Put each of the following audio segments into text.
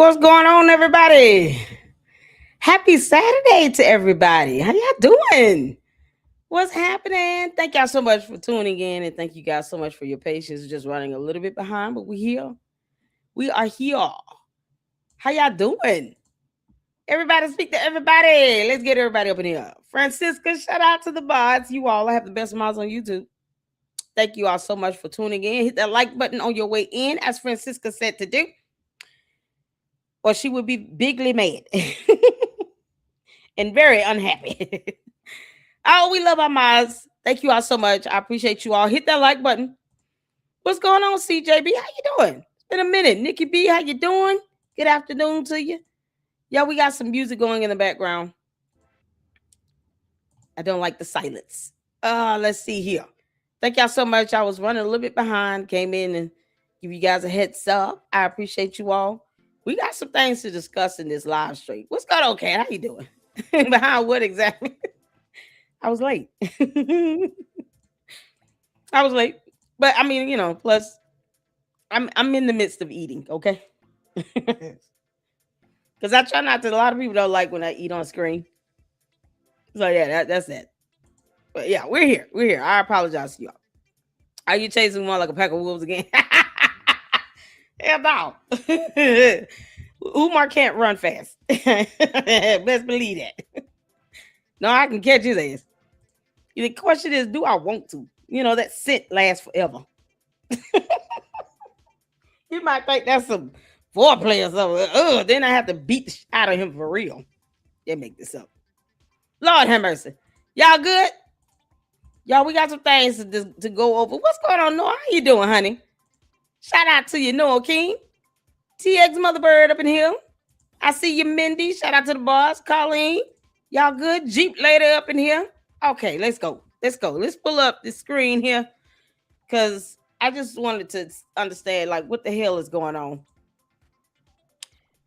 What's going on, everybody? Happy Saturday to everybody. How y'all doing? What's happening? Thank y'all so much for tuning in, and thank you guys so much for your patience. Just running a little bit behind, but we're here. We are here. How y'all doing? Everybody speak to everybody. Let's get everybody up in here. Francisca, shout out to the bots. You all have the best mods on YouTube. Thank you all so much for tuning in. Hit that like button on your way in, as Francisca said to do, or she would be bigly mad and very unhappy. Oh, we love our mods. Thank you all so much. I appreciate you all. Hit that like button. What's going on, CJB? How you doing? It's been a minute. Nikki B, how you doing? Good afternoon to you. Yeah, we got some music going in the background. I don't like the silence. Let's see here. Thank y'all so much. I was running a little bit behind. Came in and give you guys a heads up. I appreciate you all. We got some things to discuss in this live stream. What's going on, Kat? How you doing? Behind what exactly? I was late. I was late. But I mean, plus I'm in the midst of eating, okay? Because I try not to. A lot of people don't like when I eat on screen. So yeah, that's it. But yeah, we're here. We're here. I apologize to y'all. Are you chasing one like a pack of wolves again? Hell no. Umar can't run fast. Best believe that. No, I can catch his ass. The question is, do I want to? That scent lasts forever. You might think that's some foreplay or something. Then I have to beat the shit out of him for real. They make this up. Lord have mercy. Y'all good? Y'all, we got some things to go over. What's going on, Noah? How you doing, honey? Shout out to you, Noah King. TX Motherbird up in here. I see you, Mindy. Shout out to the boss. Colleen. Y'all good? Jeep Lady up in here. Okay, let's go. Let's go. Let's pull up the screen here. Because I just wanted to understand, like, what the hell is going on?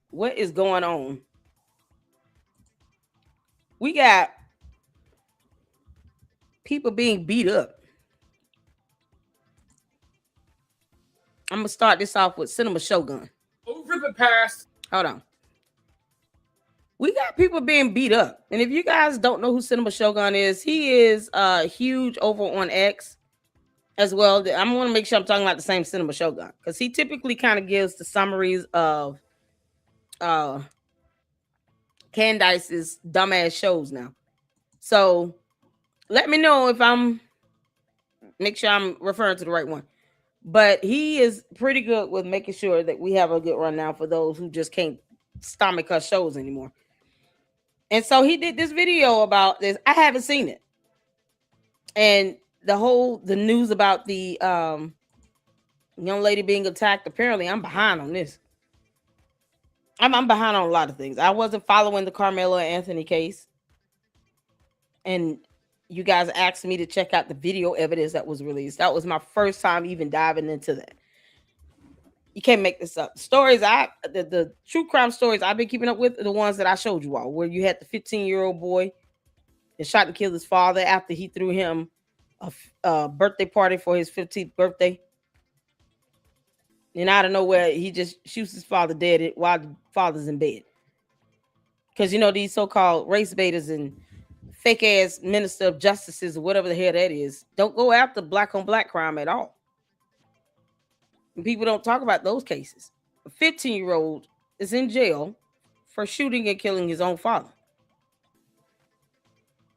What is going on? We got people being beat up. I'm going to start this off with Cinema Shogun. Over the past. Hold on. We got people being beat up. And if you guys don't know who Cinema Shogun is, he is huge over on X as well. I'm going to make sure I'm talking about the same Cinema Shogun, because he typically kind of gives the summaries of Candice's dumbass shows now. So let me know if make sure I'm referring to the right one. But he is pretty good with making sure that we have a good rundown for those who just can't stomach us shows anymore. And so he did this video about this. I haven't seen it. And the news about the young lady being attacked, apparently I'm behind on this. I'm behind on a lot of things. I wasn't following the Karmelo Anthony case. And you guys asked me to check out the video evidence that was released. That was my first time even diving into that. You can't make this up. Stories the true crime stories I've been keeping up with are the ones that I showed you all, where you had the 15-year-old boy that shot and killed his father after he threw him a birthday party for his 15th birthday. And out of nowhere, he just shoots his father dead while the father's in bed. Because, these so-called race baiters and fake-ass minister of justices or whatever the hell that is don't go after black-on-black crime at all. And people don't talk about those cases. A 15-year-old is in jail for shooting and killing his own father.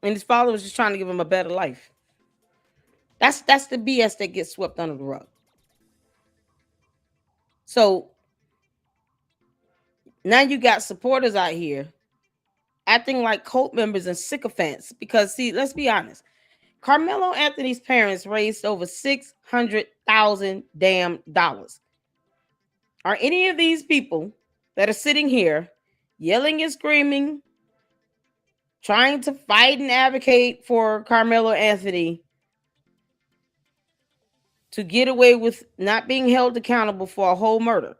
And his father was just trying to give him a better life. That's the BS that gets swept under the rug. So now you got supporters out here acting like cult members and sycophants. Because, see, let's be honest. Karmelo Anthony's parents raised over $600,000 damn dollars. Are any of these people that are sitting here yelling and screaming, trying to fight and advocate for Karmelo Anthony to get away with not being held accountable for a whole murder?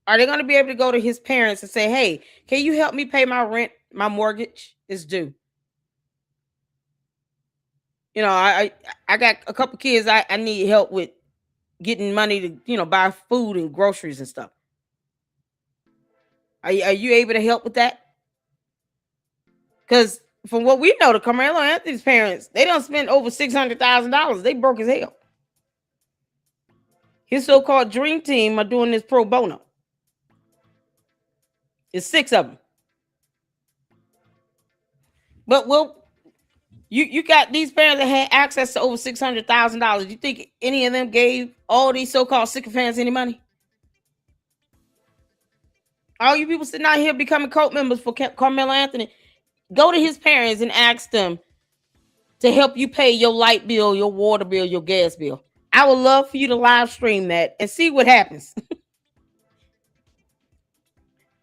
Are they going to be able to go to his parents and say, hey, can you help me pay my rent? My mortgage is due. I got a couple kids I need help with getting money to, buy food and groceries and stuff. Are you able to help with that? Because from what we know, the Karmelo Anthony's parents, they don't spend over $600,000. They broke as hell. His so-called dream team are doing this pro bono. It's 6 of them. But you got these parents that had access to over $600,000. You think any of them gave all these so-called sycophants any money? All you people sitting out here becoming cult members for Karmelo Anthony, go to his parents and ask them to help you pay your light bill, your water bill, your gas bill. I would love for you to live stream that and see what happens.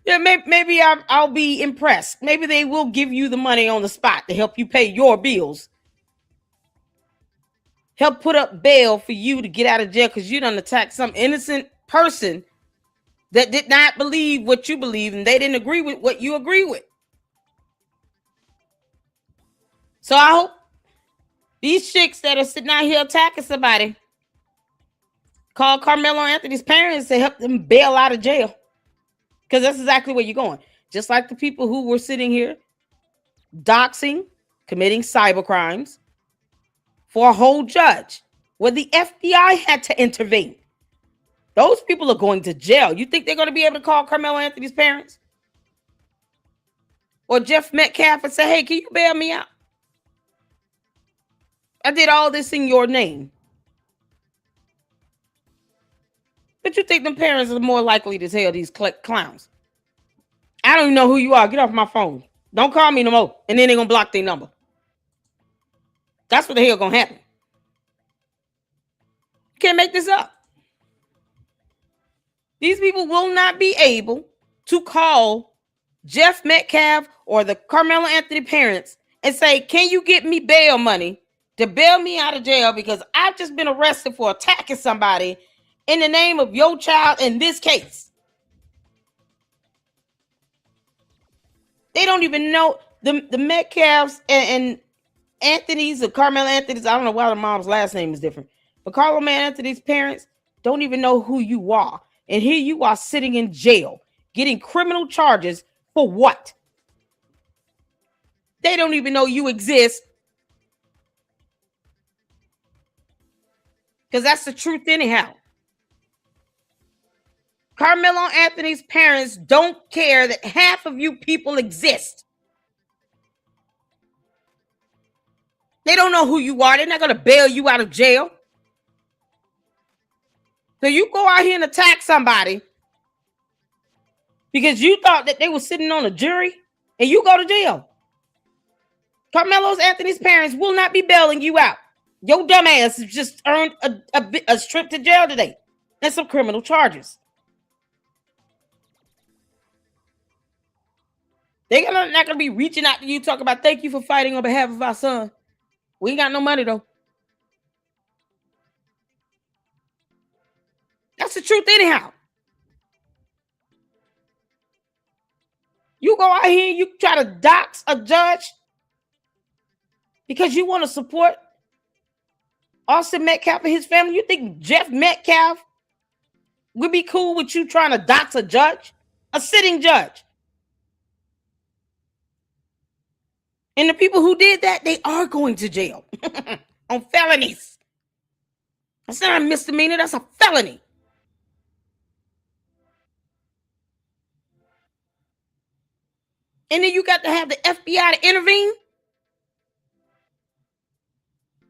Yeah, maybe I'll be impressed. Maybe they will give you the money on the spot to help you pay your bills. Help put up bail for you to get out of jail because you done attacked some innocent person that did not believe what you believe and they didn't agree with what you agree with. So I hope these chicks that are sitting out here attacking somebody call Karmelo Anthony's parents to help them bail out of jail. Because that's exactly where you're going. Just like the people who were sitting here doxing, committing cyber crimes for a whole judge where the FBI had to intervene. Those people are going to jail. You think they're going to be able to call Karmelo Anthony's parents? Or Jeff Metcalf and say, hey, can you bail me out? I did all this in your name. But you think them parents are more likely to tell these clowns? I don't even know who you are. Get off my phone. Don't call me no more. And then they're going to block their number. That's what the hell going to happen. You can't make this up. These people will not be able to call Jeff Metcalf or the Karmelo Anthony parents and say, can you get me bail money to bail me out of jail because I've just been arrested for attacking somebody in the name of your child in this case. They don't even know the Metcalfs and Anthony's or Karmelo Anthony's. I don't know why the mom's last name is different, but Karmelo Anthony's parents don't even know who you are. And here you are sitting in jail, getting criminal charges for what? They don't even know you exist. Because that's the truth anyhow. Karmelo Anthony's parents don't care that half of you people exist. They don't know who you are. They're not going to bail you out of jail. So you go out here and attack somebody because you thought that they were sitting on a jury and you go to jail. Karmelo Anthony's parents will not be bailing you out. Your dumb ass has just earned a trip to jail today and some criminal charges. They're not going to be reaching out to you talking about thank you for fighting on behalf of our son. We ain't got no money though. That's the truth anyhow. You go out here and you try to dox a judge because you want to support Austin Metcalf and his family. You think Jeff Metcalf would be cool with you trying to dox a judge? A sitting judge. And the people who did that, they are going to jail on felonies. That's not a misdemeanor, that's a felony. And then you got to have the FBI to intervene.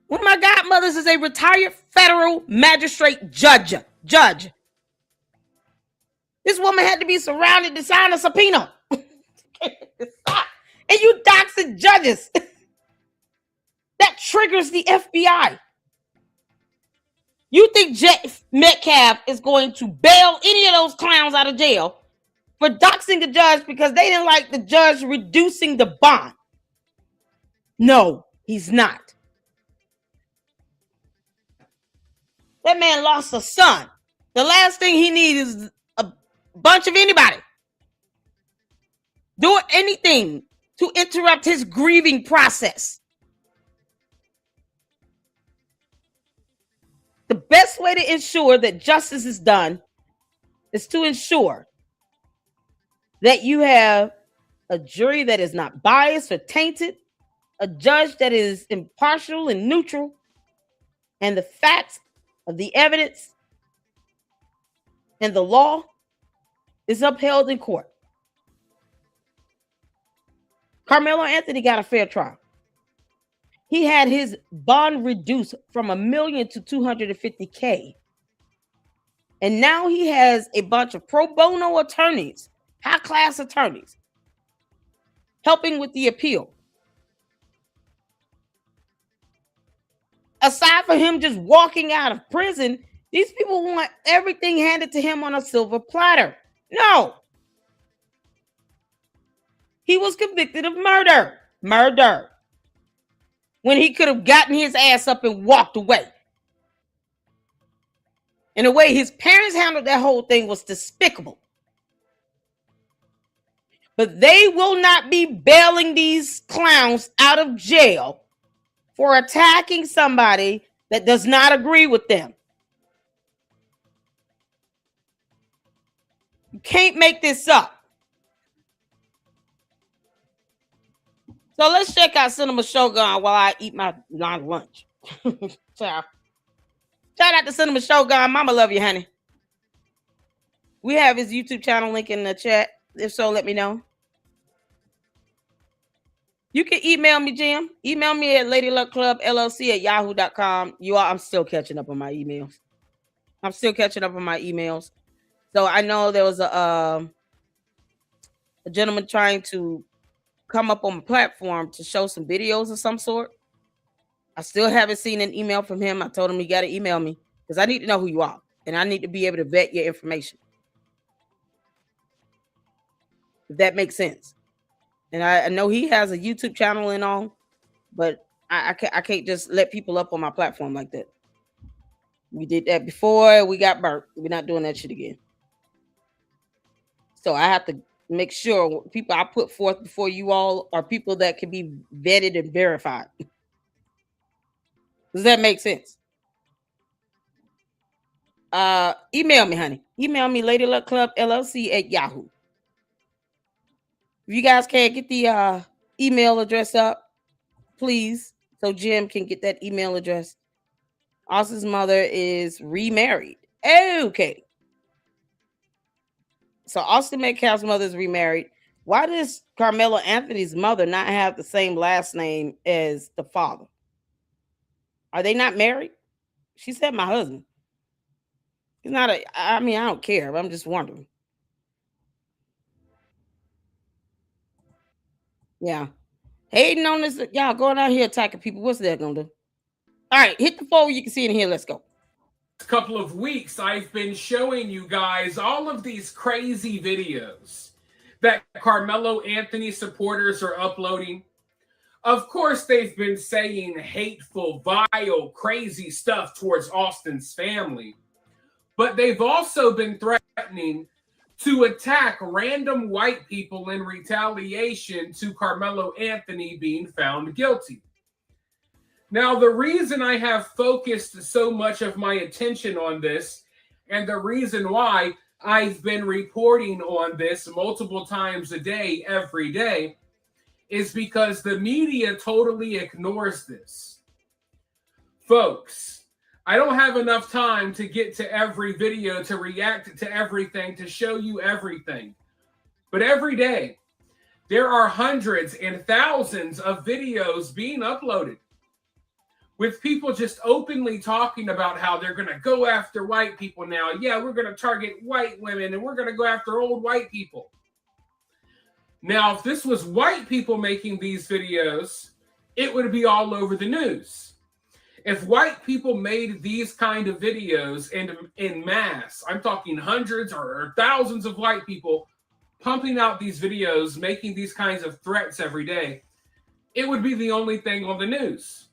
One of my godmothers is a retired federal magistrate judge. This woman had to be surrounded to sign a subpoena. And you doxing judges. That triggers the FBI. You think Jeff Metcalf is going to bail any of those clowns out of jail for doxing a judge because they didn't like the judge reducing the bond? No, he's not. That man lost a son. The last thing he needs is a bunch of anybody doing anything to interrupt his grieving process. The best way to ensure that justice is done is to ensure that you have a jury that is not biased or tainted, a judge that is impartial and neutral, and the facts of the evidence and the law is upheld in court. Karmelo Anthony got a fair trial. He had his bond reduced from $1 million to $250K. And now he has a bunch of pro bono attorneys, high-class attorneys, helping with the appeal. Aside from him just walking out of prison, these people want everything handed to him on a silver platter. No. He was convicted of murder. Murder. When he could have gotten his ass up and walked away. And the way his parents handled that whole thing was despicable. But they will not be bailing these clowns out of jail for attacking somebody that does not agree with them. You can't make this up. So let's check out Cinema Shogun while I eat my lunch. Shout out to Cinema Shogun. Mama love you, honey. We have his YouTube channel link in the chat. If so, let me know. You can email me, Jim. Email me at ladyluckclubllc@yahoo.com. I'm still catching up on my emails. So I know there was a gentleman trying to come up on my platform to show some videos of some sort. I still haven't seen an email from him. I told him he got to email me because I need to know who you are. And I need to be able to vet your information. If that makes sense. And I know he has a YouTube channel and all, but I can't just let people up on my platform like that. We did that before. We got burnt. We're not doing that shit again. So I have to make sure people I put forth before you all are people that can be vetted and verified. Does that make sense? Email me, honey. Email me ladyluckclubllc@yahoo. If you guys can't get the email address up, please, so Jim can get that email address. Austin's mother is remarried. Okay. So Austin Metcalf's mother is remarried. Why does Karmelo Anthony's mother not have the same last name as the father? Are they not married? She said my husband. It's not I don't care. I'm just wondering. Yeah. Hating on this. Y'all going out here attacking people. What's that going to do? All right. Hit the phone. You can see it in here. Let's go. Couple of weeks, I've been showing you guys all of these crazy videos that Karmelo Anthony supporters are uploading. Of course, they've been saying hateful, vile, crazy stuff towards Austin's family. But they've also been threatening to attack random white people in retaliation to Karmelo Anthony being found guilty. Now, the reason I have focused so much of my attention on this, and the reason why I've been reporting on this multiple times a day, every day, is because the media totally ignores this. Folks, I don't have enough time to get to every video, to react to everything, to show you everything. But every day, there are hundreds and thousands of videos being uploaded with people just openly talking about how they're going to go after white people now. Yeah, we're going to target white women and we're going to go after old white people. Now, if this was white people making these videos, it would be all over the news. If white people made these kind of videos in mass, I'm talking hundreds or thousands of white people pumping out these videos, making these kinds of threats every day, it would be the only thing on the news.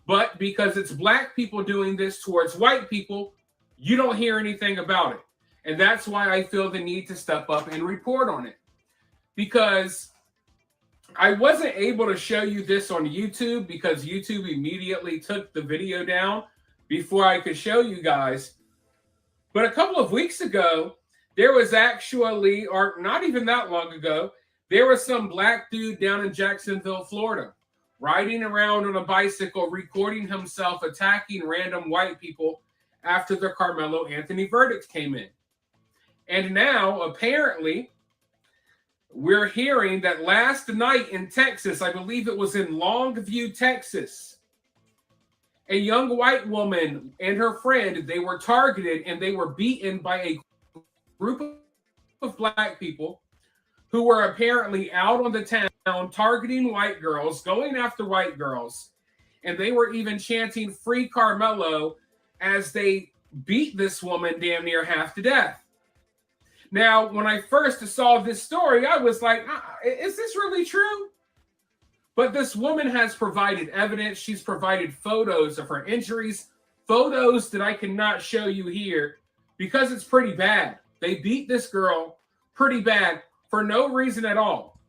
But because it's black people doing this towards white people, you don't hear anything about it. And that's why I feel the need to step up and report on it. Because I wasn't able to show you this on YouTube because YouTube immediately took the video down before I could show you guys. But a couple of weeks ago, there was actually, or not even that long ago, there was some black dude down in Jacksonville, Florida, riding around on a bicycle, recording himself attacking random white people after the Karmelo Anthony verdict came in. And now, apparently, we're hearing that last night in Texas, I believe it was in Longview, Texas, a young white woman and her friend, they were targeted and they were beaten by a group of black people who were apparently out on the town targeting white girls, going after white girls, and they were even chanting "Free Karmelo" as they beat this woman damn near half to death. Now, when I first saw this story, I was like, is this really true? But this woman has provided evidence. She's provided photos of her injuries, photos that I cannot show you here because it's pretty bad. They beat this girl pretty bad for no reason at all.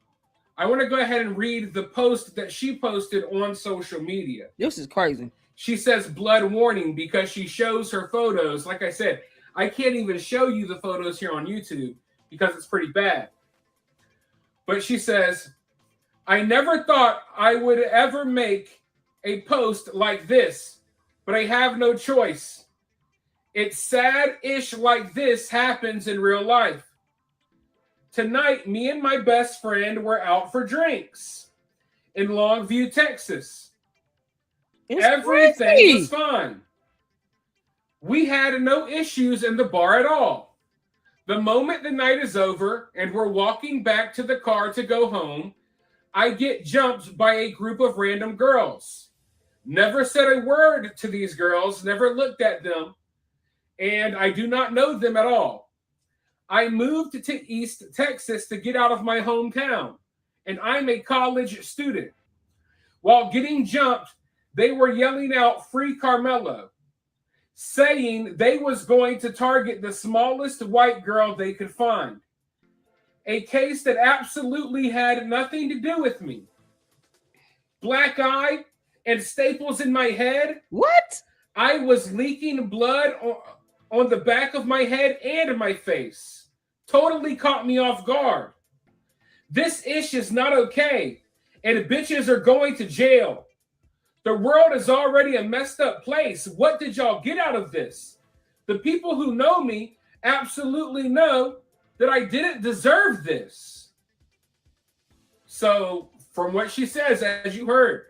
I want to go ahead and read the post that she posted on social media. This is crazy. She says blood warning because she shows her photos. Like I said, I can't even show you the photos here on YouTube because it's pretty bad. But she says, I never thought I would ever make a post like this, but I have no choice. It's sad-ish like this happens in real life. Tonight, me and my best friend were out for drinks in Longview, Texas. Everything was fine. We had no issues in the bar at all. The moment the night is over and we're walking back to the car to go home, I get jumped by a group of random girls. Never said a word to these girls, never looked at them, and I do not know them at all. I moved to East Texas to get out of my hometown, and I'm a college student. While getting jumped, they were yelling out "Free Karmelo," saying they was going to target the smallest white girl they could find. A case that absolutely had nothing to do with me. Black eye and staples in my head. What? I was leaking blood on the back of my head and my face. Totally caught me off guard. This ish is not okay, and bitches are going to jail. The world is already a messed up place. What did y'all get out of this? The people who know me absolutely know that I didn't deserve this. So, from what she says, as you heard,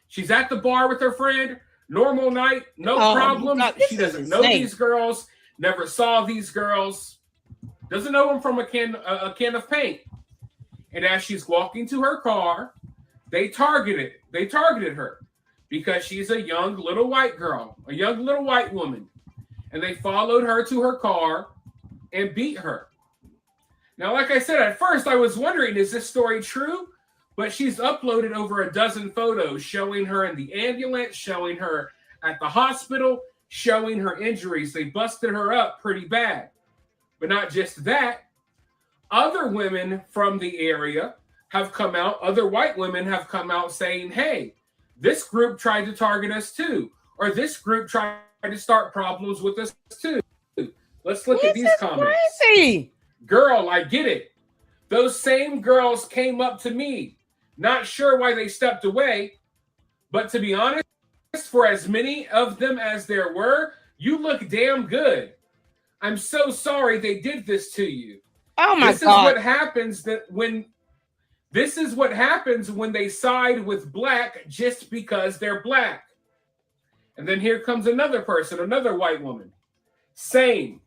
she's at the bar with her friend, normal night, no problems. She doesn't know these girls, never saw these girls, doesn't know them from a can of paint. And as she's walking to her car, they targeted her because she's a young little white girl, a young little white woman. And they followed her to her car and beat her. Now, like I said, at first I was wondering, is this story true? But she's uploaded over a dozen photos showing her in the ambulance, showing her at the hospital, showing her injuries. They busted her up pretty bad. But not just that. Other women from the area have come out, other white women have come out saying, hey, this group tried to target us too. Or this group tried to start problems with us too. Let's look at these comments. Crazy. Girl, I get it. Those same girls came up to me. Not sure why they stepped away. But to be honest, for as many of them as there were, you look damn good. I'm so sorry they did this to you. Oh my God. This is what happens when they side with black just because they're black. And then here comes another person, another white woman. Same.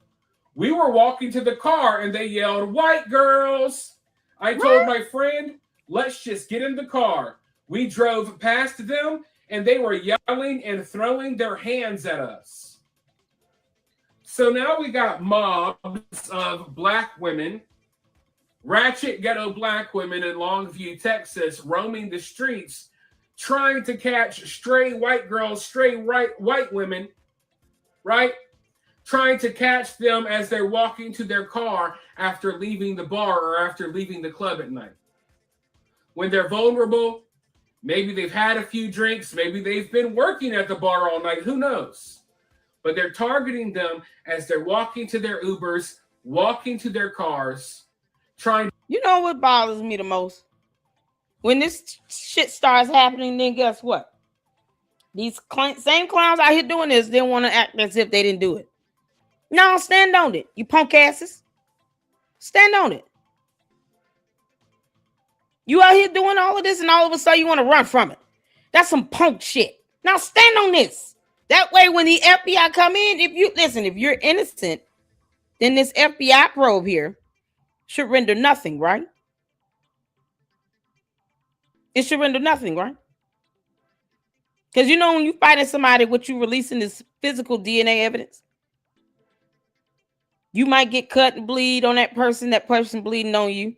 We were walking to the car and they yelled, white girls. I told my friend, let's just get in the car. We drove past them and they were yelling and throwing their hands at us. So now we got mobs of black women, ratchet ghetto black women in Longview, Texas, roaming the streets, trying to catch stray white girls, stray white women, right? Trying to catch them as they're walking to their car after leaving the bar or after leaving the club at night. When they're vulnerable, maybe they've had a few drinks, maybe they've been working at the bar all night, who knows? But they're targeting them as they're walking to their Ubers, walking to their cars, trying. You know what bothers me the most? When this shit starts happening, then guess what? These same clowns out here doing this didn't want to act as if they didn't do it. No, stand on it, you punk asses. Stand on it. You out here doing all of this, and all of a sudden you want to run from it. That's some punk shit. Now stand on this. That way, when the FBI come in, if you're innocent, then this FBI probe here should render nothing, right? It should render nothing, right? Because you know when you fighting somebody, what you releasing is physical DNA evidence. You might get cut and bleed on that person bleeding on you.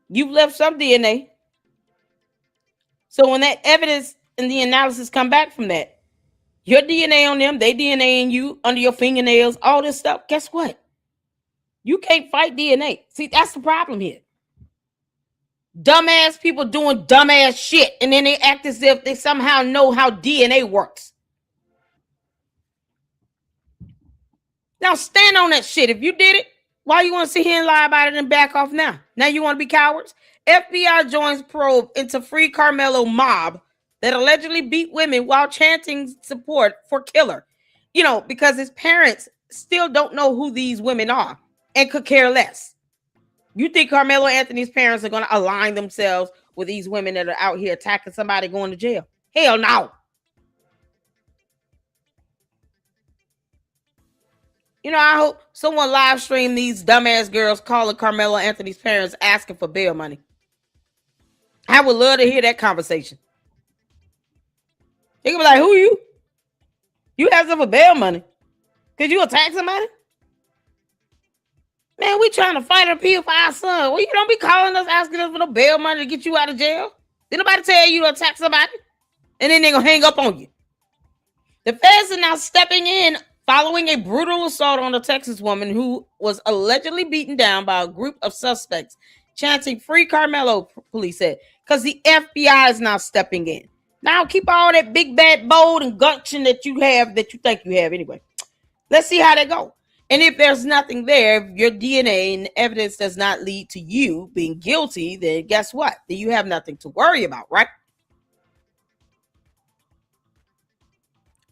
You've left some DNA. So when that evidence and the analysis come back from that, your DNA on them, they DNA in you, under your fingernails, all this stuff, guess what? You can't fight DNA. See, that's the problem here. Dumbass people doing dumbass shit, and then they act as if they somehow know how DNA works. Now stand on that shit. If you did it, why you want to sit here and lie about it and back off now? Now you want to be cowards? FBI joins probe into Free Karmelo mob that allegedly beat women while chanting support for killer. You know, because his parents still don't know who these women are and could care less. You think Carmelo Anthony's parents are going to align themselves with these women that are out here attacking somebody going to jail? Hell no. You know, I hope someone live stream these dumbass girls calling Carmelo Anthony's parents asking for bail money. I would love to hear that conversation. They could be like, who are you? You asking for bail money? Could you attack somebody? Man, we trying to fight an appeal for our son. Well, you don't be calling us asking us for no bail money to get you out of jail. Did nobody tell you to attack somebody? And then they're going to hang up on you. The feds are now stepping in following a brutal assault on a Texas woman who was allegedly beaten down by a group of suspects chanting "Free Karmelo," police said, because the FBI is now stepping in. Now keep all that big, bad, bold, and gumption that you have, that you think you have anyway. Let's see how they go. And if there's nothing there, if your DNA and evidence does not lead to you being guilty, then guess what? Then you have nothing to worry about, right?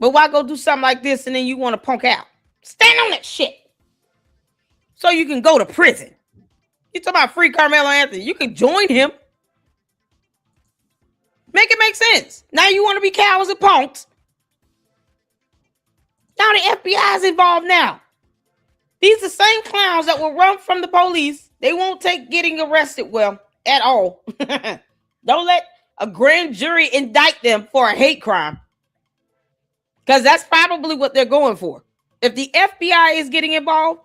But why go do something like this and then you want to punk out? Stand on that shit. So you can go to prison. You talk about Free Carmelo Anthony. You can join him. Make it make sense. Now you want to be cowards and punks. Now the FBI is involved now. These are the same clowns that will run from the police. They won't take getting arrested well at all. Don't let a grand jury indict them for a hate crime. Because that's probably what they're going for. If the FBI is getting involved,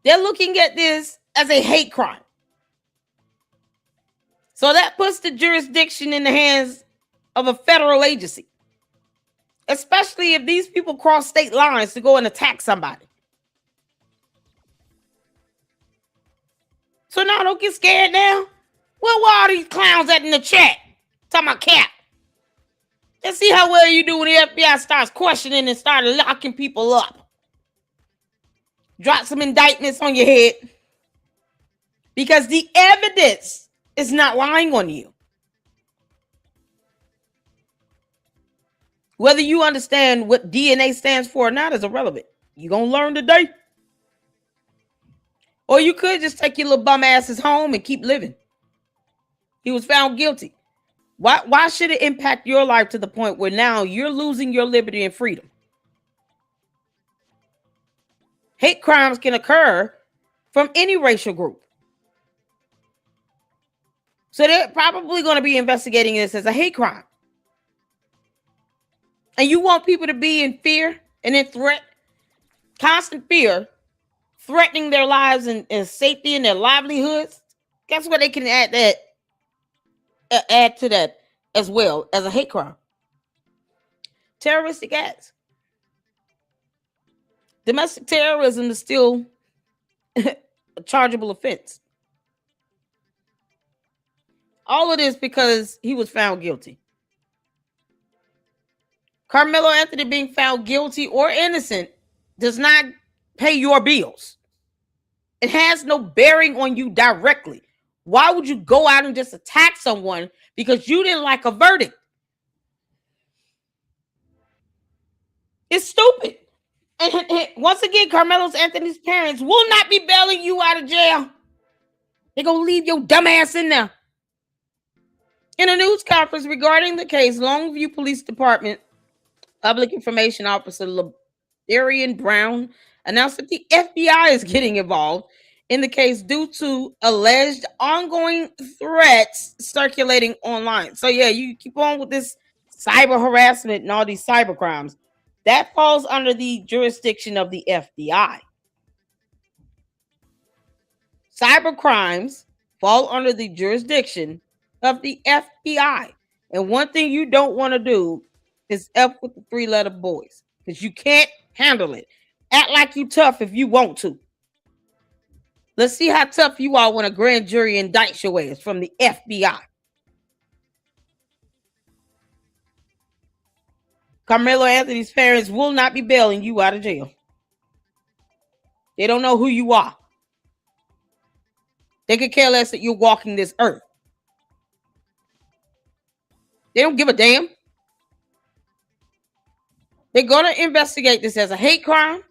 they're looking at this as a hate crime. So that puts the jurisdiction in the hands of a federal agency. Especially if these people cross state lines to go and attack somebody. So now don't get scared now. Where were all these clowns at in the chat? Talking about Cap. Let's see how well you do when the FBI starts questioning and start locking people up. Drop some indictments on your head. Because the evidence is not lying on you. Whether you understand what DNA stands for or not is irrelevant. You're going to learn today. Or you could just take your little bum asses home and keep living. He was found guilty. Why should it impact your life to the point where now you're losing your liberty and freedom? Hate crimes can occur from any racial group. So they're probably going to be investigating this as a hate crime. And you want people to be in fear and in threat, constant fear, threatening their lives and safety and their livelihoods. Guess what? They can add to that as well as a hate crime. Terroristic acts. Domestic terrorism is still a chargeable offense. All of this because he was found guilty. Carmelo Anthony being found guilty or innocent does not pay your bills. It has no bearing on you directly. Why would you go out and just attack someone because you didn't like a verdict? It's stupid. And once again, Carmelo Anthony's parents will not be bailing you out of jail. They're going to leave your dumb ass in there. In a news conference regarding the case, Longview Police Department Public Information Officer LaDarian Brown announced that the FBI is getting involved in the case due to alleged ongoing threats circulating online. So yeah, you keep on with this cyber harassment and all these cyber crimes. That falls under the jurisdiction of the FBI. Cyber crimes fall under the jurisdiction of the FBI. And one thing you don't want to do is F with the three-letter boys, because you can't handle it. Act like you tough if you want to. Let's see how tough you are when a grand jury indicts your ass from the FBI. Carmelo Anthony's parents will not be bailing you out of jail. They don't know who you are. They could care less that you're walking this earth. They don't give a damn. They're going to investigate this as a hate crime,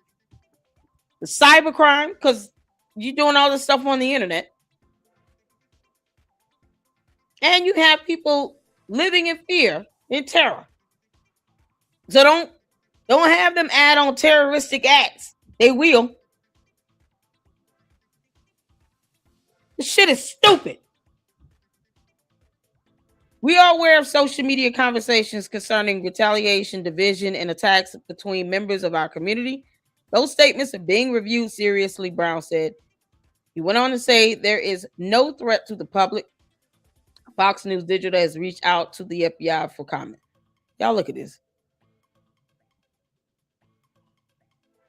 a cyber crime, because you're doing all this stuff on the internet. And you have people living in fear, in terror. So don't have them add on terroristic acts. They will. This shit is stupid. We are aware of social media conversations concerning retaliation, division, and attacks between members of our community. Those statements are being reviewed seriously, Brown said. He went on to say there is no threat to the public. Fox News Digital has reached out to the FBI for comment. Y'all look at this.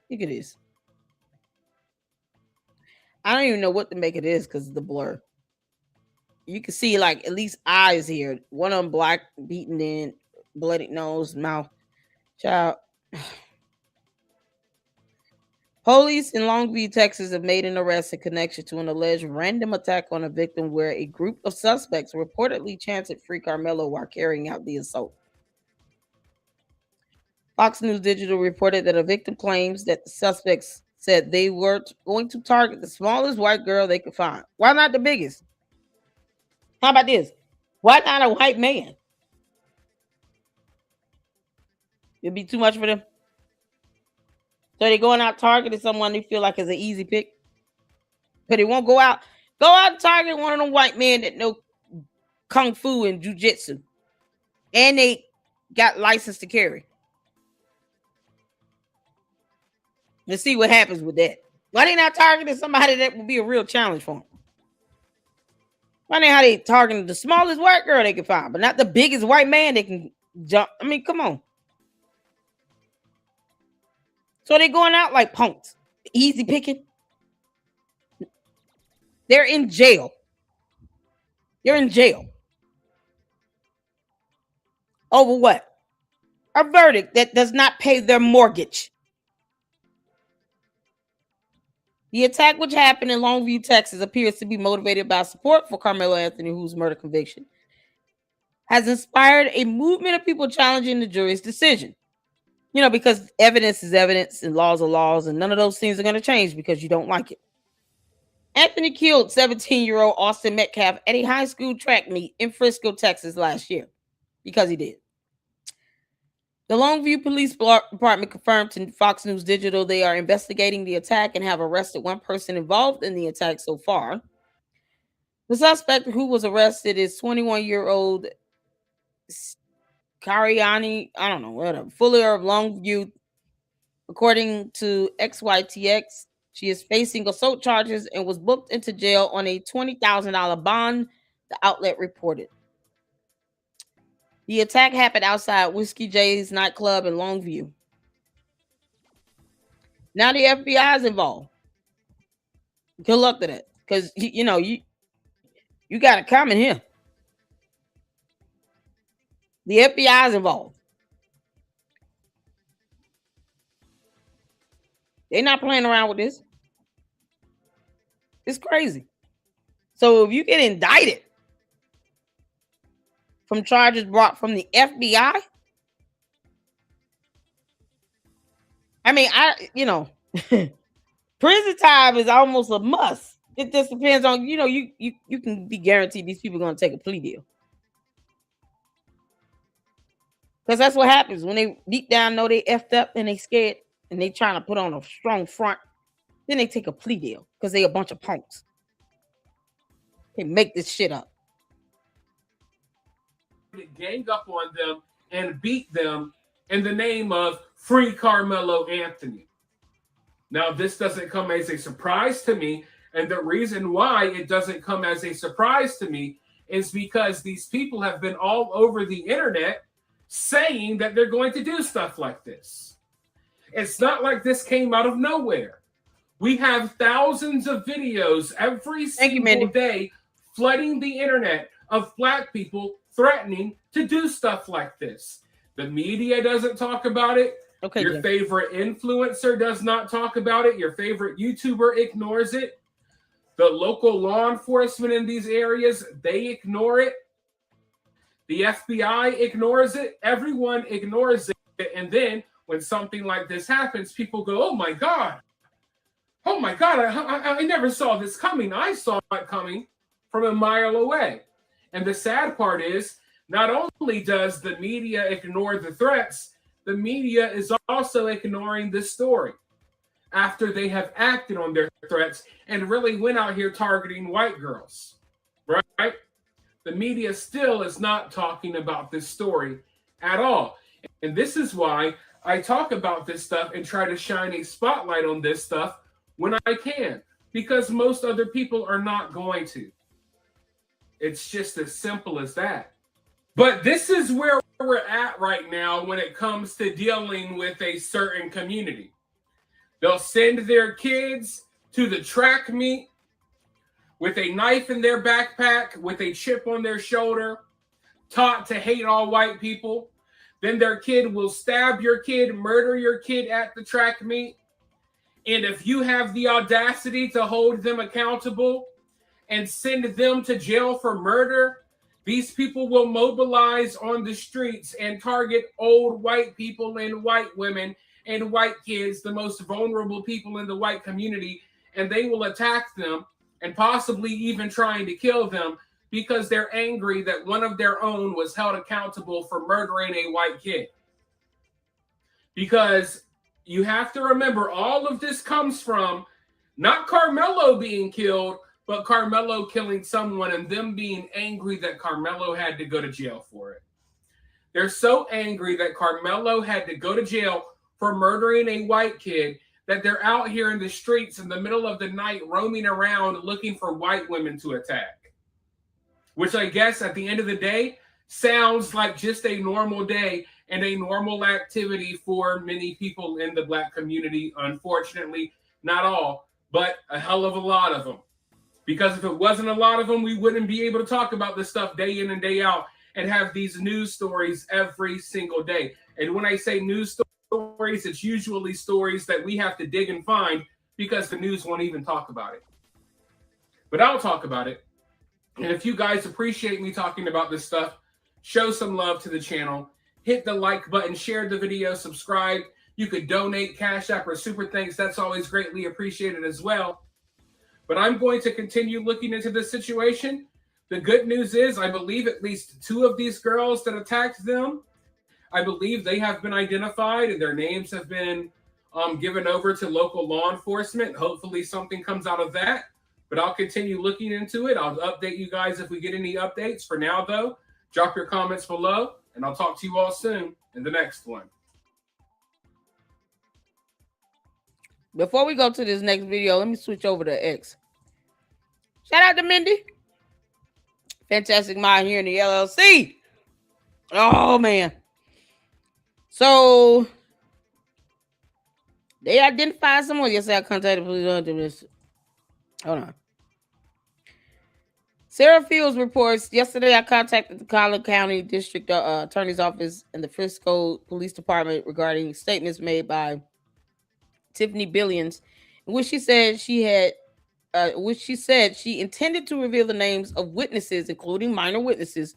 Look at this. I don't even know what to make of this because of the blur. You can see like at least eyes here. One of them black, beaten in, bloody nose, mouth. Child. Police in Longview, Texas have made an arrest in connection to an alleged random attack on a victim where a group of suspects reportedly chanted "Free Carmelo" while carrying out the assault. Fox News Digital reported that a victim claims that the suspects said they were going to target the smallest white girl they could find. Why not the biggest? How about this? Why not a white man? It'd be too much for them. So they're going out targeting someone they feel like is an easy pick. But they won't go out. Go out and target one of them white men that know kung fu and jujitsu. And they got license to carry. Let's see what happens with that. Why they not targeting somebody that would be a real challenge for them? Why how they targeting the smallest white girl they can find, but not the biggest white man they can jump? I mean, come on. So they're going out like punks. Easy picking. They're in jail. You're in jail. Over what? A verdict that does not pay their mortgage. The attack, which happened in Longview, Texas, appears to be motivated by support for Carmelo Anthony, whose murder conviction has inspired a movement of people challenging the jury's decision. You know, because evidence is evidence and laws are laws, and none of those things are going to change because you don't like it. Anthony killed 17-year-old Austin Metcalf at a high school track meet in Frisco, Texas last year because he did. The Longview Police Department confirmed to Fox News Digital they are investigating the attack and have arrested one person involved in the attack so far. The suspect who was arrested is 21-year-old Kariani, I don't know, whatever, Fuller of Longview. According to XYTX, she is facing assault charges and was booked into jail on a $20,000 bond, the outlet reported. The attack happened outside Whiskey J's nightclub in Longview. Now the FBI is involved. Good luck to that, because you got it coming here. The FBI is involved. They're not playing around with this. It's crazy. So if you get indicted from charges brought from the FBI, I mean, prison time is almost a must. It just depends on, you can be guaranteed these people are going to take a plea deal. Because that's what happens when they deep down know they effed up and they scared and they trying to put on a strong front. Then they take a plea deal because they a bunch of punks. They make this shit up. Gang up on them and beat them in the name of Free Karmelo Anthony. Now, this doesn't come as a surprise to me. And the reason why it doesn't come as a surprise to me is because these people have been all over the internet saying that they're going to do stuff like this. It's not like this came out of nowhere. We have thousands of videos every single day flooding the internet of Black people threatening to do stuff like this. The media doesn't talk about it. Okay, your favorite influencer does not talk about it. Your favorite YouTuber ignores it. The local law enforcement in these areas, they ignore it. The FBI ignores it. Everyone ignores it. And then when something like this happens, people go, oh my God. Oh my God, I never saw this coming. I saw it coming from a mile away. And the sad part is, not only does the media ignore the threats, the media is also ignoring this story after they have acted on their threats and really went out here targeting white girls, right? The media still is not talking about this story at all. And this is why I talk about this stuff and try to shine a spotlight on this stuff when I can, because most other people are not going to. It's just as simple as that. But this is where we're at right now when it comes to dealing with a certain community. They'll send their kids to the track meet with a knife in their backpack, with a chip on their shoulder, taught to hate all white people. Then their kid will stab your kid, murder your kid at the track meet. And if you have the audacity to hold them accountable and send them to jail for murder, these people will mobilize on the streets and target old white people and white women and white kids, the most vulnerable people in the white community, and they will attack them and possibly even trying to kill them because they're angry that one of their own was held accountable for murdering a white kid. Because you have to remember, all of this comes from not Karmelo being killed, but Karmelo killing someone and them being angry that Karmelo had to go to jail for it. They're so angry that Karmelo had to go to jail for murdering a white kid that they're out here in the streets in the middle of the night roaming around looking for white women to attack. Which I guess at the end of the day sounds like just a normal day and a normal activity for many people in the Black community. Unfortunately, not all, but a hell of a lot of them. Because if it wasn't a lot of them, we wouldn't be able to talk about this stuff day in and day out and have these news stories every single day. And when I say news stories, it's usually stories that we have to dig and find because the news won't even talk about it. But I'll talk about it. And if you guys appreciate me talking about this stuff, show some love to the channel. Hit the like button, share the video, subscribe. You could donate, Cash App, or Super Thanks. That's always greatly appreciated as well. But I'm going to continue looking into this situation. The good news is I believe at least 2 of these girls that attacked them, I believe they have been identified and their names have been given over to local law enforcement. Hopefully something comes out of that. But I'll continue looking into it. I'll update you guys if we get any updates. For now, though, drop your comments below, and I'll talk to you all soon in the next one. Before we go to this next video, let me switch over to X. Shout out to Mindy. Fantastic mind here in the LLC. Oh, man. So, they identified someone. Yes, I contacted police. Hold on. Sarah Fields reports, yesterday I contacted the Collin County District Attorney's Office and the Frisco Police Department regarding statements made by Tiffany Billions, in which she said she intended to reveal the names of witnesses, including minor witnesses,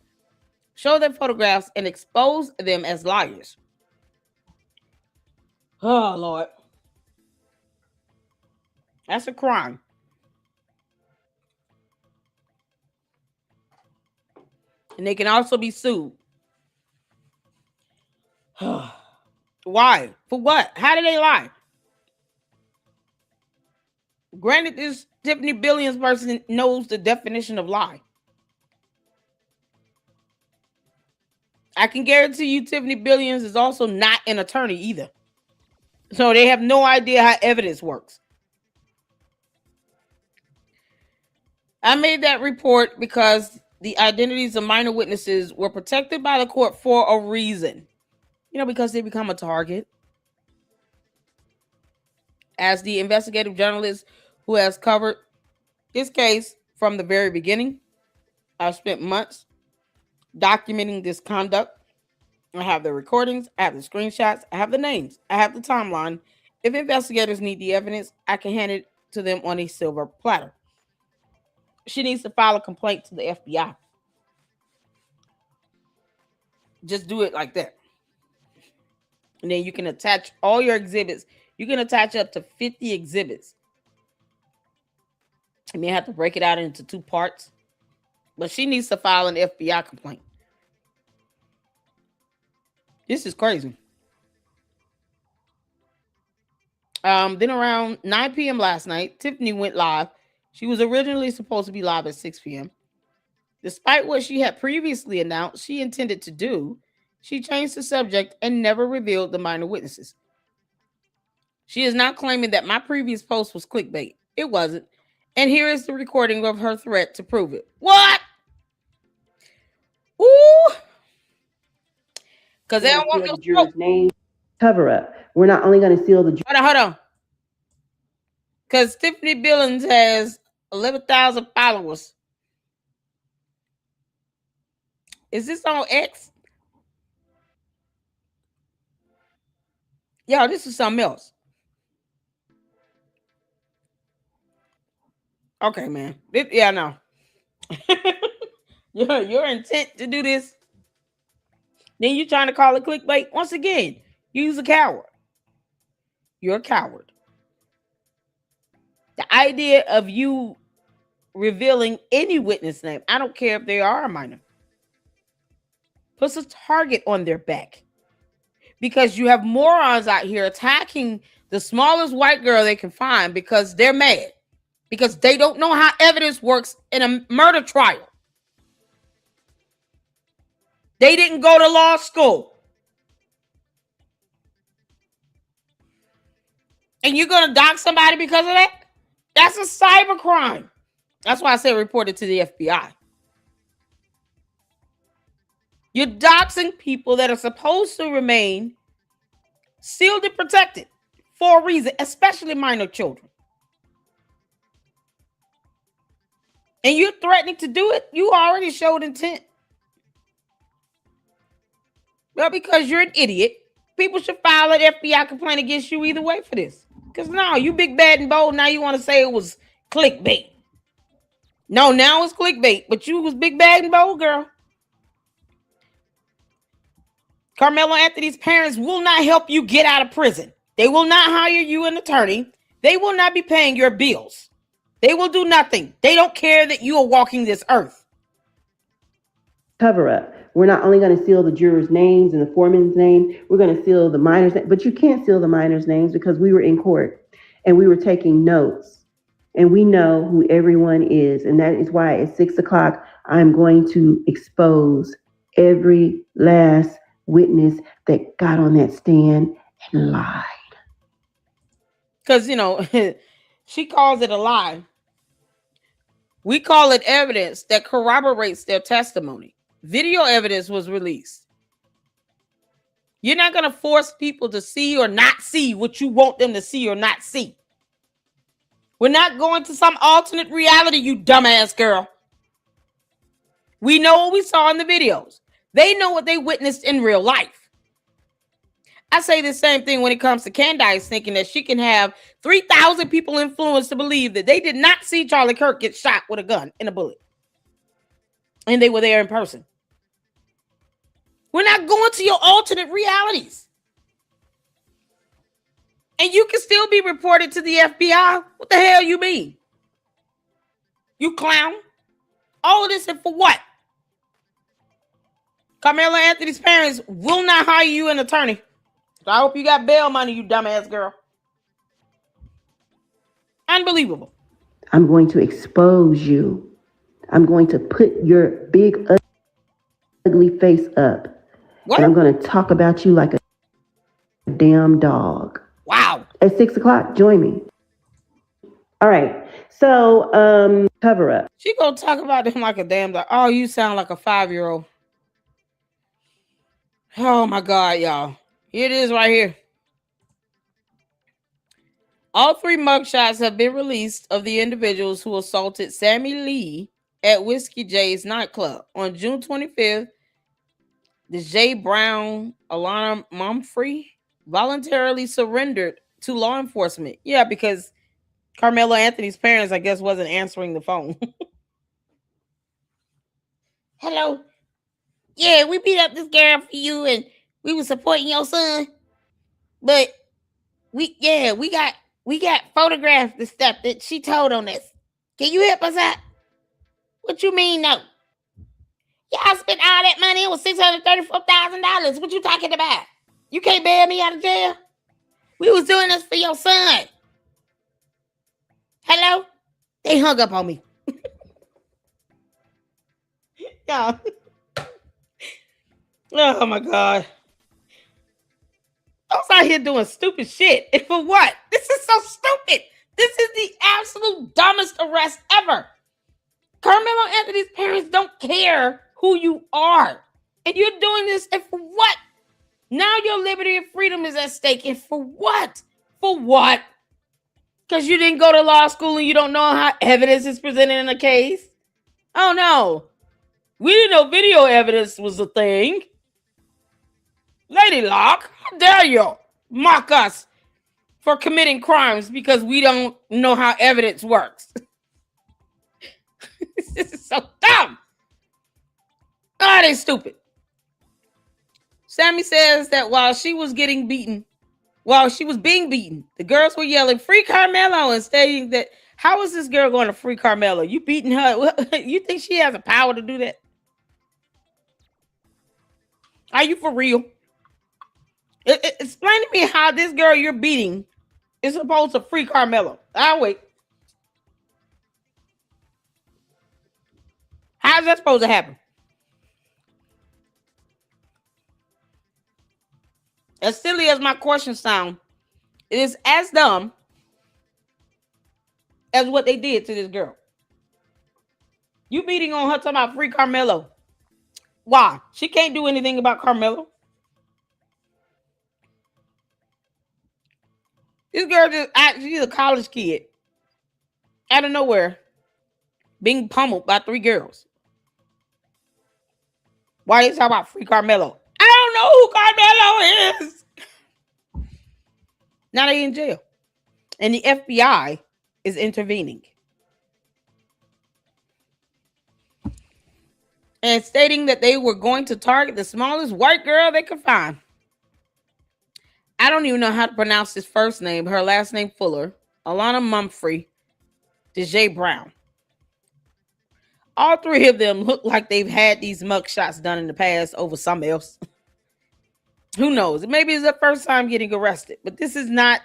show their photographs, and expose them as liars. Oh Lord, that's a crime. And they can also be sued. Why? For what? How did they lie? Granted, this Tiffany Billions person knows the definition of lie. I can guarantee you Tiffany Billions is also not an attorney either. So they have no idea how evidence works. I made that report because the identities of minor witnesses were protected by the court for a reason. Because they become a target. As the investigative journalist who has covered this case from the very beginning, I've spent months documenting this conduct. I have the recordings, I have the screenshots, I have the names, I have the timeline. If investigators need the evidence, I can hand it to them on a silver platter. She needs to file a complaint to the FBI. Just do it like that. And then you can attach all your exhibits. You can attach up to 50 exhibits. You may have to break it out into 2 parts. But she needs to file an FBI complaint. This is crazy. Then around 9 p.m. last night, Tiffany went live. She was originally supposed to be live at 6 p.m. Despite what she had previously announced she intended to do, she changed the subject and never revealed the minor witnesses. She is now claiming that my previous post was clickbait. It wasn't. And here is the recording of her threat to prove it. What? Ooh. Because they don't want no jurors' name. Cover up. We're not only going to seal the... Hold on. Because Tiffany Billings has 11,000 followers. Is this on X? Yo, this is something else. Okay, man. No. Your intent to do this, then you trying to call it clickbait. Once again, you're a coward. You're a coward. The idea of you revealing any witness name, I don't care if they are a minor, puts a target on their back. Because you have morons out here attacking the smallest white girl they can find because they're mad. Because they don't know how evidence works in a murder trial. They didn't go to law school. And you're going to dox somebody because of that? That's a cyber crime. That's why I said report it to the FBI. You're doxing people that are supposed to remain sealed and protected for a reason, especially minor children. And you're threatening to do it. You already showed intent. Well, because you're an idiot, people should file an FBI complaint against you either way for this. Because no, you big, bad, and bold. Now you want to say it was clickbait. No, now it's clickbait. But you was big, bad, and bold, girl. Karmelo Anthony's parents will not help you get out of prison. They will not hire you an attorney. They will not be paying your bills. They will do nothing. They don't care that you are walking this earth. Cover up. We're not only going to seal the jurors' names and the foreman's name, we're going to seal the minors' names. But you can't seal the minors' names because we were in court and we were taking notes. And we know who everyone is. And that is why at 6 o'clock, I'm going to expose every last witness that got on that stand and lied. Because, she calls it a lie. We call it evidence that corroborates their testimony. Video evidence was released. You're not going to force people to see or not see what you want them to see or not see. We're not going to some alternate reality, you dumbass girl. We know what we saw in the videos. They know what they witnessed in real life. I say the same thing when it comes to Candice, thinking that she can have 3,000 people influenced to believe that they did not see Charlie Kirk get shot with a gun and a bullet. And they were there in person. We're not going to your alternate realities. And you can still be reported to the FBI. What the hell you mean? You clown. All of this and for what? Carmelo Anthony's parents will not hire you an attorney. So I hope you got bail money, you dumbass girl. Unbelievable. I'm going to expose you. I'm going to put your big, ugly face up. What? And I'm going to talk about you like a damn dog. Wow. At 6 o'clock, join me. All right. So, cover up. She gonna talk about him like a damn dog. Oh, you sound like a 5-year-old. Oh my God, y'all. Here it is right here. All 3 mugshots have been released of the individuals who assaulted Sammy Lee at Whiskey J's nightclub. On June 25th, the J. Brown, Alana Mumfree voluntarily surrendered to law enforcement. Yeah, because Carmelo Anthony's parents, I guess, wasn't answering the phone. Hello. Yeah, we beat up this girl for you and we were supporting your son. But we got photographs and stuff that she told on us. Can you help us out? What you mean, no? Y'all spent all that money. It was $634,000. What you talking about? You can't bail me out of jail? We was doing this for your son. Hello? They hung up on me. Yeah. Oh my God. I was out here doing stupid shit. And for what? This is so stupid. This is the absolute dumbest arrest ever. Carmelo Anthony's parents don't care who you are. And you're doing this, and for what? Now your liberty and freedom is at stake. And for what? For what? Because you didn't go to law school and you don't know how evidence is presented in a case? Oh no. We didn't know video evidence was a thing. Lady Locke, how dare you mock us for committing crimes because we don't know how evidence works? This is so dumb. Oh, they stupid. Sammy says that while she was being beaten, the girls were yelling, "Free Carmelo," and stating that, how is this girl going to free Carmelo? You beating her? You think she has the power to do that? Are you for real? Explain to me how this girl you're beating is supposed to free Carmelo. I'll wait. How's that supposed to happen? As silly as my questions sound, it is as dumb as what they did to this girl. You beating on her talking about free Carmelo. Why? She can't do anything about Carmelo. This girl she's a college kid. Out of nowhere. Being pummeled by 3 girls. Why are you talking about free Carmelo? I don't know who Carmelo is. Now they in jail. And the FBI is intervening. And stating that they were going to target the smallest white girl they could find. I don't even know how to pronounce his first name. Her last name Fuller. Alana Mumfree. DJ Brown. All 3 of them look like they've had these mugshots done in the past over something else. Who knows? Maybe it's the first time getting arrested. But this is not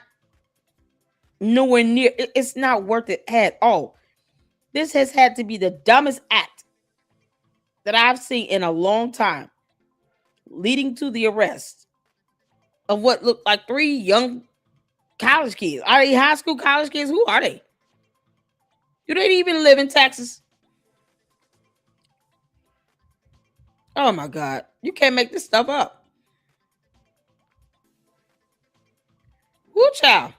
nowhere near. It's not worth it at all. This has had to be the dumbest act that I've seen in a long time, leading to the arrest of what looked like 3 young college kids. Are they high school college kids? Who are they? Do they even live in Texas? Oh my God. You can't make this stuff up. Woo child.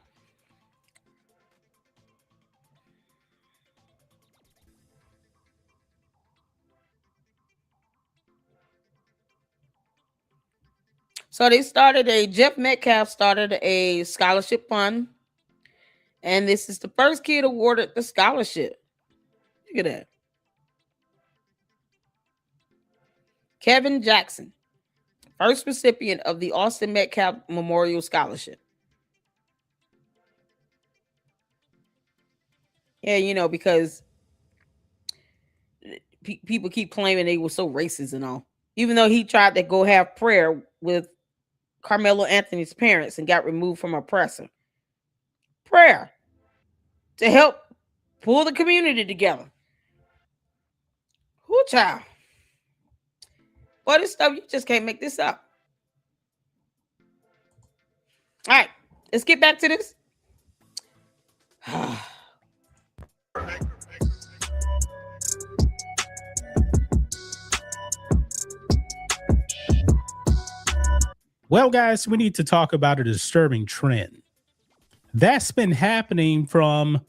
So Jeff Metcalf started a scholarship fund, and this is the first kid awarded the scholarship. Look at that. Kevin Jackson, first recipient of the Austin Metcalf Memorial Scholarship. Yeah, because people keep claiming they were so racist and all. Even though he tried to go have prayer with Karmelo Anthony's parents and got removed from oppressor. Prayer to help pull the community together. Who child? Boy, this stuff, you just can't make this up. All right, let's get back to this. Well, guys, we need to talk about a disturbing trend that's been happening from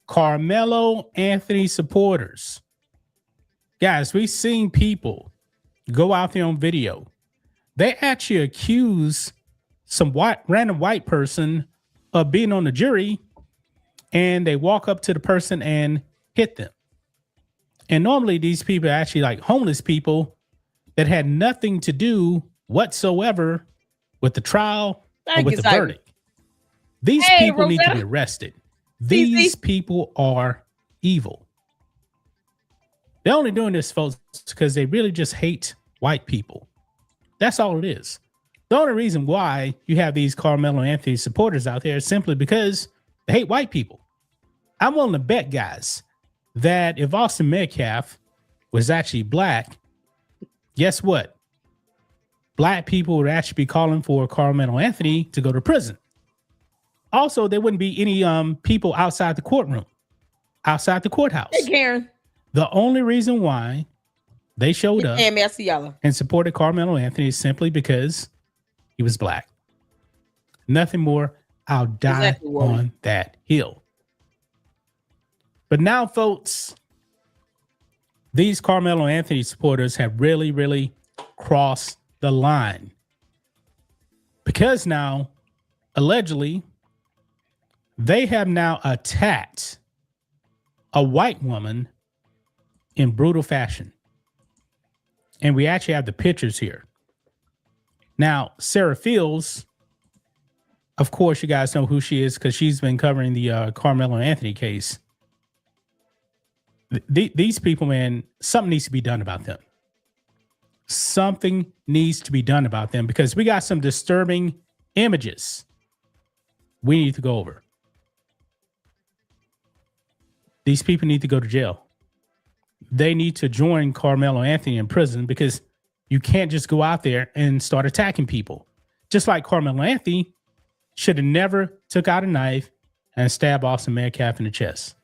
Karmelo Anthony supporters. Guys, we've seen people go out there on video. They actually accuse some random white person of being on the jury, and they walk up to the person and hit them. And normally these people are actually like homeless people that had nothing to do whatsoever with the trial or with the verdict. These people need to be arrested. These people are evil. They're only doing this, folks, because they really just hate white people. That's all it is. The only reason why you have these Karmelo Anthony supporters out there is simply because they hate white people. I'm willing to bet, guys, that if Austin Metcalf was actually black, guess what? Black people would actually be calling for Karmelo Anthony to go to prison. Also, there wouldn't be any people outside the courtroom, outside the courthouse. Hey, Karen. The only reason why they showed up and supported Karmelo Anthony is simply because he was black. Nothing more. I'll die on that hill. But now, folks, these Karmelo Anthony supporters have really, really crossed the line. Because now, allegedly, they have now attacked a white woman in brutal fashion. And we actually have the pictures here. Now, Sarah Fields, of course, you guys know who she is because she's been covering the Karmelo Anthony case. These people, man, something needs to be done about them. Something needs to be done about them because we got some disturbing images we need to go over. These people need to go to jail. They need to join Karmelo Anthony in prison because you can't just go out there and start attacking people. Just like Karmelo Anthony should have never took out a knife and stabbed Austin Metcalf in the chest.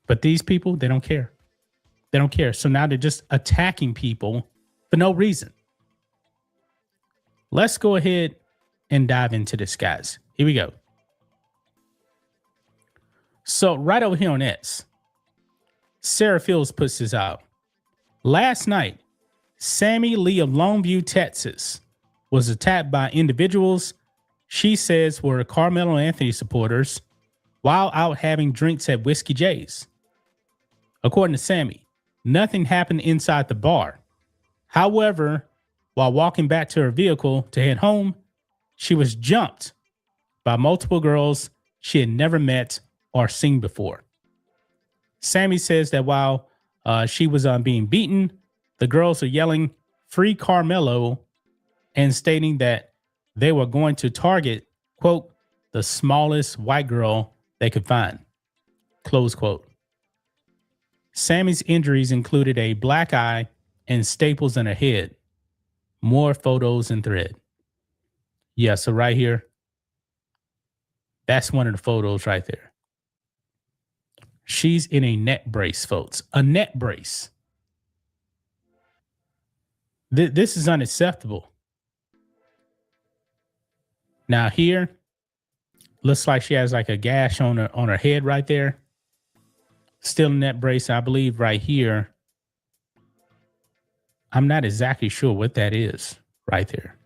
But these people, they don't care. They don't care. So now they're just attacking people for no reason. Let's go ahead and dive into this, guys. Here we go. So right over here on X, Sarah Fields puts this out. Last night, Sammy Lee of Longview, Texas, was attacked by individuals she says were Karmelo Anthony supporters while out having drinks at Whiskey J's. According to Sammy, nothing happened inside the bar. However, while walking back to her vehicle to head home, she was jumped by multiple girls she had never met or seen before. Sammy says that while she was being beaten, the girls are yelling, "Free Karmelo," and stating that they were going to target, quote, the smallest white girl they could find, close quote. Sammy's injuries included a black eye and staples in her head. More photos in thread. Yeah, so right here, that's one of the photos right there. She's in a neck brace, folks. A neck brace. This is unacceptable. Now here, looks like she has like a gash on her head right there. Still in that brace, I believe right here. I'm not exactly sure what that is. right there.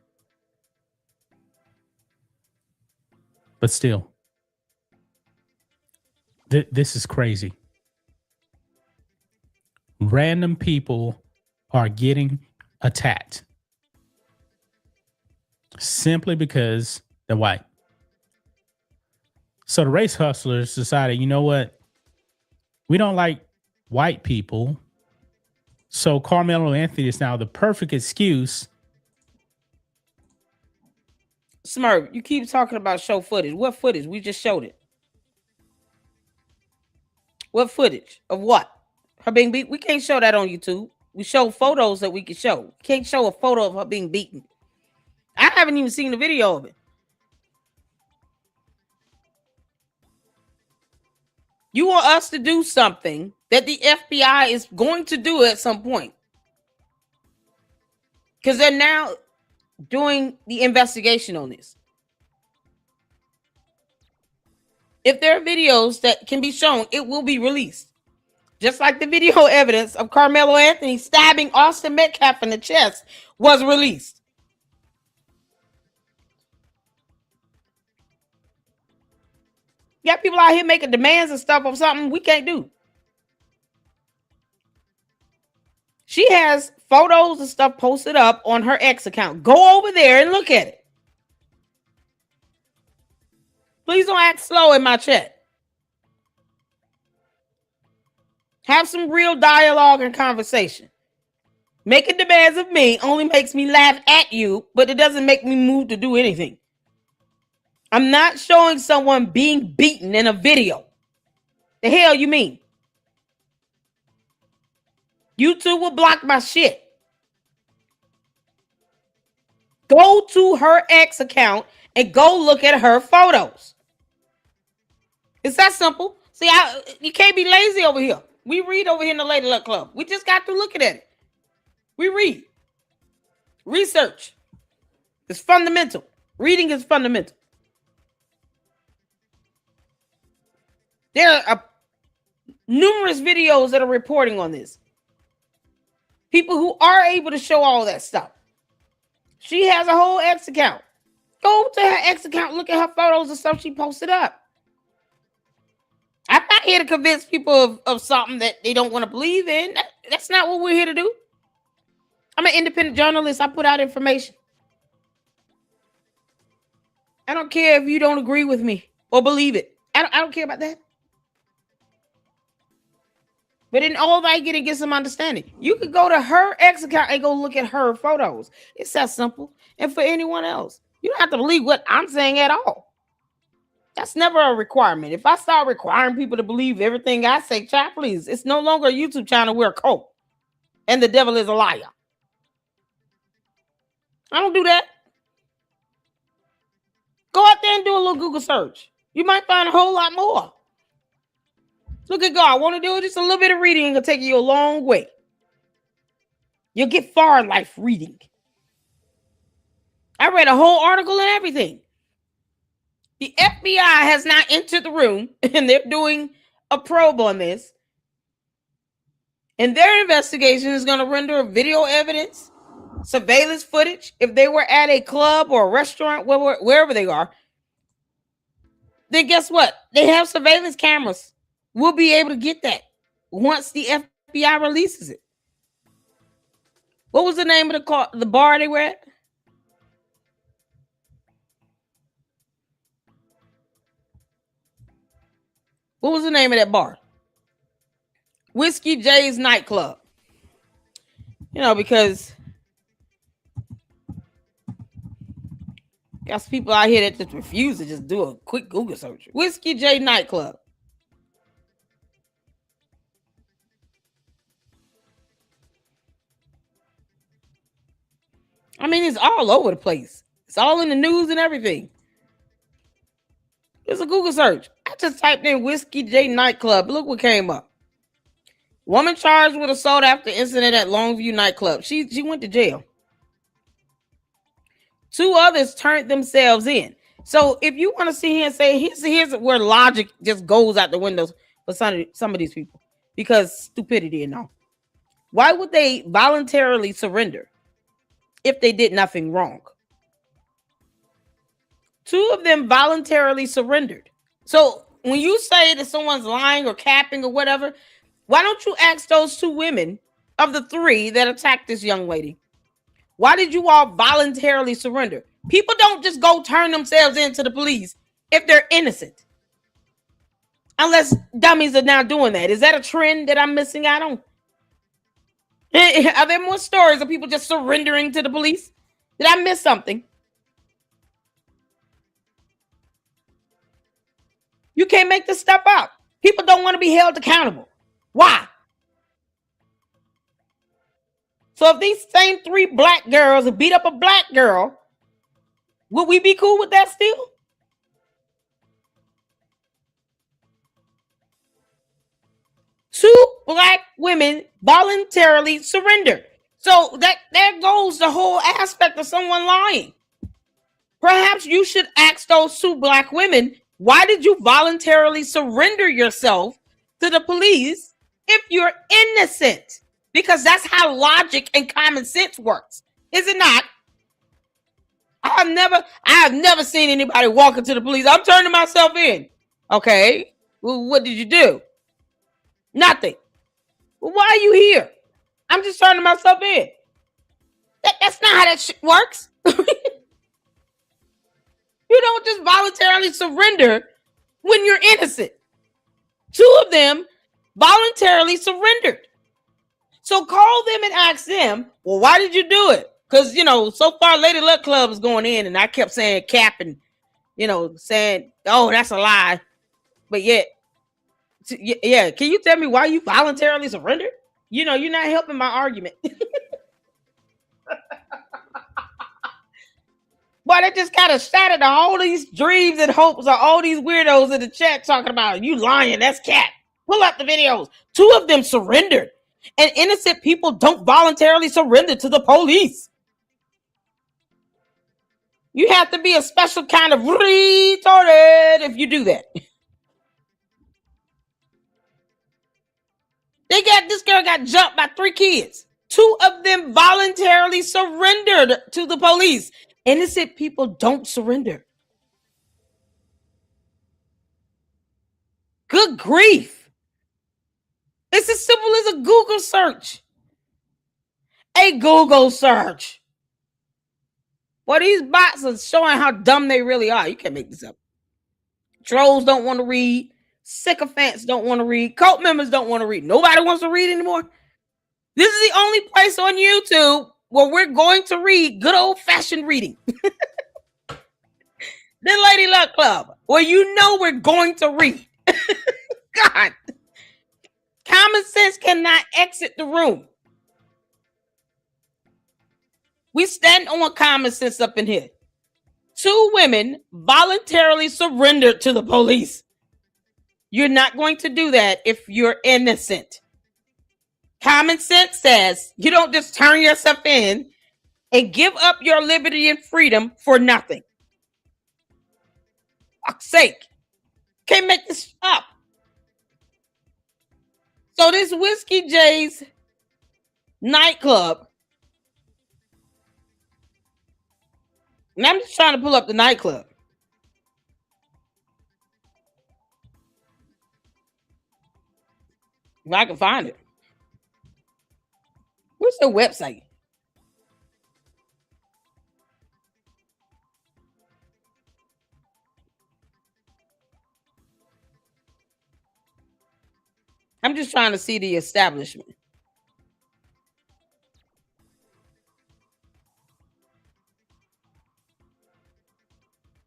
But still, this is crazy. Random people are getting attacked simply because they're white. So the race hustlers decided, you know what? We don't like white people. So Carmelo Anthony is now the perfect excuse. Smurf, you keep talking about show footage. What footage? We just showed it. What footage of what? Her being beat? We can't show that on YouTube. We show photos that we can show. Can't show a photo of her being beaten. I haven't even seen the video of it. You want us to do something that the FBI is going to do at some point. Because they're now doing the investigation on this. If there are videos that can be shown, it will be released. Just like the video evidence of Carmelo Anthony stabbing Austin Metcalf in the chest was released. You got people out here making demands and stuff of something we can't do. She has photos and stuff posted up on her X account. Go over there and look at it. Please don't act slow in my chat. Have some real dialogue and conversation. Making demands of me only makes me laugh at you, but it doesn't make me move to do anything. I'm not showing someone being beaten in a video. The hell you mean? YouTube will block my shit. Go to her X account and go look at her photos. It's that simple. See, you can't be lazy over here. We read over here in the Lady Luck Club. We just got to looking at it. We read. Research is fundamental. Reading is fundamental. There are numerous videos that are reporting on this. People who are able to show all that stuff. She has a whole X account. Go to her X account, look at her photos and stuff she posted up. I'm not here to convince people of something that they don't want to believe in. That's not what we're here to do. I'm an independent journalist. I put out information. I don't care if you don't agree with me or believe it. I don't care about that. But in all that, get some understanding. You could go to her X account and go look at her photos. It's that simple. And for anyone else, you don't have to believe what I'm saying at all. That's never a requirement. If I start requiring people to believe everything I say, child, please, it's no longer a YouTube channel. We're a cult. And the devil is a liar. I don't do that. Go out there and do a little Google search. You might find a whole lot more. Look at God. Want to do just a little bit of reading and it'll take you a long way. You'll get far in life reading. I read a whole article and everything. The FBI has now entered the room and they're doing a probe on this. And their investigation is going to render video evidence, surveillance footage. If they were at a club or a restaurant, wherever they are, then guess what? They have surveillance cameras. We'll be able to get that once the FBI releases it. What was the name of the bar they were at? What was the name of that bar? Whiskey J's nightclub. You know, because got some people out here that just refuse to just do a quick Google search. Whiskey J nightclub. I mean, it's all over the place. It's all in the news and everything. It's a Google search. I just typed in Whiskey J nightclub. Look what came up. Woman charged with assault after incident at Longview nightclub. She went to jail. 2 others turned themselves in. So if you want to sit here and say, here's where logic just goes out the windows for some of these people. Because stupidity and all. Why would they voluntarily surrender? if they did nothing wrong. 2 of them voluntarily surrendered. So when you say that someone's lying or capping or whatever, why don't you ask those 2 women of the 3 that attacked this young lady? Why did you all voluntarily surrender? People don't just go turn themselves into the police if they're innocent. Unless dummies are now doing that. Is that a trend that I'm missing out on? Are there more stories of people just surrendering to the police? Did I miss something? You can't make this stuff up. People don't want to be held accountable. Why? So if these same 3 black girls beat up a black girl, would we be cool with that still? Two black women voluntarily surrendered. So that there goes the whole aspect of someone lying. Perhaps you should ask those 2 black women, why did you voluntarily surrender yourself to the police if you're innocent? Because that's how logic and common sense works, is it not? I have never seen anybody walk into the police. I'm turning myself in. Okay, well, what did you do? Nothing. Well, why are you here? I'm just turning myself in. That's not how that shit works. You don't just voluntarily surrender when you're innocent. 2 of them voluntarily surrendered. So call them and ask them, well, why did you do it? Because, so far Lady Luck Club is going in and I kept saying cap and, saying, oh, that's a lie. But yet, yeah, can you tell me why you voluntarily surrendered? You're not helping my argument. Boy, that just kind of shattered all these dreams and hopes of all these weirdos in the chat talking about you lying. That's cat. Pull up the videos. 2 of them surrendered. And innocent people don't voluntarily surrender to the police. You have to be a special kind of retarded if you do that. This girl got jumped by 3 kids. 2 of them voluntarily surrendered to the police. Innocent people don't surrender. Good grief. It's as simple as a Google search. A Google search. Well, these bots are showing how dumb they really are. You can't make this up. Trolls don't want to read. Sycophants don't want to read. Cult members don't want to read. Nobody wants to read anymore. This is the only place on YouTube where we're going to read good old-fashioned reading. The Lady Luck Club, where we're going to read. God. Common sense cannot exit the room. We stand on common sense up in here. 2 women voluntarily surrendered to the police. You're not going to do that if you're innocent. Common sense says you don't just turn yourself in and give up your liberty and freedom for nothing. Fuck's sake. Can't make this up. So this Whiskey J's nightclub, and I'm just trying to pull up the nightclub. If I can find it. Where's the website? I'm just trying to see the establishment.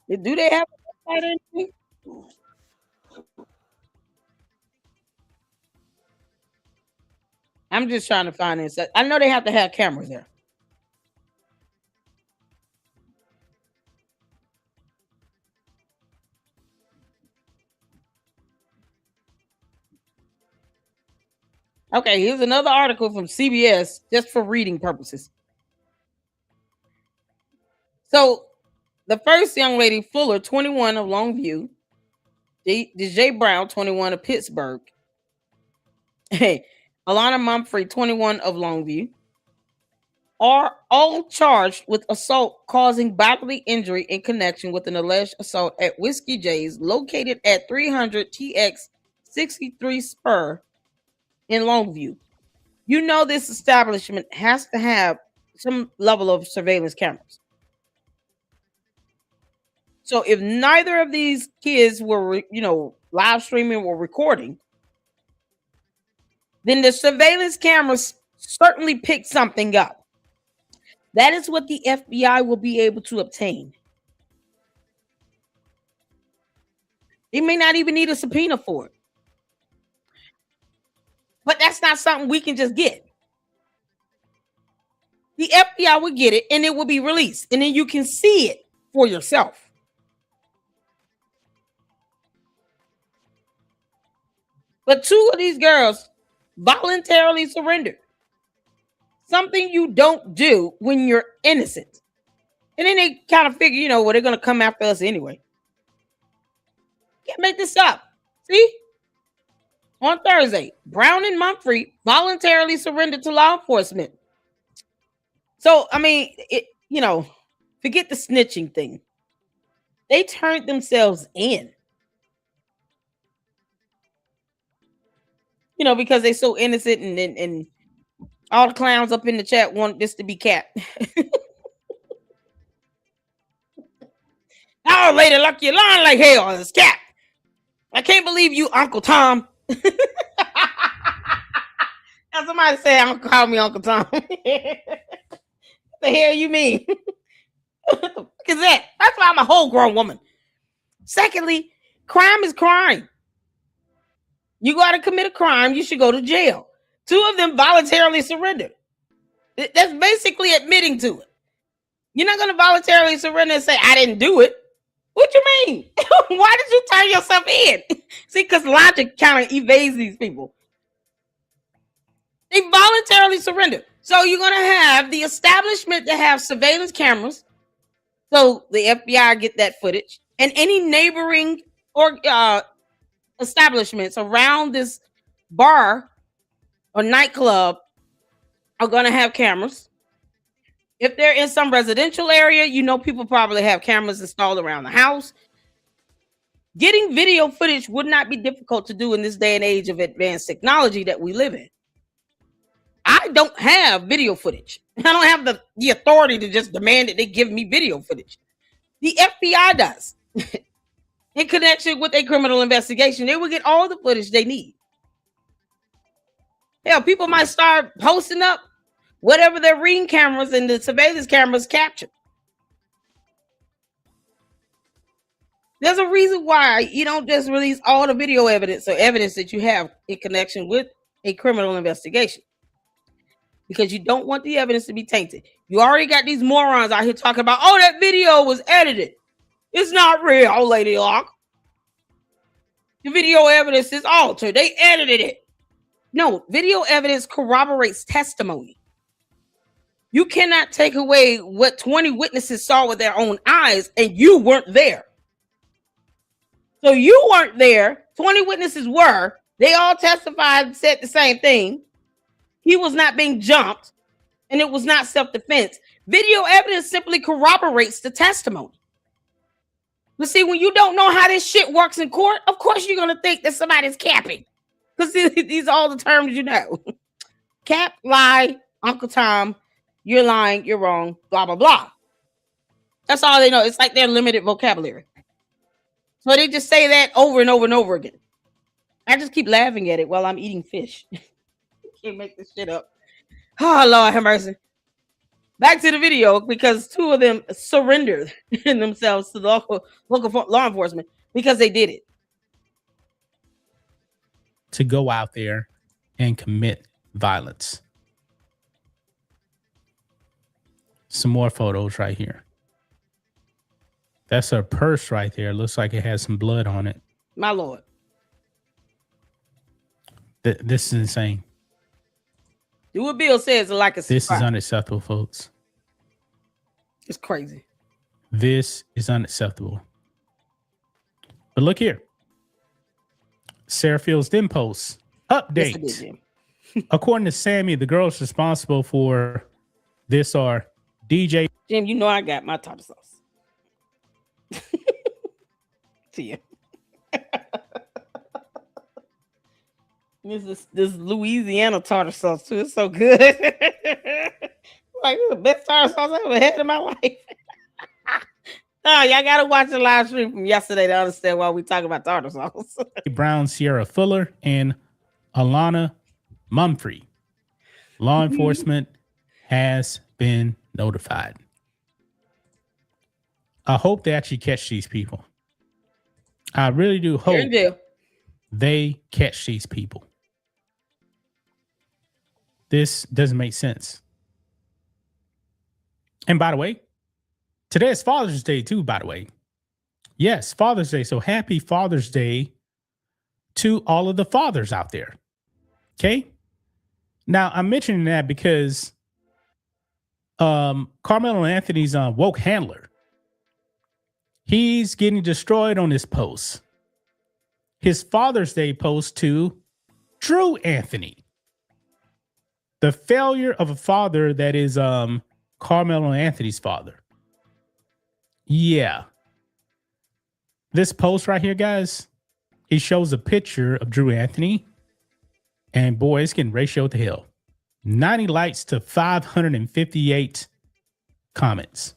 Do they have a website? I'm just trying to find this. I know they have to have cameras there. Okay, here's another article from CBS just for reading purposes. So the first young lady, Fuller, 21 of Longview, DJ Brown, 21 of Pittsburgh, hey, Alana Mumphrey, 21 of Longview, are all charged with assault causing bodily injury in connection with an alleged assault at Whiskey J's located at 300 TX 63 Spur in Longview. You know this establishment has to have some level of surveillance cameras. So if neither of these kids were, live streaming or recording, then the surveillance cameras certainly picked something up. That is what the FBI will be able to obtain. They may not even need a subpoena for it. But that's not something we can just get. The FBI will get it and it will be released. And then you can see it for yourself. But two of these girls voluntarily surrendered. Something you don't do when you're innocent. And then they kind of figure, they're going to come after us anyway. Can't make this up. See? On Thursday, Brown and Mumphrey voluntarily surrendered to law enforcement. So, forget the snitching thing. They turned themselves in. Because they're so innocent and all the clowns up in the chat want this to be Cap. Oh, lady, luck your line like hell. It's Cap. I can't believe you, Uncle Tom. Now somebody say, "Don't call me Uncle Tom." What the hell you mean? What is that? That's why I'm a whole grown woman. Secondly, crime is crime. You got to commit a crime, you should go to jail. Two of them voluntarily surrendered. That's basically admitting to it. You're not going to voluntarily surrender and say, "I didn't do it." What you mean? Why did you turn yourself in? See, because logic kind of evades these people. They voluntarily surrendered. So you're going to have the establishment that have surveillance cameras. So the FBI get that footage. And any neighboring or establishments around this bar or nightclub are going to have cameras. If they're in some residential area, people probably have cameras installed around the house. Getting video footage would not be difficult to do in this day and age of advanced technology that we live in. I don't have video footage. I don't have the authority to just demand that they give me video footage. The FBI does. In connection with a criminal investigation, they will get all the footage they need. Hell, people might start posting up whatever their ring cameras and the surveillance cameras capture. There's a reason why you don't just release all the video evidence or evidence that you have in connection with a criminal investigation. Because you don't want the evidence to be tainted. You already got these morons out here talking about, "Oh, that video was edited. It's not real, Lady Locke. The video evidence is altered. They edited it." No, video evidence corroborates testimony. You cannot take away what 20 witnesses saw with their own eyes, and you weren't there. So you weren't there. 20 witnesses were. They all testified and said the same thing. He was not being jumped, and it was not self-defense. Video evidence simply corroborates the testimony. But see, when you don't know how this shit works in court, of course you're going to think that somebody's capping. Because these are all the terms you know. Cap, lie, Uncle Tom, you're lying, you're wrong, blah, blah, blah. That's all they know. It's like their limited vocabulary. So they just say that over and over and over again. I just keep laughing at it while I'm eating fish. Can't make this shit up. Oh, Lord have mercy. Back to the video, because two of them surrendered themselves to the local law enforcement because they did it. To go out there and commit violence. Some more photos right here. That's her purse right there. Looks like it has some blood on it. My Lord. This is insane. Do what Bill says, like a This is unacceptable, folks. It's crazy. This is unacceptable. But look here. Sarah Fields then posts update. Yes, According to Sammy, the girls responsible for This are DJ Jim, you know I got my tartar sauce. To you. This Louisiana tartar sauce too. It's so good. Like the best tartar sauce I ever had in my life. Oh, y'all gotta watch the live stream from yesterday to understand why we talking about tartar sauce. Brown, Sierra Fuller, and Alana Mumfrey. Law enforcement has been notified. I hope they actually catch these people. I really do hope they catch these people. This doesn't make sense. And by the way, today is Father's Day too, by the way. Yes, Father's Day. So happy Father's Day to all of the fathers out there. Okay? Now, I'm mentioning that because Karmelo Anthony's woke handler, he's getting destroyed on his post. His Father's Day post to Drew Anthony. The failure of a father that is Karmelo Anthony's father. Yeah. This post right here, guys, it shows a picture of Drew Anthony. And boy, it's getting ratioed to hell. 90 likes to 558 comments.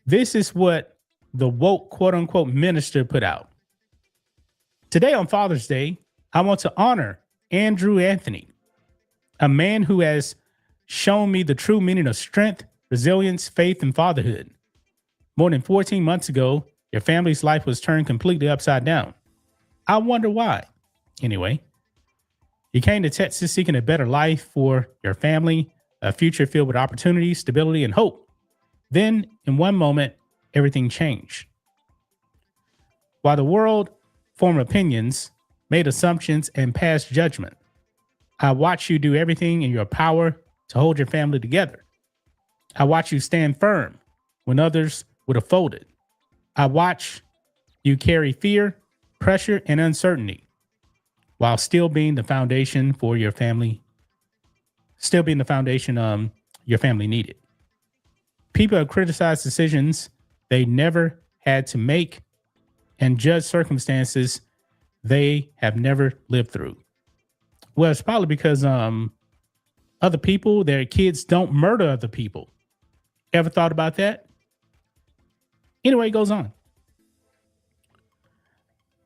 This is what the woke quote unquote minister put out. Today on Father's Day, I want to honor Andrew Anthony, a man who has shown me the true meaning of strength, resilience, faith, and fatherhood. More than 14 months ago, your family's life was turned completely upside down. I wonder why. Anyway, you came to Texas seeking a better life for your family, a future filled with opportunity, stability, and hope. Then, in one moment, everything changed. While the world formed opinions, made assumptions, and passed judgment, I watched you do everything in your power to hold your family together. I watched you stand firm when others would have folded. I watched you carry fear, pressure, and uncertainty while still being the foundation for your family, still being the foundation your family needed. People have criticized decisions they never had to make and judge circumstances they have never lived through. Well, it's probably because other people, their kids don't murder other people. Ever thought about that? Anyway, it goes on.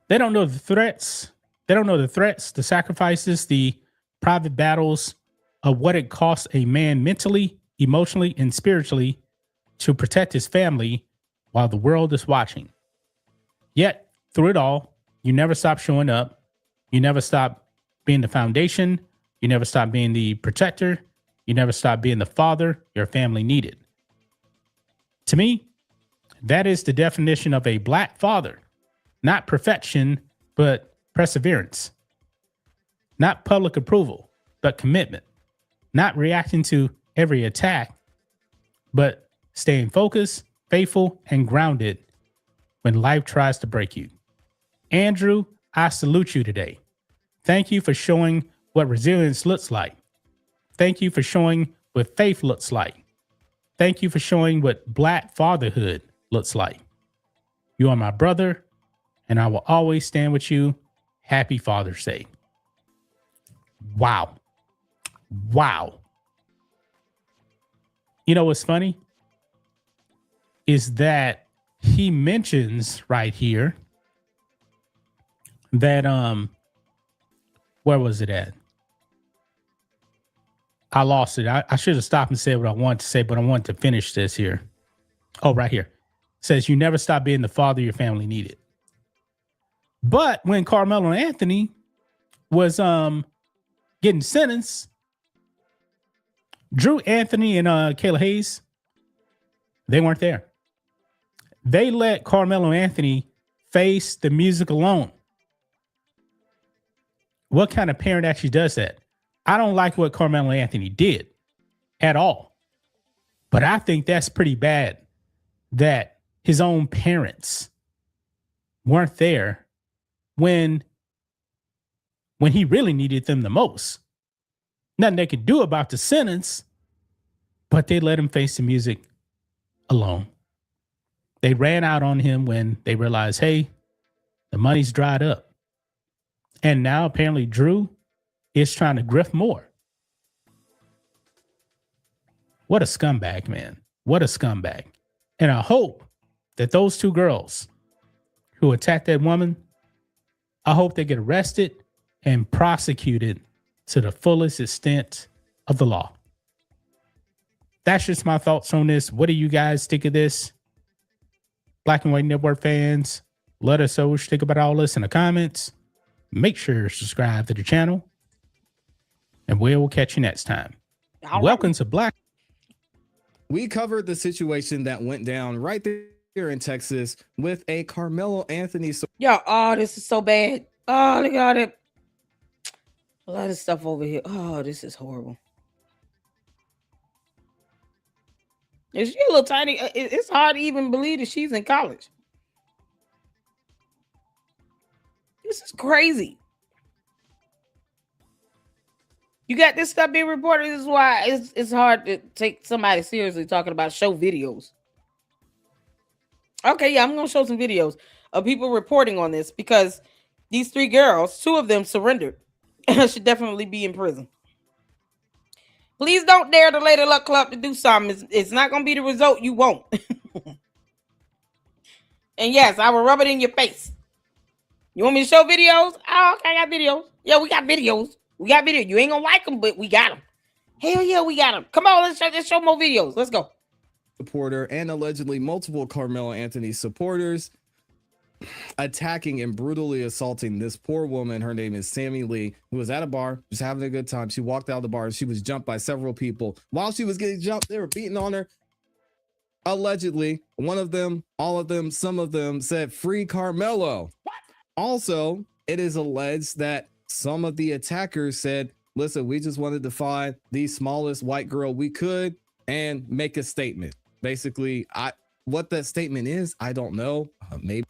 They don't know the threats. They don't know the threats, the sacrifices, the private battles of what it costs a man mentally, emotionally, and spiritually to protect his family while the world is watching. Yet, through it all, you never stop showing up. You never stop being the foundation. You never stop being the protector. You never stop being the father your family needed. To me, that is the definition of a Black father. Not perfection, but perseverance. Not public approval, but commitment. Not reacting to every attack, but staying focused, faithful, and grounded when life tries to break you. Andrew, I salute you today. Thank you for showing what resilience looks like. Thank you for showing what faith looks like. Thank you for showing what Black fatherhood looks like. You are my brother, and I will always stand with you. Happy Father's Day. Wow. Wow. You know what's funny? Is that he mentions right here that, where was it at? I lost it. I should have stopped and said what I wanted to say, but I want to finish this here. Oh, right here. It says, you never stop being the father your family needed. But when Karmelo Anthony was getting sentenced, Drew Anthony and Kayla Hayes, they weren't there. They let Karmelo Anthony face the music alone. What kind of parent actually does that? I don't like what Karmelo Anthony did at all. But I think that's pretty bad that his own parents weren't there when he really needed them the most. Nothing they could do about the sentence, but they let him face the music alone. They ran out on him when they realized, hey, the money's dried up. And now apparently Drew is trying to grift more. What a scumbag, man. What a scumbag. And I hope that those two girls who attacked that woman, I hope they get arrested and prosecuted to the fullest extent of the law. That's just my thoughts on this. What do you guys think of this? Black and White Network fans, let us know what you think about all this in the comments. Make sure to subscribe to the channel. And we'll catch you next time. Welcome to Black. We covered the situation that went down right there in Texas with a Karmelo Anthony. Yo, oh, this is so bad. Oh, look at it. A lot of stuff over here. Oh, this is horrible. Is she a little tiny? It's hard to even believe that she's in college. This is crazy. You got this stuff being reported. This is why it's hard to take somebody seriously talking about show videos. Okay, yeah, I'm going to show some videos of people reporting on this because these three girls, two of them surrendered and should definitely be in prison. Please don't dare the Lady Luck Club to do something. It's not going to be the result you want. And yes, I will rub it in your face. You want me to show videos? Oh, okay, I got videos. Yeah, we got videos. We got videos. You ain't going to like them, but we got them. Hell yeah, we got them. Come on, let's show more videos. Let's go. Supporter and allegedly multiple Karmelo Anthony supporters attacking and brutally assaulting this poor woman. Her name is Sammy Lee, who was at a bar, just having a good time. She walked out of the bar and she was jumped by several people. While she was getting jumped, they were beating on her. Allegedly, one of them, all of them, some of them said, "Free Karmelo." What? Also, it is alleged that some of the attackers said, "Listen, we just wanted to find the smallest white girl we could and make a statement." Basically, what that statement is, I don't know. Maybe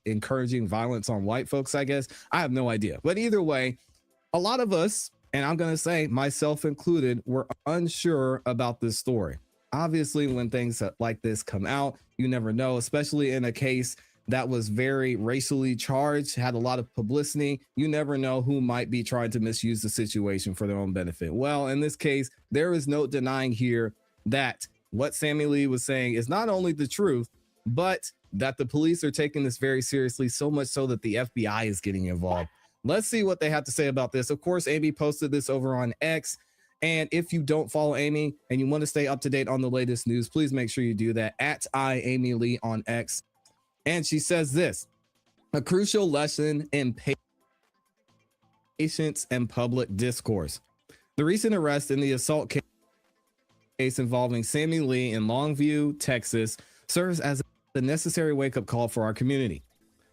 encouraging violence on white folks, I guess. I have no idea. But either way, a lot of us, and I'm going to say myself included, were unsure about this story. Obviously, when things like this come out, you never know, especially in a case that was very racially charged, had a lot of publicity. You never know who might be trying to misuse the situation for their own benefit. Well, in this case, there is no denying here that what Sammy Lee was saying is not only the truth, but that the police are taking this very seriously, so much so that the FBI is getting involved. Let's see what they have to say about this. Of course, Amy posted this over on X. And if you don't follow Amy and you want to stay up to date on the latest news, please make sure you do that at @IamyLee on X. And she says this: a crucial lesson in patience and public discourse. The recent arrest in the assault case involving Sammy Lee in Longview, Texas, serves as the necessary wake-up call for our community.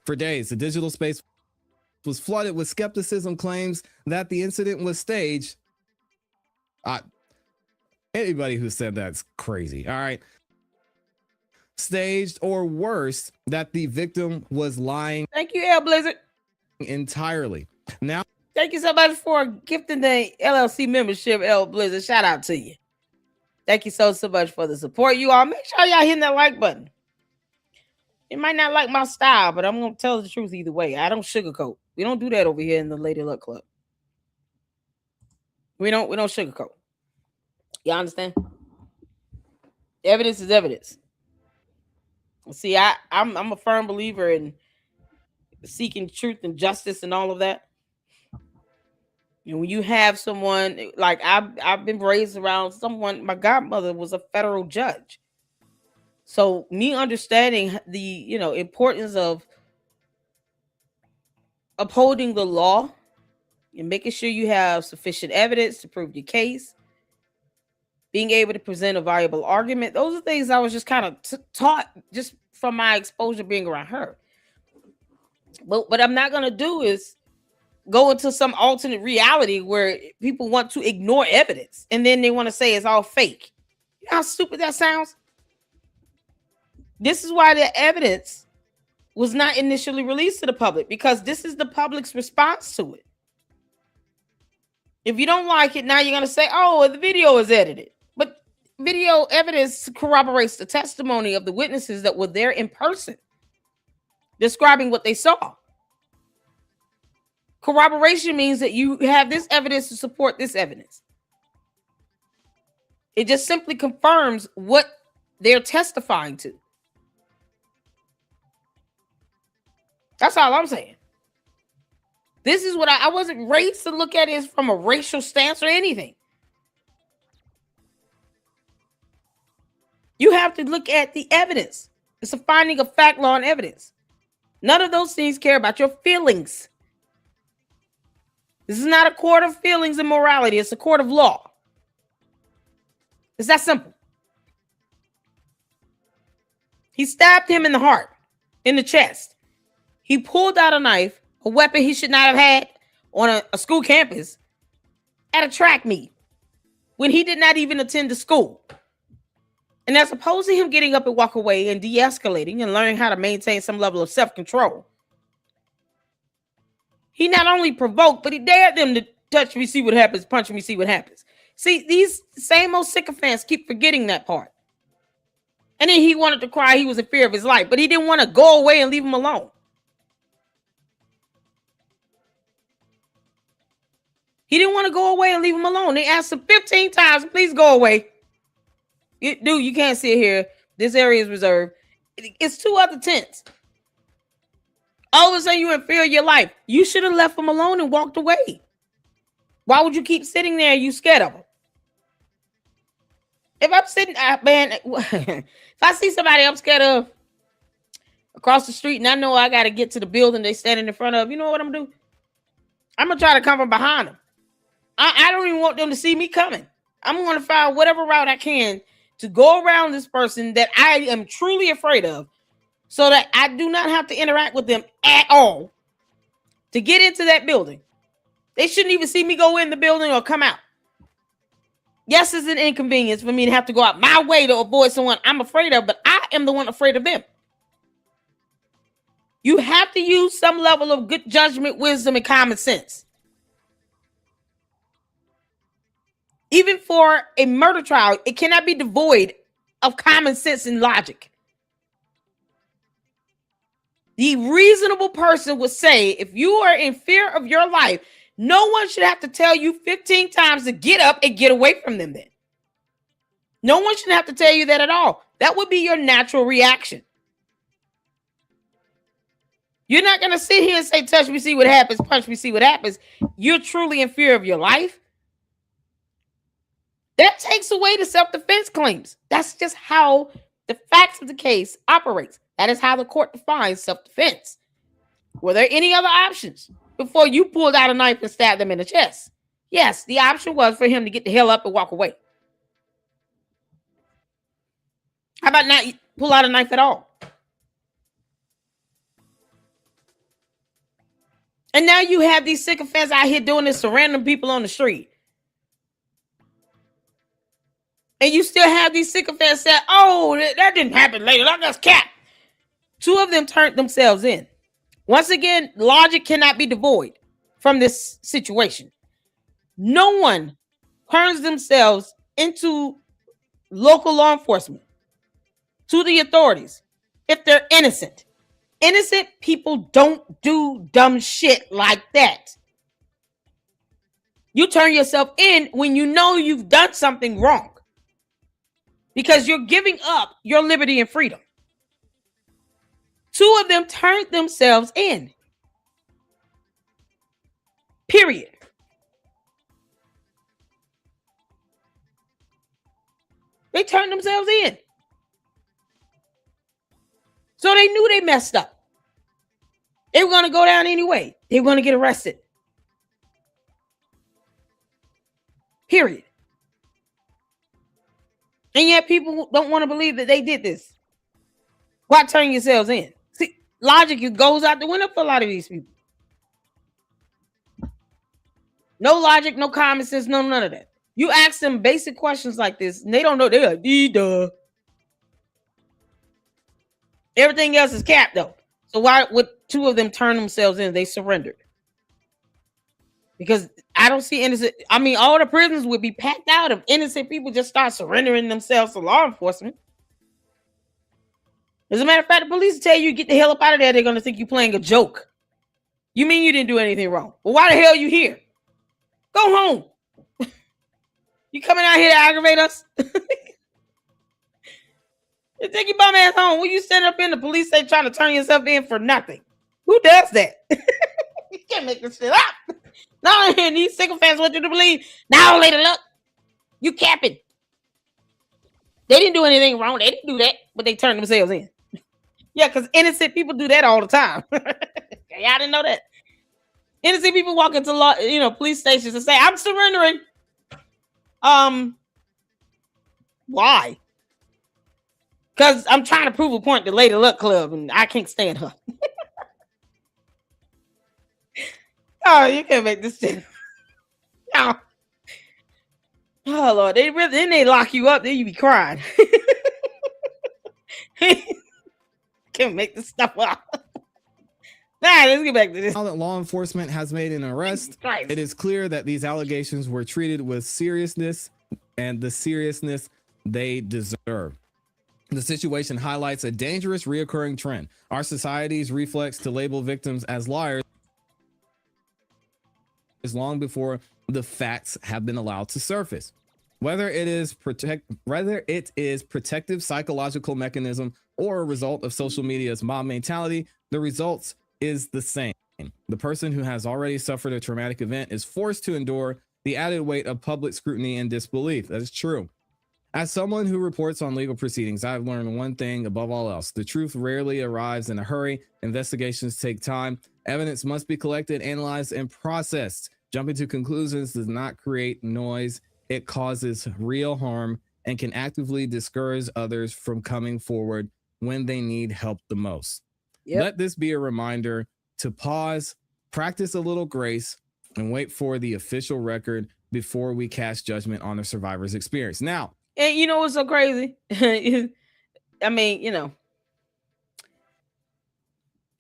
For days, the digital space was flooded with skepticism, claims that the incident was staged. Anybody who said that's crazy. All right. Staged, or worse, that the victim was lying. Thank you, L Blizzard. Entirely. Now, thank you so much for gifting the LLC membership, L Blizzard. Shout out to you. Thank you so much for the support, you all. Make sure y'all hitting that like button. You might not like my style, but I'm gonna tell the truth either way. I don't sugarcoat. We don't do that over here in the Lady Luck Club. We don't sugarcoat. You understand? Evidence is evidence. See, I'm a firm believer in seeking truth and justice and all of that. And when you have someone like I've been raised around someone, my godmother was a federal judge. So me understanding the importance of upholding the law and making sure you have sufficient evidence to prove your case, being able to present a viable argument, those are things I was just kind of taught just from my exposure being around her. But what I'm not going to do is go into some alternate reality where people want to ignore evidence and then they want to say it's all fake. You know how stupid that sounds? This is why the evidence was not initially released to the public, because this is the public's response to it. If you don't like it, now you're going to say, oh, the video is edited. But video evidence corroborates the testimony of the witnesses that were there in person, describing what they saw. Corroboration means that you have this evidence to support this evidence. It just simply confirms what they're testifying to. That's all I'm saying. This is what I wasn't raised to look at it from a racial stance or anything. You have to look at the evidence. It's a finding of fact, law, and evidence. None of those things care about your feelings. This is not a court of feelings and morality. It's a court of law. It's that simple. He stabbed him in the heart, in the chest. He pulled out a knife, a weapon he should not have had on a school campus, at a track meet when he did not even attend the school. And as opposed to him getting up and walk away and de-escalating and learning how to maintain some level of self-control, he not only provoked, but he dared them to touch me, see what happens, punch me, see what happens. See, these same old sycophants keep forgetting that part. And then he wanted to cry. He was in fear of his life, but he didn't want to go away and leave him alone. He didn't want to go away and leave him alone. They asked him 15 times, please go away. Dude, you can't sit here. This area is reserved. It's 2 other tents. All of a sudden, you're in fear of your life. You should have left him alone and walked away. Why would you keep sitting there? You scared of him? If I'm sitting, man, if I see somebody I'm scared of across the street and I know I got to get to the building they standing in front of, you know what I'm going to do? I'm going to try to come from behind them. I don't even want them to see me coming. I'm going to find whatever route I can to go around this person that I am truly afraid of so that I do not have to interact with them at all to get into that building. They shouldn't even see me go in the building or come out. Yes, it's an inconvenience for me to have to go out my way to avoid someone I'm afraid of, but I am the one afraid of them. You have to use some level of good judgment, wisdom, and common sense. Even for a murder trial, it cannot be devoid of common sense and logic. The reasonable person would say, if you are in fear of your life, no one should have to tell you 15 times to get up and get away from them then. No one should have to tell you that at all. That would be your natural reaction. You're not going to sit here and say, touch me, see what happens, punch me, see what happens. You're truly in fear of your life. That takes away the self-defense claims. That's just how the facts of the case operates. That is how the court defines self-defense. Were there any other options before you pulled out a knife and stabbed them in the chest? Yes, the option was for him to get the hell up and walk away. How about not pull out a knife at all? And now you have these sycophants out here doing this to random people on the street. And you still have these sycophants say, oh, that didn't happen later. That's cap. 2 of them turned themselves in. Once again, logic cannot be devoid from this situation. No one turns themselves into local law enforcement, to the authorities, if they're innocent. Innocent people don't do dumb shit like that. You turn yourself in when you know you've done something wrong because you're giving up your liberty and freedom. 2 of them turned themselves in. Period. They turned themselves in. So they knew they messed up. They were going to go down anyway. They were going to get arrested. Period. And yet people don't want to believe that they did this. Why turn yourselves in? See, logic goes out the window for a lot of these people. No logic, no common sense, no none of that. You ask them basic questions like this, and they don't know. They're like, duh. Everything else is capped, though. So why would 2 of them turn themselves in? They surrendered. because I don't see innocent. I mean, all the prisons would be packed out if innocent people just start surrendering themselves to law enforcement. As a matter of fact, the police tell you get the hell up out of there. They're going to think you're playing a joke. You mean you didn't do anything wrong? Well, why the hell are you here? Go home. You coming out here to aggravate us? You take your bum ass home. Will you stand up in the police station trying to turn yourself in for nothing? Who does that? You can't make this shit up. No, these sycophants want you to believe. Now, later, look, you capping. They didn't do anything wrong. They didn't do that, but they turned themselves in. Yeah, because innocent people do that all the time. Y'all didn't know that. Innocent people walk into law, police stations and say, "I'm surrendering." Why? Because I'm trying to prove a point to Lady Luck Club, and I can't stand her. Oh, you can't make this shit. No. Oh Lord, then they lock you up, then you be crying. Can't make this stuff up. Nah, let's get back to this. Now that law enforcement has made an arrest, it is clear that these allegations were treated with seriousness and the seriousness they deserve. The situation highlights a dangerous reoccurring trend. Our society's reflex to label victims as liars is long before the facts have been allowed to surface. Whether it is protective psychological mechanism or a result of social media's mob mentality, the results is the same. The person who has already suffered a traumatic event is forced to endure the added weight of public scrutiny and disbelief. That is true. As someone who reports on legal proceedings, I've learned one thing above all else. The truth rarely arrives in a hurry. Investigations take time. Evidence must be collected, analyzed, and processed. Jumping to conclusions does not create noise. It causes real harm and can actively discourage others from coming forward when they need help the most. Yep. Let this be a reminder to pause, practice a little grace, and wait for the official record before we cast judgment on the survivor's experience. Now, and you know what's so crazy? I mean,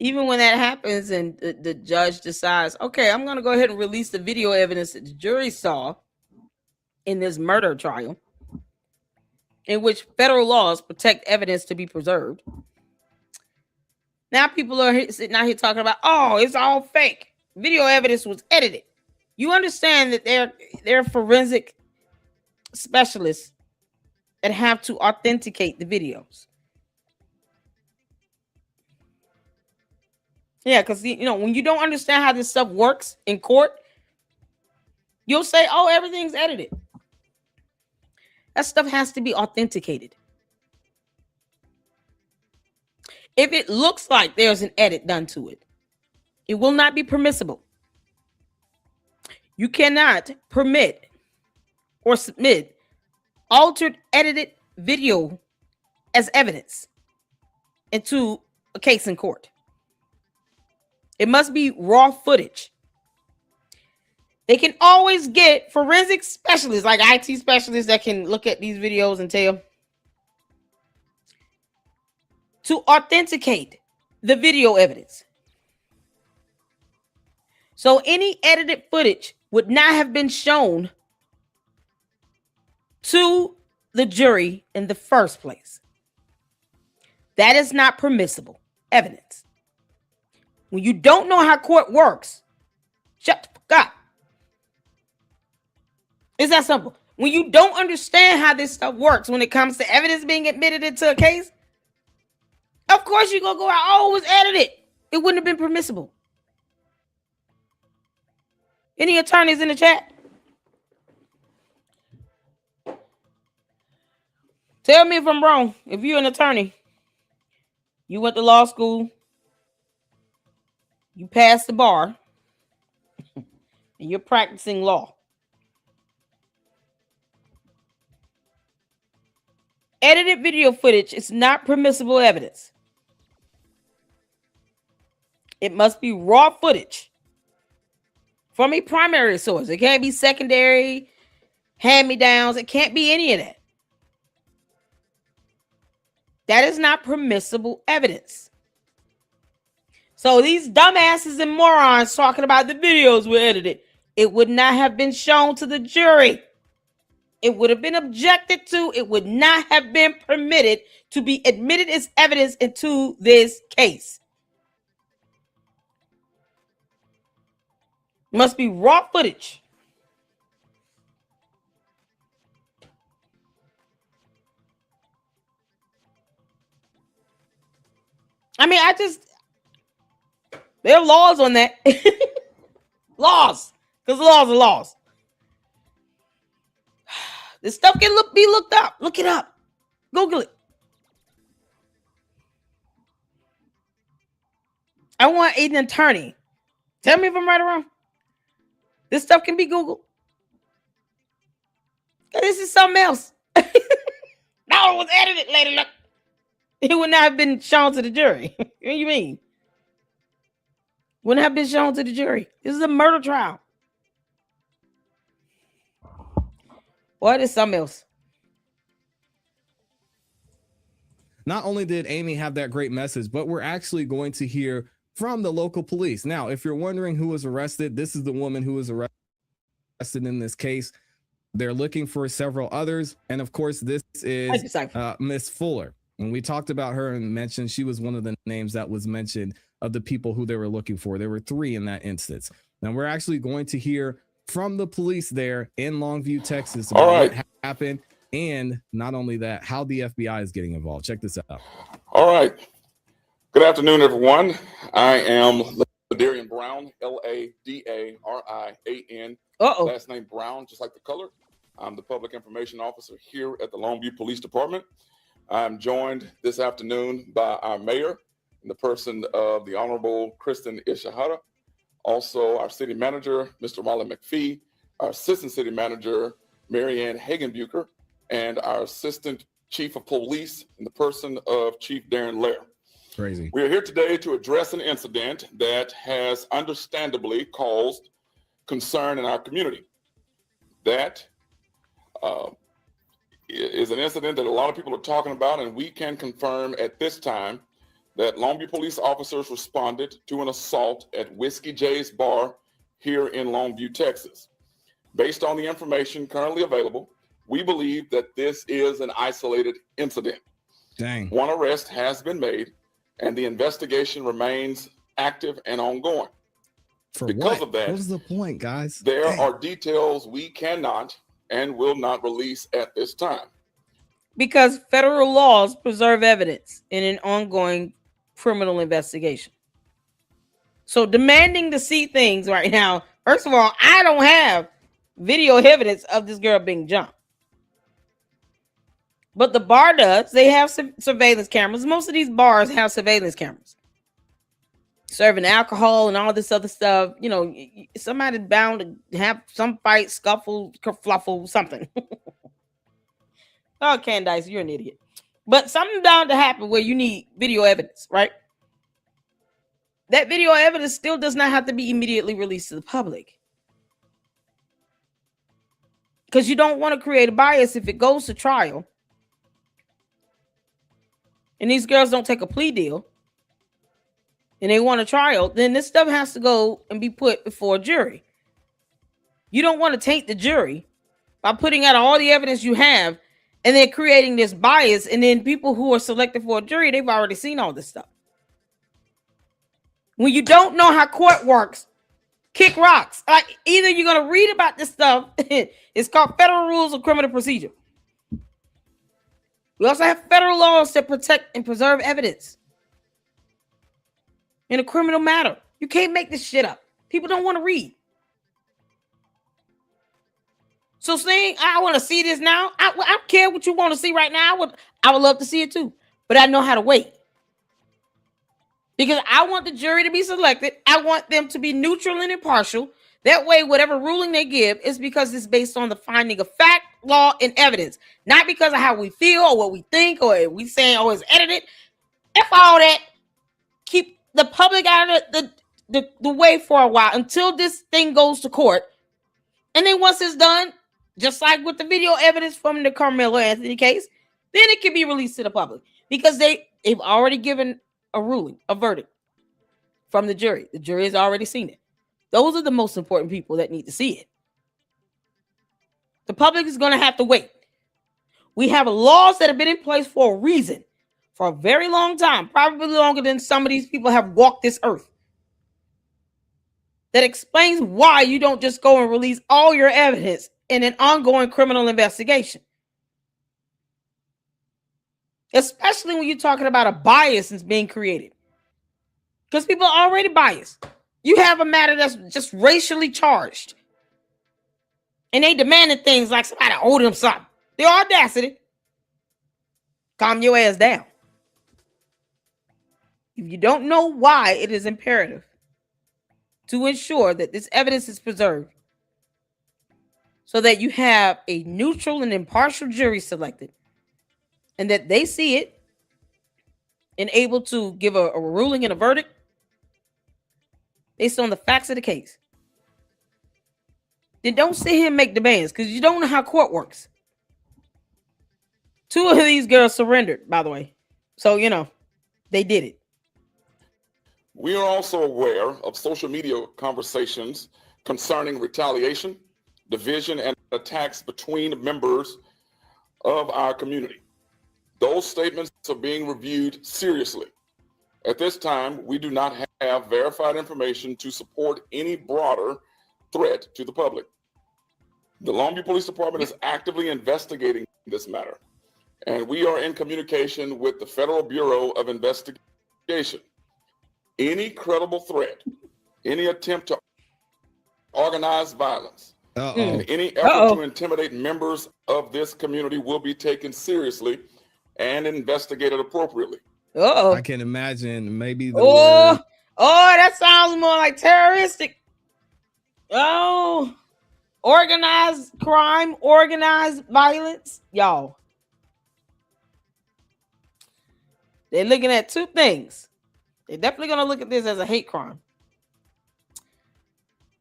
even when that happens and the judge decides, okay, I'm going to go ahead and release the video evidence that the jury saw in this murder trial, in which federal laws protect evidence to be preserved. Now people are sitting out here talking about, oh, it's all fake. Video evidence was edited. You understand that they're forensic specialists that have to authenticate the videos. Yeah, because when you don't understand how this stuff works in court, you'll say, oh, everything's edited. That stuff has to be authenticated. If it looks like there's an edit done to it, it will not be permissible. You cannot permit or submit altered, edited video as evidence into a case in court. It must be raw footage. They can always get forensic specialists, like IT specialists, that can look at these videos and tell to authenticate the video evidence. So any edited footage would not have been shown to the jury in the first place. That is not permissible evidence. When you don't know how court works, shut the fuck up. It's that simple. When you don't understand how this stuff works when it comes to evidence being admitted into a case, of course you're going to go out, oh, it was edited. It wouldn't have been permissible. Any attorneys in the chat? Tell me if I'm wrong. If you're an attorney, you went to law school, you passed the bar, and you're practicing law. Edited video footage is not permissible evidence. It must be raw footage from a primary source. It can't be secondary, hand-me-downs. It can't be any of that. That is not permissible evidence. So these dumbasses and morons talking about the videos were edited. it would not have been shown to the jury. It would have been objected to. It would not have been permitted to be admitted as evidence into this case. Must be raw footage. I mean, there are laws on that. Laws. Because laws are laws. This stuff can be looked up. Look it up. Google it. I want an attorney. Tell me if I'm right or wrong. This stuff can be Googled. This is something else. No, it was edited later. Look. It would not have been shown to the jury. What do you mean? Wouldn't have been shown to the jury. This is a murder trial. What is something else? Not only did Amy have that great message, but we're actually going to hear from the local police. Now, if you're wondering who was arrested, this is the woman who was arrested in this case. They're looking for several others. And of course, this is Miss Fuller. When we talked about her and mentioned she was one of the names that was mentioned of the people who they were looking for. There were 3 in that instance. Now we're actually going to hear from the police there in Longview, Texas about what happened. And not only that, how the FBI is getting involved. Check this out. All right. Good afternoon, everyone. I am Ladarian Brown, Ladarian. Last name Brown, just like the color. I'm the public information officer here at the Longview Police Department. I'm joined this afternoon by our mayor in the person of the Honorable Kristen Ishihara, also our city manager, Mr. Molly McPhee, our assistant city manager, Marianne Hagenbucher, and our assistant chief of police in the person of Chief Darren Lair. Crazy. We are here today to address an incident that has understandably caused concern in our community. That is an incident that a lot of people are talking about, and we can confirm at this time that Longview police officers responded to an assault at Whiskey J's Bar here in Longview, Texas. Based on the information currently available, we believe that this is an isolated incident. Dang. One arrest has been made, and the investigation remains active and ongoing. Because of that, what is the point, guys? There are details we cannot and will not release at this time. Because federal laws preserve evidence in an ongoing criminal investigation. So demanding to see things right now, first of all, I don't have video evidence of this girl being jumped. But the bar does. They have surveillance cameras. Most of these bars have surveillance cameras. Serving alcohol and all this other stuff. You know, somebody's bound to have some fight, scuffle, kerfluffle, something. Oh, Candice, you're an idiot. But something bound to happen where you need video evidence, right? That video evidence still does not have to be immediately released to the public. Because you don't want to create a bias if it goes to trial. And these girls don't take a plea deal. And they want a trial, then this stuff has to go and be put before a jury. You don't want to taint the jury by putting out all the evidence you have and then creating this bias. And then people who are selected for a jury, they've already seen all this stuff. When you don't know how court works, kick rocks. Like, either you're going to read about this stuff. It's called Federal Rules of Criminal Procedure. We also have federal laws that protect and preserve evidence in a criminal matter. You can't make this shit up. People don't want to read. So saying, I want to see this now, I don't care what you want to see right now. I would love to see it too. But I know how to wait. Because I want the jury to be selected. I want them to be neutral and impartial. That way, whatever ruling they give is because it's based on the finding of fact, law, and evidence. Not because of how we feel or what we think or we saying, oh, it's edited. F all that. Keep the public out of the way for a while until this thing goes to court. And then once it's done, just like with the video evidence from the Karmelo Anthony case, then it can be released to the public because they've already given a ruling, a verdict from the jury. The jury has already seen it. Those are the most important people that need to see it. The public is going to have to wait. We have laws that have been in place for a reason, for a very long time, probably longer than some of these people have walked this earth, that explains why you don't just go and release all your evidence in an ongoing criminal investigation. Especially when you're talking about a bias that's being created. Because people are already biased. You have a matter that's just racially charged. And they demanded things like somebody owe them something. The audacity. Calm your ass down. If you don't know why it is imperative to ensure that this evidence is preserved so that you have a neutral and impartial jury selected and that they see it and able to give a ruling and a verdict based on the facts of the case, then don't sit here and make demands because you don't know how court works. 2 of these girls surrendered, by the way. So, they did it. We are also aware of social media conversations concerning retaliation, division, and attacks between members of our community. Those statements are being reviewed seriously. At this time, we do not have verified information to support any broader threat to the public. The Longview Police Department is actively investigating this matter, and we are in communication with the Federal Bureau of Investigation. Any credible threat, any attempt to organize violence, and any effort to intimidate members of this community will be taken seriously and investigated appropriately. I can imagine maybe the word. That sounds more like terroristic. Organized crime, organized violence. Y'all. They're looking at 2 things. They're definitely going to look at this as a hate crime.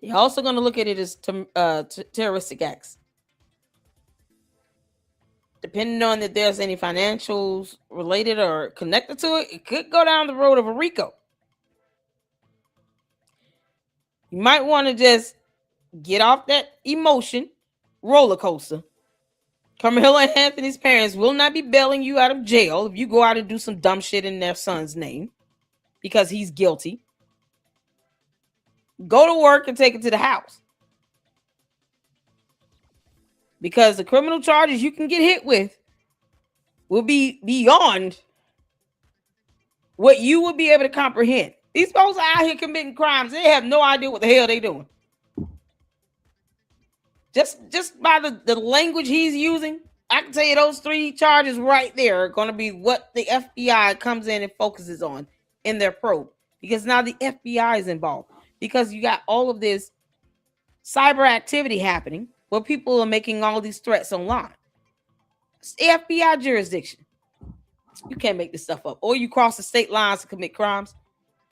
They're also going to look at it as terroristic acts. Depending on if there's any financials related or connected to it, it could go down the road of a RICO. You might want to just get off that emotion roller coaster. Karmelo and Anthony's parents will not be bailing you out of jail if you go out and do some dumb shit in their son's name because he's guilty. Go to work and take it to the house. Because the criminal charges you can get hit with will be beyond what you will be able to comprehend. These folks are out here committing crimes. They have no idea what the hell they're doing. Just by the language he's using, I can tell you those 3 charges right there are going to be what the FBI comes in and focuses on in their probe. Because now the FBI is involved. Because you got all of this cyber activity happening where people are making all these threats online. It's the FBI jurisdiction. You can't make this stuff up. Or you cross the state lines to commit crimes.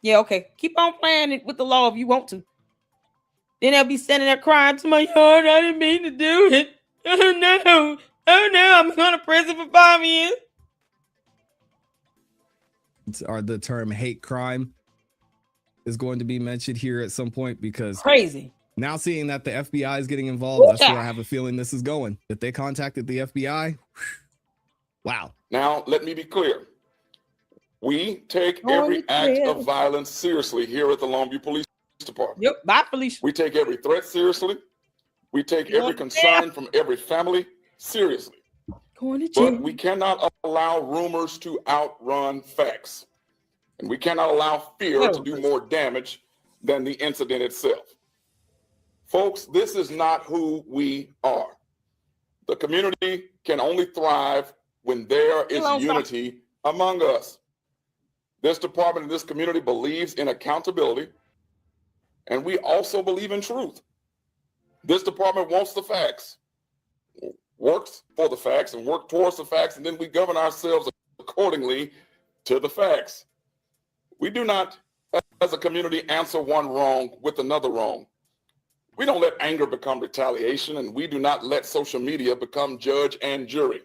Yeah, okay. Keep on playing it with the law if you want to. Then they'll be sending that crying to my yard. I didn't mean to do it. Oh no. I'm going to prison for 5 years. Or the term hate crime is going to be mentioned here at some point because crazy. Now seeing that the FBI is getting involved, that's where I have a feeling this is going. If they contacted the FBI, wow. Now, let me be clear. We take every act of violence seriously here at the Longview Police Department. Yep, bye, Felicia. We take every threat seriously. We take every concern from every family seriously. But we cannot allow rumors to outrun facts. And we cannot allow fear to do more damage than the incident itself. Folks, this is not who we are. The community can only thrive when there is unity among us. This department and this community believes in accountability, and we also believe in truth. This department wants the facts, works for the facts, and work towards the facts, and then we govern ourselves accordingly to the facts. We do not, as a community, answer one wrong with another wrong. We don't let anger become retaliation, and we do not let social media become judge and jury.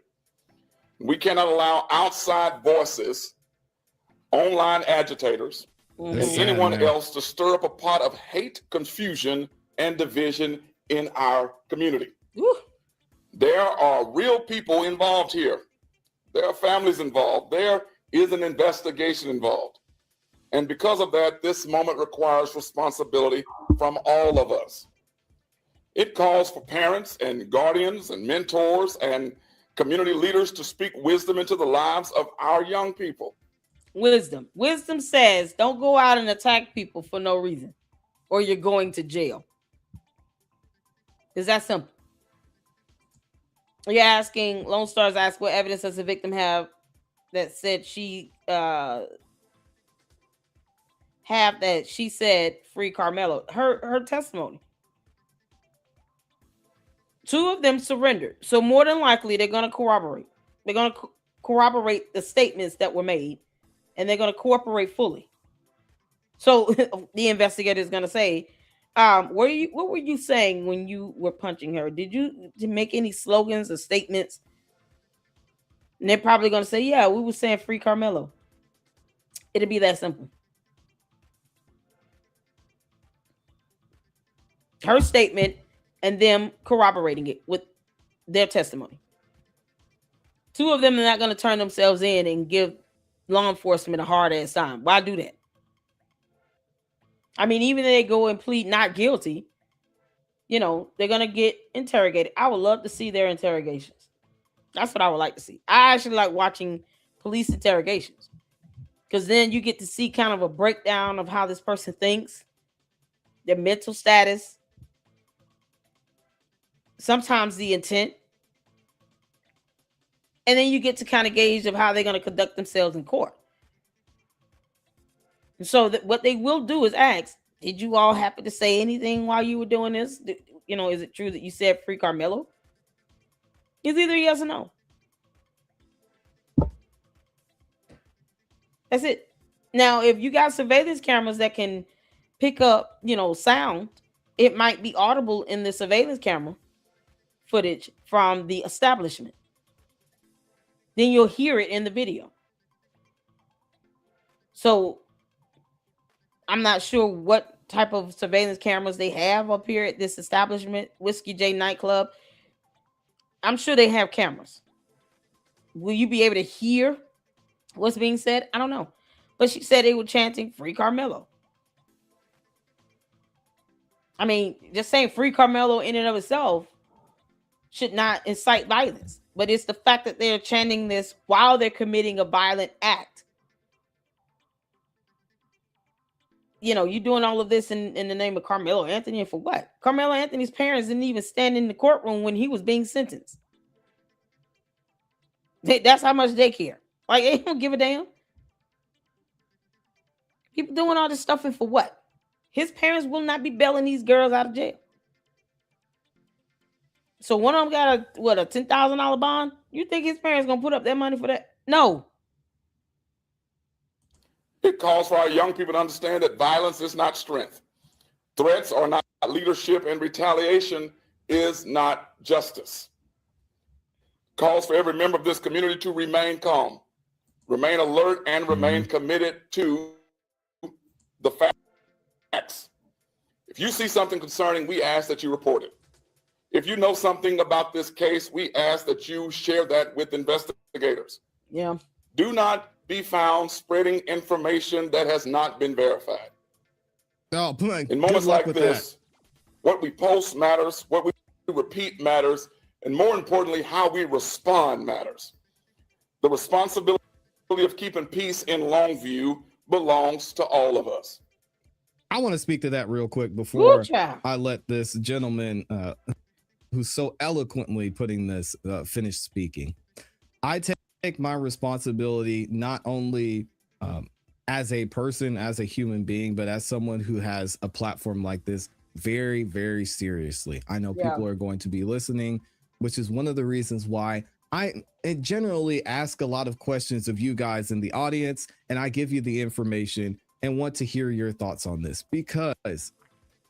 We cannot allow outside voices, online agitators, Mhm. That's and sad, anyone man. else to stir up a pot of hate, confusion, and division in our community. Woo. There are real people involved here. There are families involved. There is an investigation involved. And because of that, this moment requires responsibility from all of us. It calls for parents and guardians and mentors and community leaders to speak wisdom into the lives of our young people. Wisdom. Wisdom says don't go out and attack people for no reason, or you're going to jail. Is that simple? You're asking, Lone Stars ask what evidence does the victim have that said she have that she said free Karmelo. Her testimony. 2 of them surrendered. So more than likely they're going to corroborate. They're going to corroborate the statements that were made, and they're going to cooperate fully. So the investigator is going to say, what were you saying when you were punching her? Did you make any slogans or statements? And they're probably going to say, yeah, we were saying free Karmelo. It'll be that simple. Her statement and them corroborating it with their testimony. 2 of them are not going to turn themselves in and give law enforcement a hard ass time. Why do that? I mean, even if they go and plead not guilty, they're going to get interrogated. I would love to see their interrogations. That's what I would like to see. I actually like watching police interrogations, because then you get to see kind of a breakdown of how this person thinks, their mental status, sometimes the intent, and then you get to kind of gauge of how they're going to conduct themselves in court. And so what they will do is ask, did you all happen to say anything while you were doing this? Is it true that you said free Karmelo? It's either yes or no. That's it. Now, if you got surveillance cameras that can pick up, sound, it might be audible in the surveillance camera footage from the establishment. Then you'll hear it in the video. So I'm not sure what type of surveillance cameras they have up here at this establishment, Whiskey J nightclub. I'm sure they have cameras. Will you be able to hear what's being said? I don't know. But she said they were chanting free Karmelo. I mean, just saying free Karmelo in and of itself should not incite violence. But it's the fact that they're chanting this while they're committing a violent act. You're doing all of this in the name of Karmelo Anthony, and for what? Karmelo Anthony's parents didn't even stand in the courtroom when he was being sentenced. That's how much they care. Like, they don't give a damn. People doing all this stuff, and for what? His parents will not be bailing these girls out of jail. So one of them got a $10,000 bond? You think his parents gonna put up that money for that? No. It calls for our young people to understand that violence is not strength. Threats are not leadership, and retaliation is not justice. Calls for every member of this community to remain calm, remain alert, and remain committed to the facts. If you see something concerning, we ask that you report it. If you know something about this case, we ask that you share that with investigators. Yeah. Do not be found spreading information that has not been verified. Oh, in moments like this, what we post matters, what we repeat matters, and more importantly, how we respond matters. The responsibility of keeping peace in Longview belongs to all of us. I want to speak to that real quick before Ooh, I let this gentleman who's so eloquently putting this finish speaking. I take my responsibility not only as a person, as a human being, but as someone who has a platform like this very, very seriously. I know people are going to be listening, which is one of the reasons why I generally ask a lot of questions of you guys in the audience, and I give you the information and want to hear your thoughts on this, because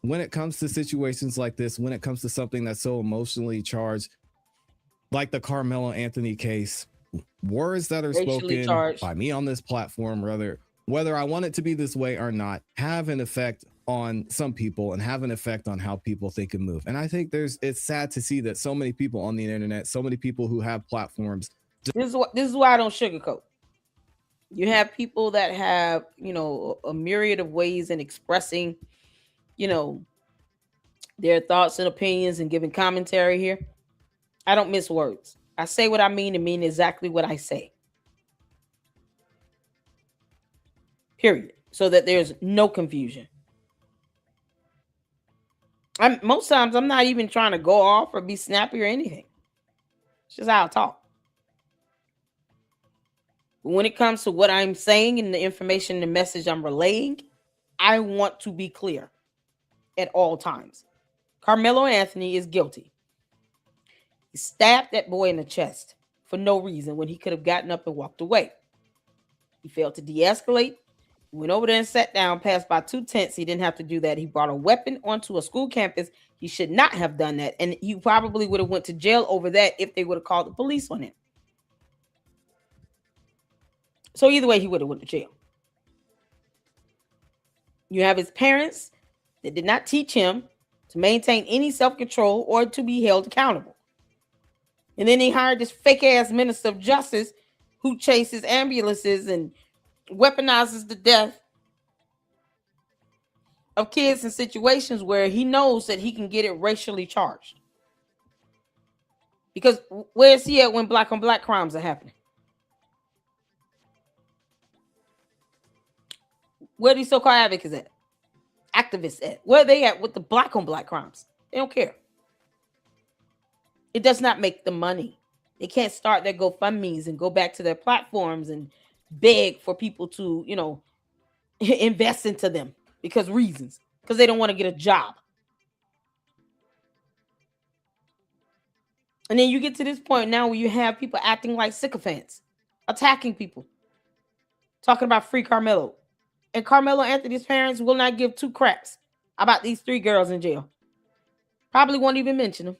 when it comes to situations like this, when it comes to something that's so emotionally charged, like the Karmelo Anthony case, words that are spoken by me on this platform, rather, whether I want it to be this way or not, have an effect on some people and have an effect on how people think and move. And I think it's sad to see that so many people on the internet, so many people who have platforms. This is why I don't sugarcoat. You have people that have, a myriad of ways in expressing, their thoughts and opinions and giving commentary here. I don't miss words. I say what I mean and mean exactly what I say. Period. So that there's no confusion. Most times I'm not even trying to go off or be snappy or anything. It's just how I talk. But when it comes to what I'm saying and the information, the message I'm relaying, I want to be clear at all times. Karmelo Anthony is guilty. He stabbed that boy in the chest for no reason when he could have gotten up and walked away. He failed to de-escalate. He went over there and sat down, passed by 2 tents. He didn't have to do that. He brought a weapon onto a school campus. He should not have done that. And he probably would have went to jail over that if they would have called the police on him. So either way, he would have went to jail. You have his parents that did not teach him to maintain any self-control or to be held accountable. And then he hired this fake-ass minister of justice who chases ambulances and weaponizes the death of kids in situations where he knows that he can get it racially charged. Because where is he at when black on black crimes are happening? Where these so-called advocates at? Activists at? Where are they at with the black on black crimes? They don't care. It does not make them money. They can't start their GoFundMes and go back to their platforms and beg for people to, invest into them because they don't want to get a job. And then you get to this point now where you have people acting like sycophants, attacking people, talking about free Karmelo. And Karmelo Anthony's parents will not give 2 craps about these 3 girls in jail. Probably won't even mention them.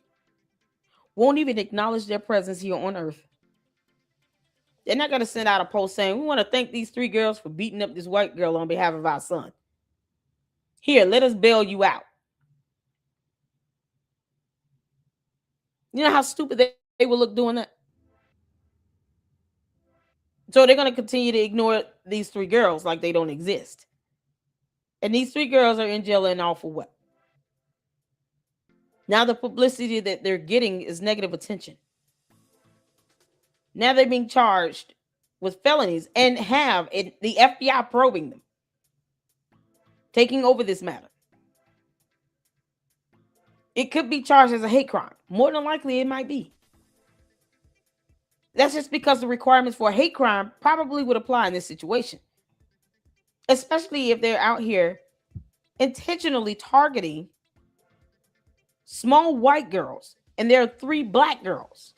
Won't even acknowledge their presence here on earth. They're not going to send out a post saying, we want to thank these 3 girls for beating up this white girl on behalf of our son. Here, let us bail you out. You know how stupid they will look doing that? So they're going to continue to ignore these 3 girls like they don't exist. And these 3 girls are in jail and all for what? Now the publicity that they're getting is negative attention. Now they're being charged with felonies and have the FBI probing them, taking over this matter. It could be charged as a hate crime. More than likely, it might be. That's just because the requirements for a hate crime probably would apply in this situation, especially if they're out here intentionally targeting small white girls and there are 3 black girls.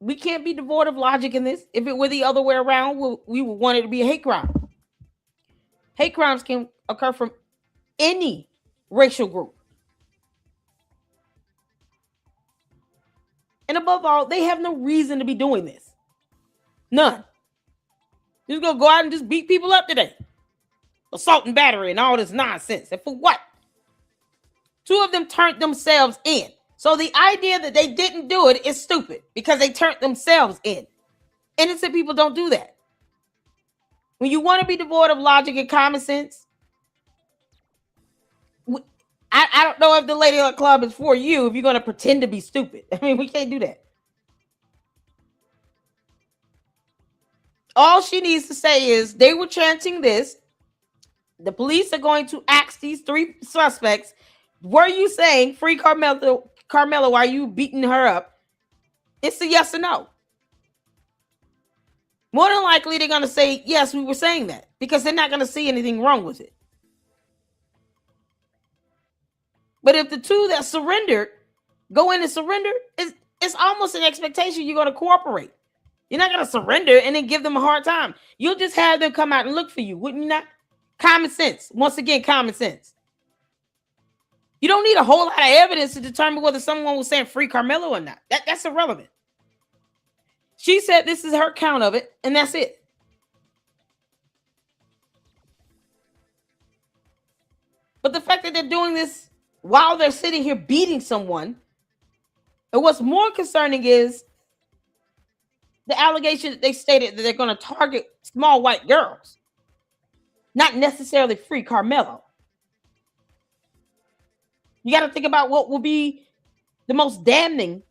We can't be devoid of logic in this. If it were the other way around, we would want it to be a hate crime. Hate crimes can occur from any racial group. And above all, they have no reason to be doing this. None. You're going to go out and just beat people up today. Assault and battery and all this nonsense. And for what? 2 of them turned themselves in. So the idea that they didn't do it is stupid because they turned themselves in. Innocent people don't do that. When you want to be devoid of logic and common sense, I don't know if the Lady Luck Club is for you if you're going to pretend to be stupid. I mean, we can't do that. All she needs to say is they were chanting this. The police are going to ask these 3 suspects, were you saying free Karmelo while you beating her up? It's a yes or no. More than likely, they're going to say, yes, we were saying that because they're not going to see anything wrong with it. But if the 2 that surrendered go in and surrender, it's almost an expectation you're going to cooperate. You're not going to surrender and then give them a hard time. You'll just have them come out and look for you, wouldn't you not? Common sense. Once again, common sense. You don't need a whole lot of evidence to determine whether someone was saying free Karmelo or not. That's irrelevant. She said this is her count of it, and that's it. But the fact that they're doing this while they're sitting here beating someone, and what's more concerning is the allegation that they stated that they're going to target small white girls, not necessarily free Karmelo. You got to think about what will be the most damning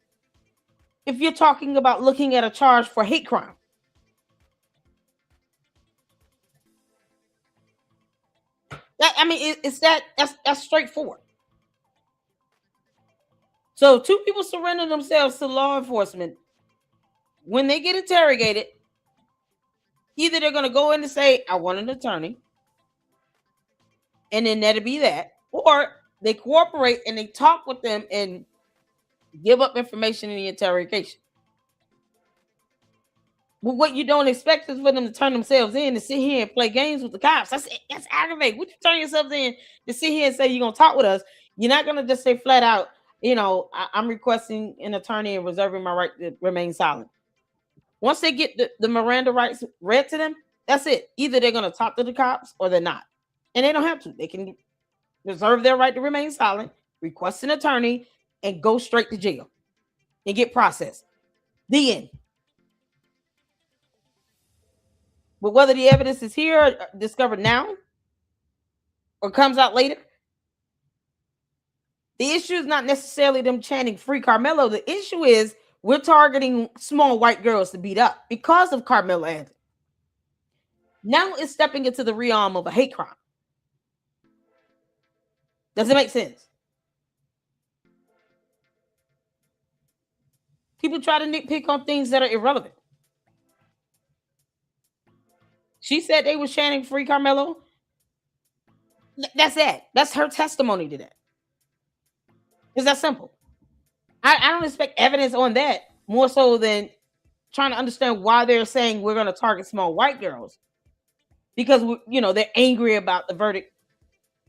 if you're talking about looking at a charge for hate crime. That's straightforward. So 2 people surrender themselves to law enforcement. When they get interrogated, either they're going to go in and say, I want an attorney, and then that'll be that, or they cooperate and they talk with them and give up information in the interrogation. But what you don't expect is for them to turn themselves in and sit here and play games with the cops. That's aggravating. Would you turn yourselves in to sit here and say you're going to talk with us? You're not going to just say flat out, I'm requesting an attorney and reserving my right to remain silent. Once they get the Miranda rights read to them, that's it. Either they're going to talk to the cops or they're not. And they don't have to. They can reserve their right to remain silent, request an attorney, and go straight to jail and get processed. The end. But whether the evidence is here, or discovered now, or comes out later, the issue is not necessarily them chanting free Karmelo. The issue is we're targeting small white girls to beat up because of Karmelo Anthony. Now it's stepping into the realm of a hate crime. Does it make sense? People try to nitpick on things that are irrelevant. She said they were chanting free Karmelo. That's it. That's her testimony to that. It's that simple. I don't expect evidence on that more so than trying to understand why they're saying we're going to target small white girls, because they're angry about the verdict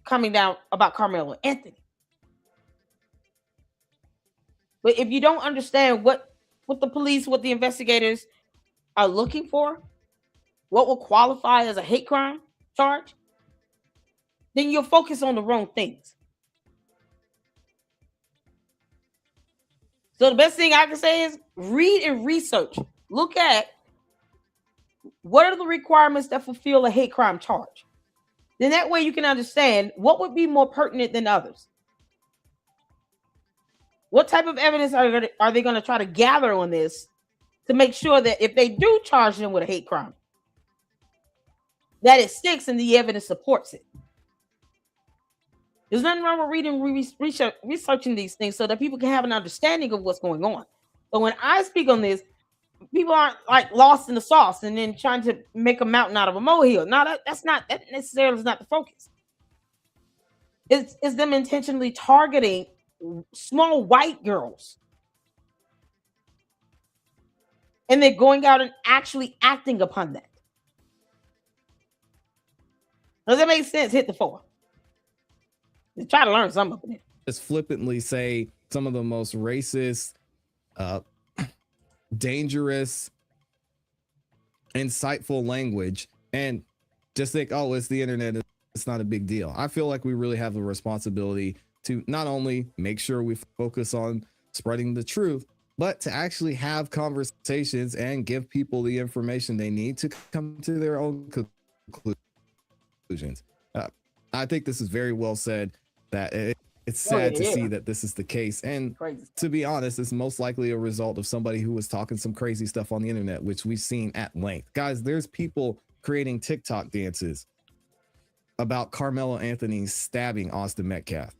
coming down about Karmelo Anthony. But if you don't understand what the police, what the investigators are looking for, what will qualify as a hate crime charge, then you'll focus on the wrong things. So the best thing I can say is read and research. Look at what are the requirements that fulfill a hate crime charge. Then that way you can understand what would be more pertinent than others. What type of evidence are they going to try to gather on this to make sure that if they do charge them with a hate crime, that it sticks and the evidence supports it. There's nothing wrong with reading, researching these things so that people can have an understanding of what's going on. But when I speak on this, people aren't like lost in the sauce and then trying to make a mountain out of a molehill. No, that necessarily is not the focus. It's them intentionally targeting small white girls. And they're going out and actually acting upon that. Does that make sense? Hit the floor. Try to learn something from it. Just flippantly say some of the most racist, dangerous, insightful language and just think, oh, it's the internet. It's not a big deal. I feel like we really have a responsibility to not only make sure we focus on spreading the truth, but to actually have conversations and give people the information they need to come to their own conclusions. I think this is very well said. That it's sad to see that this is the case. And to be honest, it's most likely a result of somebody who was talking some crazy stuff on the internet, which we've seen at length. Guys, there's people creating TikTok dances about Karmelo Anthony stabbing Austin Metcalf.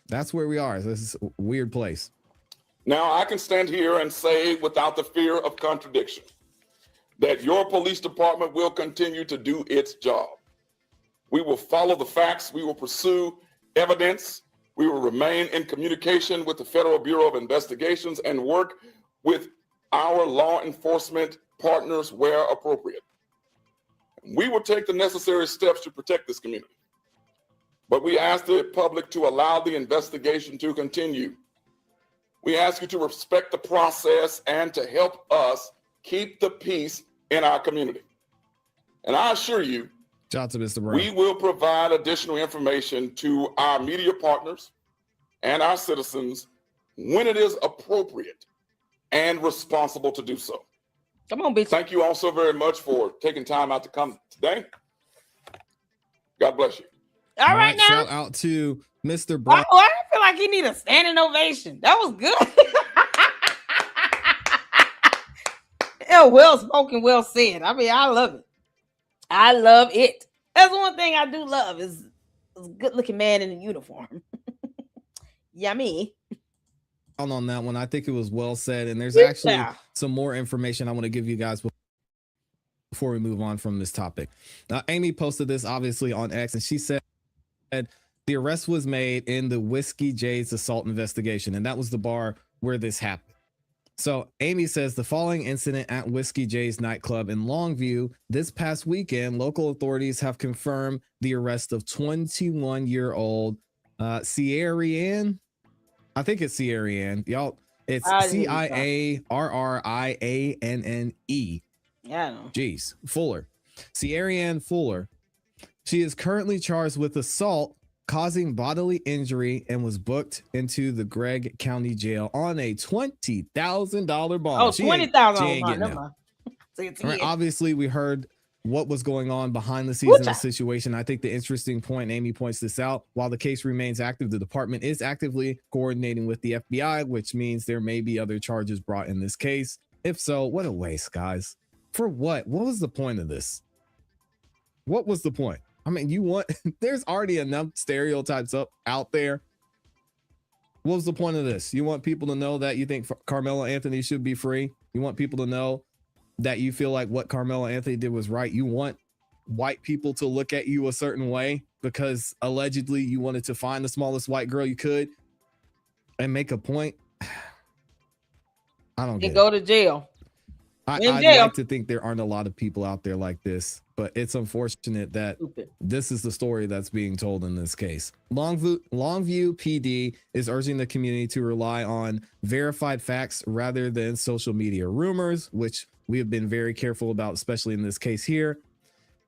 That's where we are. This is a weird place. Now, I can stand here and say without the fear of contradiction that your police department will continue to do its job. We will follow the facts. We will pursue evidence. We will remain in communication with the Federal Bureau of Investigations and work with our law enforcement partners where appropriate. We will take the necessary steps to protect this community. But we ask the public to allow the investigation to continue. We ask you to respect the process and to help us keep the peace in our community. And I assure you, Shout out to Mr. Brown. we will provide additional information to our media partners and our citizens when it is appropriate and responsible to do so. Come on, bitch. Thank you all so very much for taking time out to come today. God bless you. All right now. Shout out to Mr. Brown. Oh, I feel like he need a standing ovation. That was good. Yeah, well spoken, well said. I mean, I love it. I love it. That's one thing I do love is a good-looking man in a uniform. Yummy. On that one, I think it was well said, and there's Yeah. actually some more information I want to give you guys before we move on from this topic. Now, Amy posted this obviously on X, and she said the arrest was made in the Whiskey J's assault investigation, and that was the bar where this happened. So Amy says the following incident at Whiskey J's nightclub in Longview this past weekend, local authorities have confirmed the arrest of 21-year-old Ciarrianne. I think it's Ciarrianne. Y'all, it's Ciarrianne. Yeah, I know. Jeez, Fuller. Ciarrianne Fuller. She is currently charged with assault causing bodily injury and was booked into the Gregg County Jail on a $20,000 bond. Oh, She ain't $20,000. getting Never out. mind. See, it's Right, here. obviously, we heard what was going on behind the scenes of the Woo-cha. situation. I think the interesting point, Amy points this out, while the case remains active, the department is actively coordinating with the FBI, which means there may be other charges brought in this case. If so, what a waste, guys. For what? What was the point of this? What was the point? I mean, you want, there's already enough stereotypes out there. What was the point of this? You want people to know that you think Karmelo Anthony should be free? You want people to know that you feel like what Karmelo Anthony did was right? You want white people to look at you a certain way because allegedly you wanted to find the smallest white girl you could and make a point? I don't get And go to jail. I'd jail. like to think there aren't a lot of people out there like this, but it's unfortunate that Stupid. this is the story that's being told in this case. Longview PD is urging the community to rely on verified facts rather than social media rumors, which we have been very careful about, especially in this case here.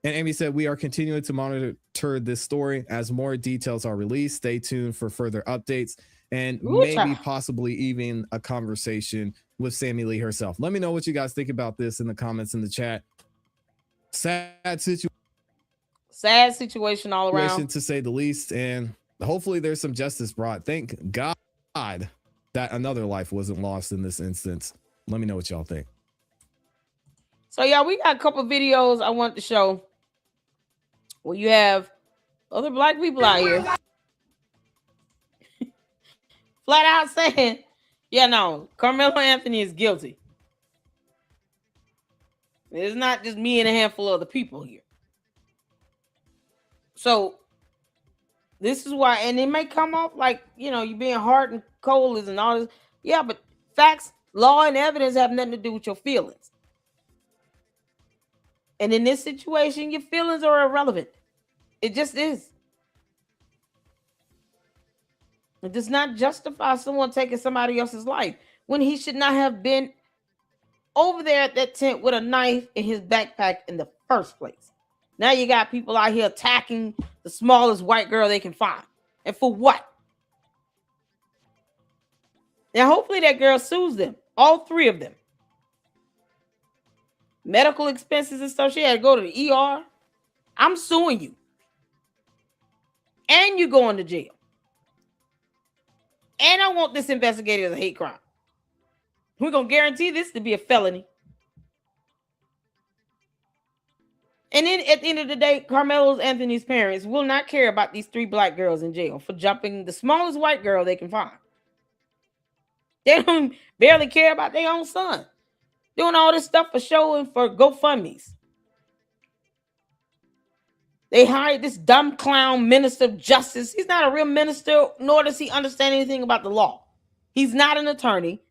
And Amy said, we are continuing to monitor this story as more details are released. Stay tuned for further updates and Woo-cha. maybe possibly even a conversation with Sammy Lee herself. Let me know what you guys think about this in the comments in the chat. Sad situation all around. to say the least, and hopefully there's some justice brought. Thank God that another life wasn't lost in this instance. Let me know what y'all think. So, yeah, we got a couple videos I want to show where you have other black people out here flat out saying, yeah, no, Karmelo Anthony is guilty. It's not just me and a handful of other people here. So this is why, and it may come off like, you know, you being hard and cold and all this. Yeah, but facts, law, and evidence have nothing to do with your feelings. And in this situation, your feelings are irrelevant. It just is. It does not justify someone taking somebody else's life when he should not have been over there at that tent with a knife in his backpack in the first place. Now you got people out here attacking the smallest white girl they can find. And for what? Now, hopefully that girl sues them. All three of them. Medical expenses and stuff. She had to go to the ER. I'm suing you. And you going to jail. And I want this investigated as a hate crime. We're going to guarantee this to be a felony. And then at the end of the day, Karmelo Anthony's parents will not care about these three black girls in jail for jumping the smallest white girl they can find. They don't barely care about their own son. Doing all this stuff for show and for GoFundMes. They hired this dumb clown minister of justice. He's not a real minister, nor does he understand anything about the law. He's not an attorney.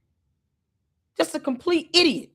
Just a complete idiot.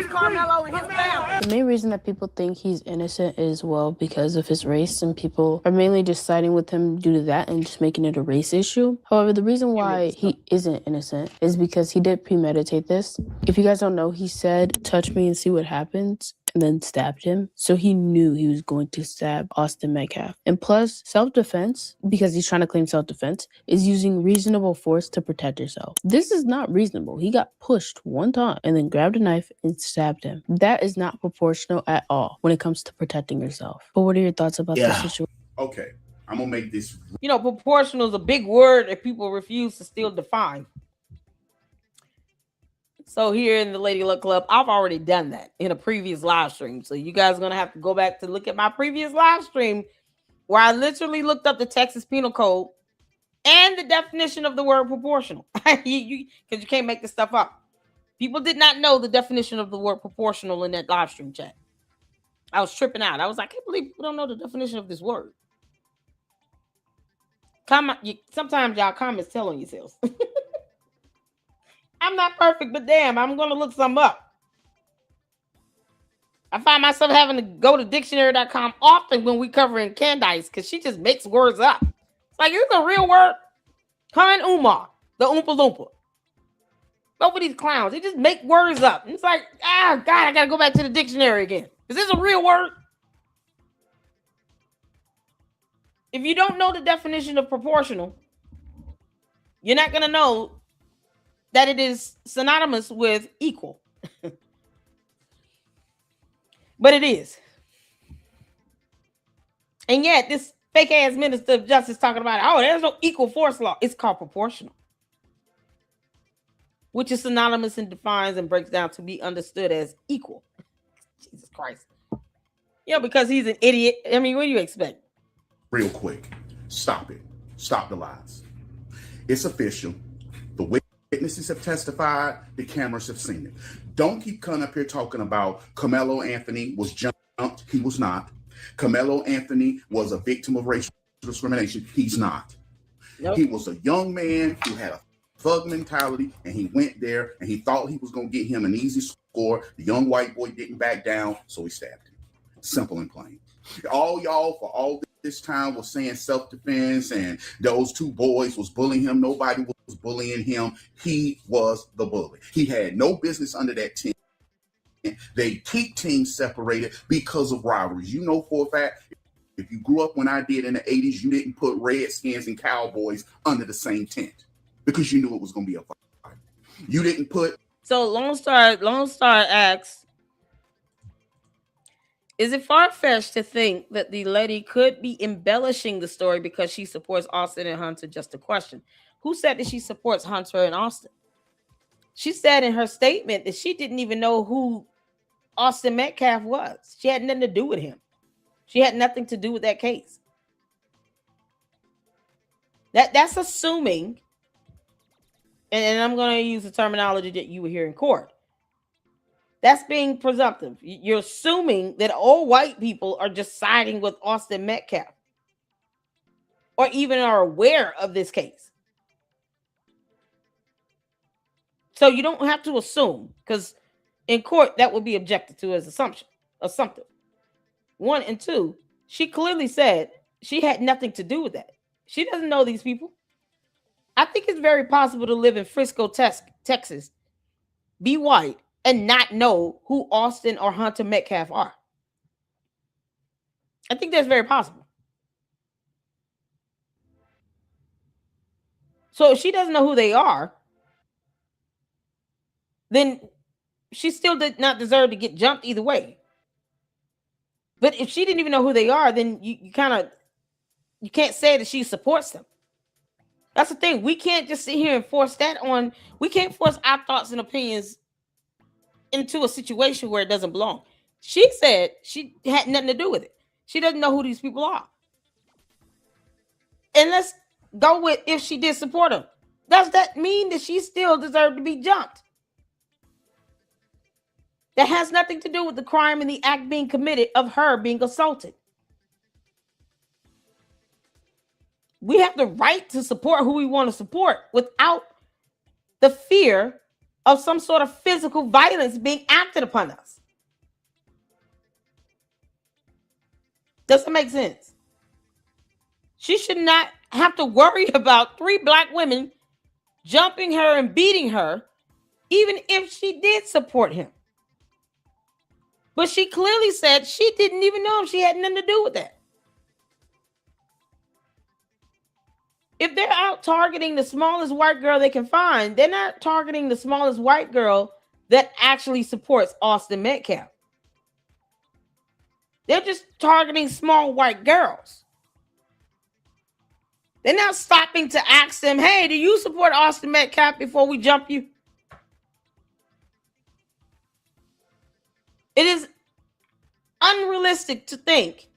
Karmelo and his family. The main reason that people think he's innocent is, well, because of his race, and people are mainly just siding with him due to that and just making it a race issue. However, the reason why he isn't innocent is because he did premeditate this. If you guys don't know, he said, "Touch me and see what happens," and then stabbed him. So he knew he was going to stab Austin Metcalf. And plus, self-defense, because he's trying to claim self-defense, is using reasonable force to protect yourself. This is not reasonable. He got pushed one time and then grabbed a knife and stabbed him. That is not proportional at all when it comes to protecting yourself. But what are your thoughts about this situation? Okay, I'm gonna make this. You know, proportional is a big word that people refuse to still define. So here in the Lady Luck Club, I've already done that in a previous live stream. So you guys are going to have to go back to look at my previous live stream where I literally looked up the Texas Penal Code and the definition of the word proportional. Because you can't make this stuff up. People did not know the definition of the word proportional in that live stream chat. I was tripping out. I was like, I can't believe people don't know the definition of this word. Sometimes y'all comments tell on yourselves. I'm not perfect, but damn, I'm going to look some up. I find myself having to go to dictionary.com often when we covering Candice because she just makes words up. It's like, is it a real word? Her and Umar, the Oompa Loompa. Both of these clowns, they just make words up. And it's like, God, I got to go back to the dictionary again. Is this a real word? If you don't know the definition of proportional, you're not going to know that it is synonymous with equal. But it is. And yet, this fake ass minister of justice talking about, oh, there's no equal force law. It's called proportional, which is synonymous and defines and breaks down to be understood as equal. Jesus Christ. Yeah, because he's an idiot. I mean, what do you expect? Real quick, stop it. Stop the lies. It's official. The witnesses have testified. The cameras have seen it. Don't keep coming up here talking about Karmelo Anthony was jumped. He was not. Karmelo Anthony was a victim of racial discrimination. He's not. Nope. He was a young man who had a thug mentality, and he went there and he thought he was going to get him an easy score. The young white boy didn't back down, so he stabbed him. Simple and plain. All y'all for all this time was saying self-defense and those two boys was bullying him. Nobody was bullying him. He was the bully. He had no business under that tent. They keep teams separated because of rivalries. You know for a fact, if you grew up when I did in the 80s, you didn't put Redskins and Cowboys under the same tent because you knew it was going to be a fight. You didn't put. So Lone Star asks, is it far-fetched to think that the lady could be embellishing the story because she supports Austin and Hunter? Just a question. Who said that she supports Hunter and Austin? She said in her statement that she didn't even know who Austin Metcalf was. She had nothing to do with him. She had nothing to do with that case. That's assuming, and I'm going to use the terminology that you would hear in court. That's being presumptive. You're assuming that all white people are just siding with Austin Metcalf or even are aware of this case. So you don't have to assume, because in court, that would be objected to as assumptive. 1 and 2, she clearly said she had nothing to do with that. She doesn't know these people. I think it's very possible to live in Frisco, Texas, be white, and not know who Austin or Hunter Metcalf are. I think that's very possible. So if she doesn't know who they are, then she still did not deserve to get jumped either way. But if she didn't even know who they are, then you can't say that she supports them. That's the thing. We can't just sit here and force that on. We can't force our thoughts and opinions into a situation where it doesn't belong. She said she had nothing to do with it. She doesn't know who these people are. And let's go with if she did support them. Does that mean that she still deserved to be jumped? That has nothing to do with the crime and the act being committed of her being assaulted. We have the right to support who we want to support without the fear of some sort of physical violence being acted upon us. Doesn't make sense. She should not have to worry about 3 black women jumping her and beating her, even if she did support him. But she clearly said she didn't even know him. She had nothing to do with that. If they're out targeting the smallest white girl they can find, they're not targeting the smallest white girl that actually supports Austin Metcalf. They're just targeting small white girls. They're not stopping to ask them, hey, do you support Austin Metcalf before we jump you? It is unrealistic to think,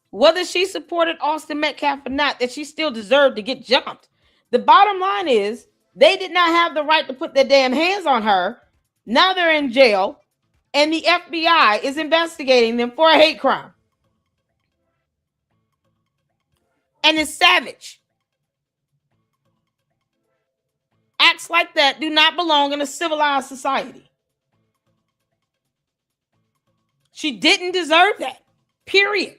whether she supported Austin Metcalf or not, that she still deserved to get jumped. The bottom line is they did not have the right to put their damn hands on her. Now they're in jail, and the FBI is investigating them for a hate crime. And it's savage. Acts like that do not belong in a civilized society. She didn't deserve that, period.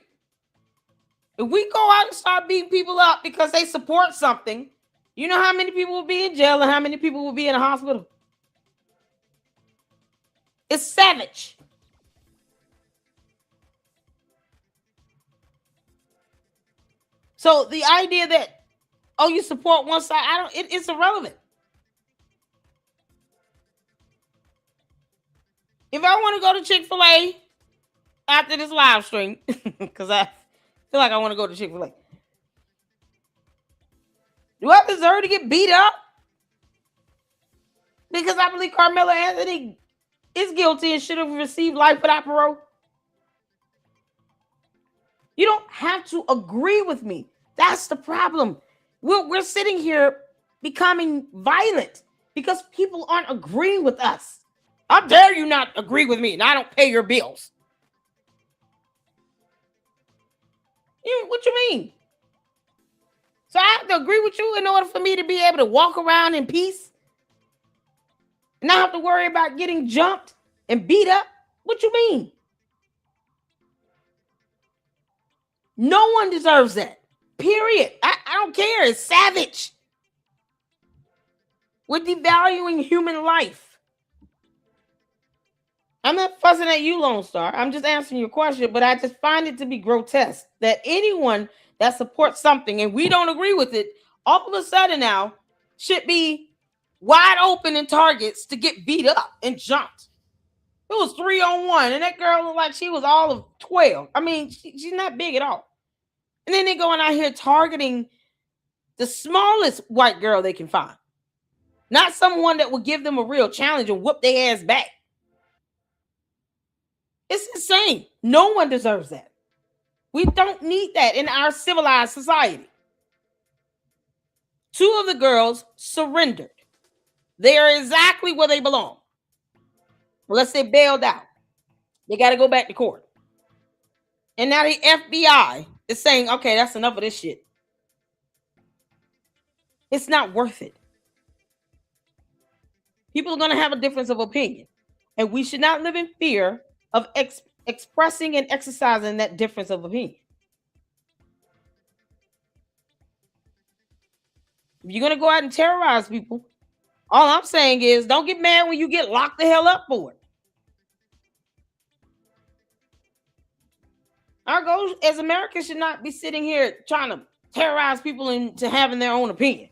If we go out and start beating people up because they support something, you know how many people will be in jail and how many people will be in a hospital? It's savage. So the idea that, oh, you support one side, it's irrelevant. If I want to go to Chick-fil-A after this live stream, because I feel like I want to go to Chick-fil-A, do I deserve to get beat up? Because I believe Karmelo Anthony is guilty and should have received life without parole. You don't have to agree with me. That's the problem. We're sitting here becoming violent because people aren't agreeing with us. How dare you not agree with me and I don't pay your bills? What you mean? So I have to agree with you in order for me to be able to walk around in peace and not have to worry about getting jumped and beat up? What you mean? No one deserves that. Period. I don't care. It's savage. We're devaluing human life. I'm not fussing at you, Lone Star. I'm just answering your question, but I just find it to be grotesque that anyone that supports something and we don't agree with it, all of a sudden now should be wide open in targets to get beat up and jumped. It was 3-on-1, and that girl looked like she was all of 12. I mean, she's not big at all. And then they're going out here targeting the smallest white girl they can find. Not someone that will give them a real challenge and whoop their ass back. It's insane. No one deserves that. We don't need that in our civilized society. 2 of the girls surrendered. They are exactly where they belong. Unless they bailed out. They got to go back to court. And now the FBI is saying, okay, that's enough of this shit. It's not worth it. People are going to have a difference of opinion. And we should not live in fear of expressing and exercising that difference of opinion. If you're going to go out and terrorize people, all I'm saying is don't get mad when you get locked the hell up for it. Our goal as Americans should not be sitting here trying to terrorize people into having their own opinion.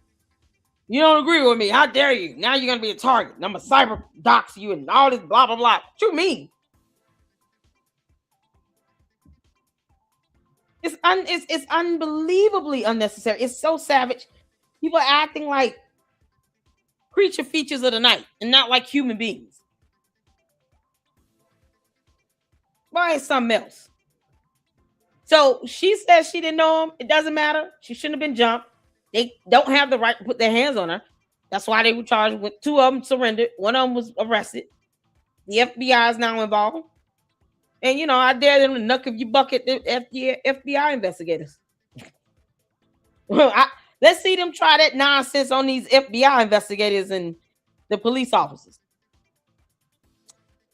You don't agree with me. How dare you? Now you're going to be a target. And I'm going to cyber dox you and all this blah, blah, blah. What you mean? It's unbelievably unnecessary. It's so savage. People are acting like creature features of the night and not like human beings. Why is something else? So she says she didn't know him. It doesn't matter. She shouldn't have been jumped. They don't have the right to put their hands on her. That's why they were charged with 2 of them surrendered. 1 of them was arrested. The FBI is now involved. And, you know, I dare them to knuck if you bucket the FBI investigators. Let's see them try that nonsense on these FBI investigators and the police officers.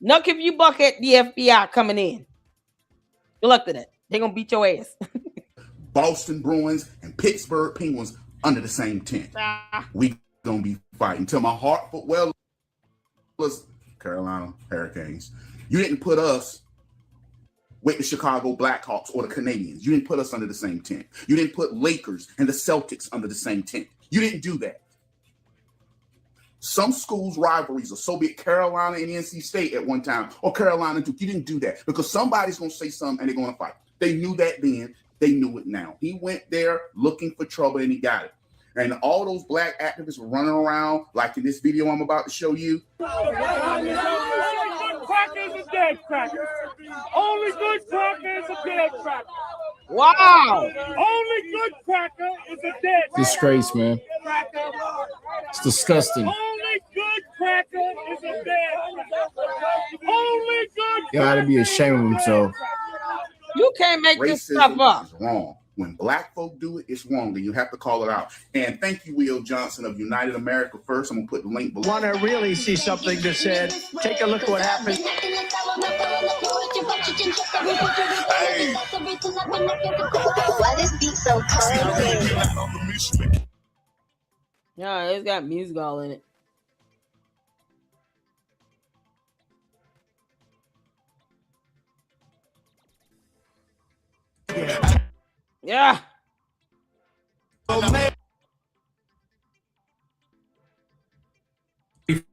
Nuck if you buck at the FBI coming in. Good luck to that. They're going to beat your ass. Boston Bruins and Pittsburgh Penguins under the same tent. We gonna be fighting till my heart well was Carolina Hurricanes. You didn't put us with the Chicago Blackhawks or the Canadians. You didn't put us under the same tent. You didn't put Lakers and the Celtics under the same tent. You didn't do that. Some schools' rivalries are so big, Carolina and NC State at one time, or Carolina and Duke. You didn't do that because somebody's going to say something and they're going to fight. They knew that then. They knew it now. He went there looking for trouble and he got it. And all those black activists were running around, like in this video I'm about to show you. Only good cracker is a dead cracker. Only good cracker is a dead cracker. Wow. Only good cracker is a dead cracker. Disgrace, man. It's disgusting. Only good cracker is a dead cracker. Only good You gotta be ashamed of himself. You can't make this stuff Racism up. is wrong. When black folk do it, it's wrong. Then you have to call it out. And thank you, Will Johnson of United America First. I'm going to put the link below. Want to really see something that said, take a look at what happened. Hey. Why this beat so cold? Yeah, it's got music all in it. Yeah.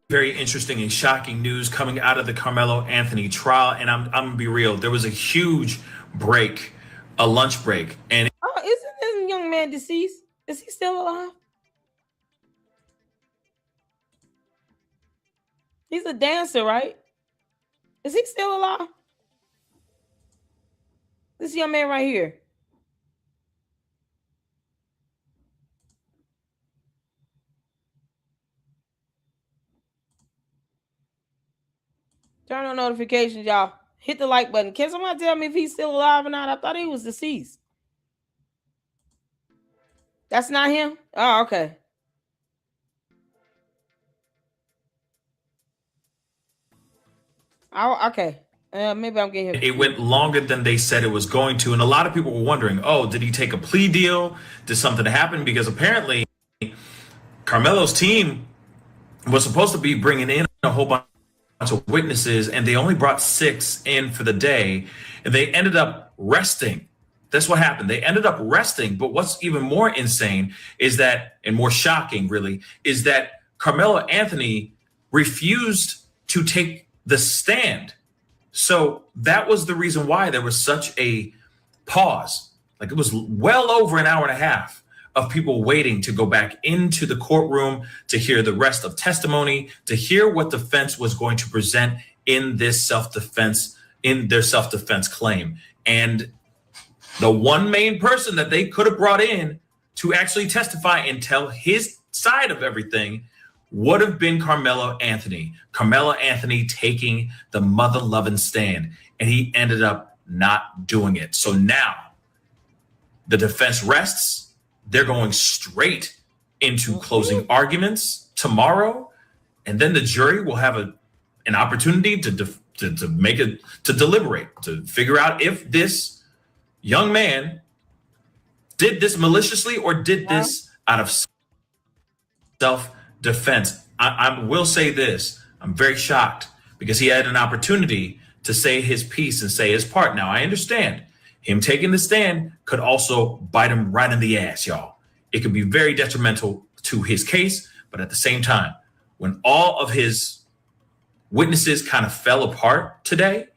Very interesting and shocking news coming out of the Karmelo Anthony trial. And I'm gonna be real. There was a huge break, a lunch break. And Isn't this young man deceased? Is he still alive? He's a dancer, right? Is he still alive? This young man right here. Turn on notifications, y'all. Hit the like button. Can somebody tell me if he's still alive or not? I thought he was deceased. That's not him? Oh, okay. Oh, okay. Maybe I'm getting him. it went longer than they said it was going to. And a lot of people were wondering, oh, did he take a plea deal? Did something happen? Because apparently Carmelo's team was supposed to be bringing in a whole bunch of witnesses, and they only brought 6 in for the day, and they ended up resting. That's what happened. They ended up resting. But what's even more insane is that, and more shocking really, is that Karmelo Anthony refused to take the stand. So that was the reason why there was such a pause. Like it was well over an hour and a half of people waiting to go back into the courtroom to hear the rest of testimony, to hear what defense was going to present in this self-defense, in their self-defense claim. And the one main person that they could have brought in to actually testify and tell his side of everything would have been Karmelo Anthony. Karmelo Anthony taking the mother-loving stand, and he ended up not doing it. So now the defense rests. They're going straight into closing arguments tomorrow, and then the jury will have an opportunity to deliberate, to figure out if this young man did this maliciously or did this out of self-defense. I will say this. I'm very shocked because he had an opportunity to say his piece and say his part. Now, I understand him taking the stand could also bite him right in the ass, y'all. It could be very detrimental to his case, but at the same time, when all of his witnesses kind of fell apart today,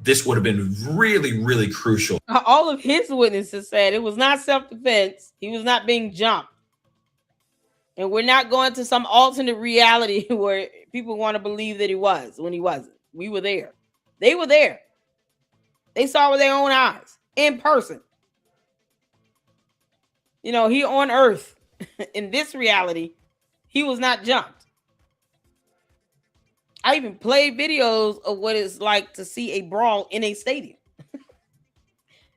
this would have been really, really crucial. All of his witnesses said it was not self-defense. He was not being jumped. And we're not going to some alternate reality where people want to believe that he was when he wasn't. We were there. They were there. They saw with their own eyes in person. You know, he on earth in this reality, he was not jumped. I even played videos of what it's like to see a brawl in a stadium.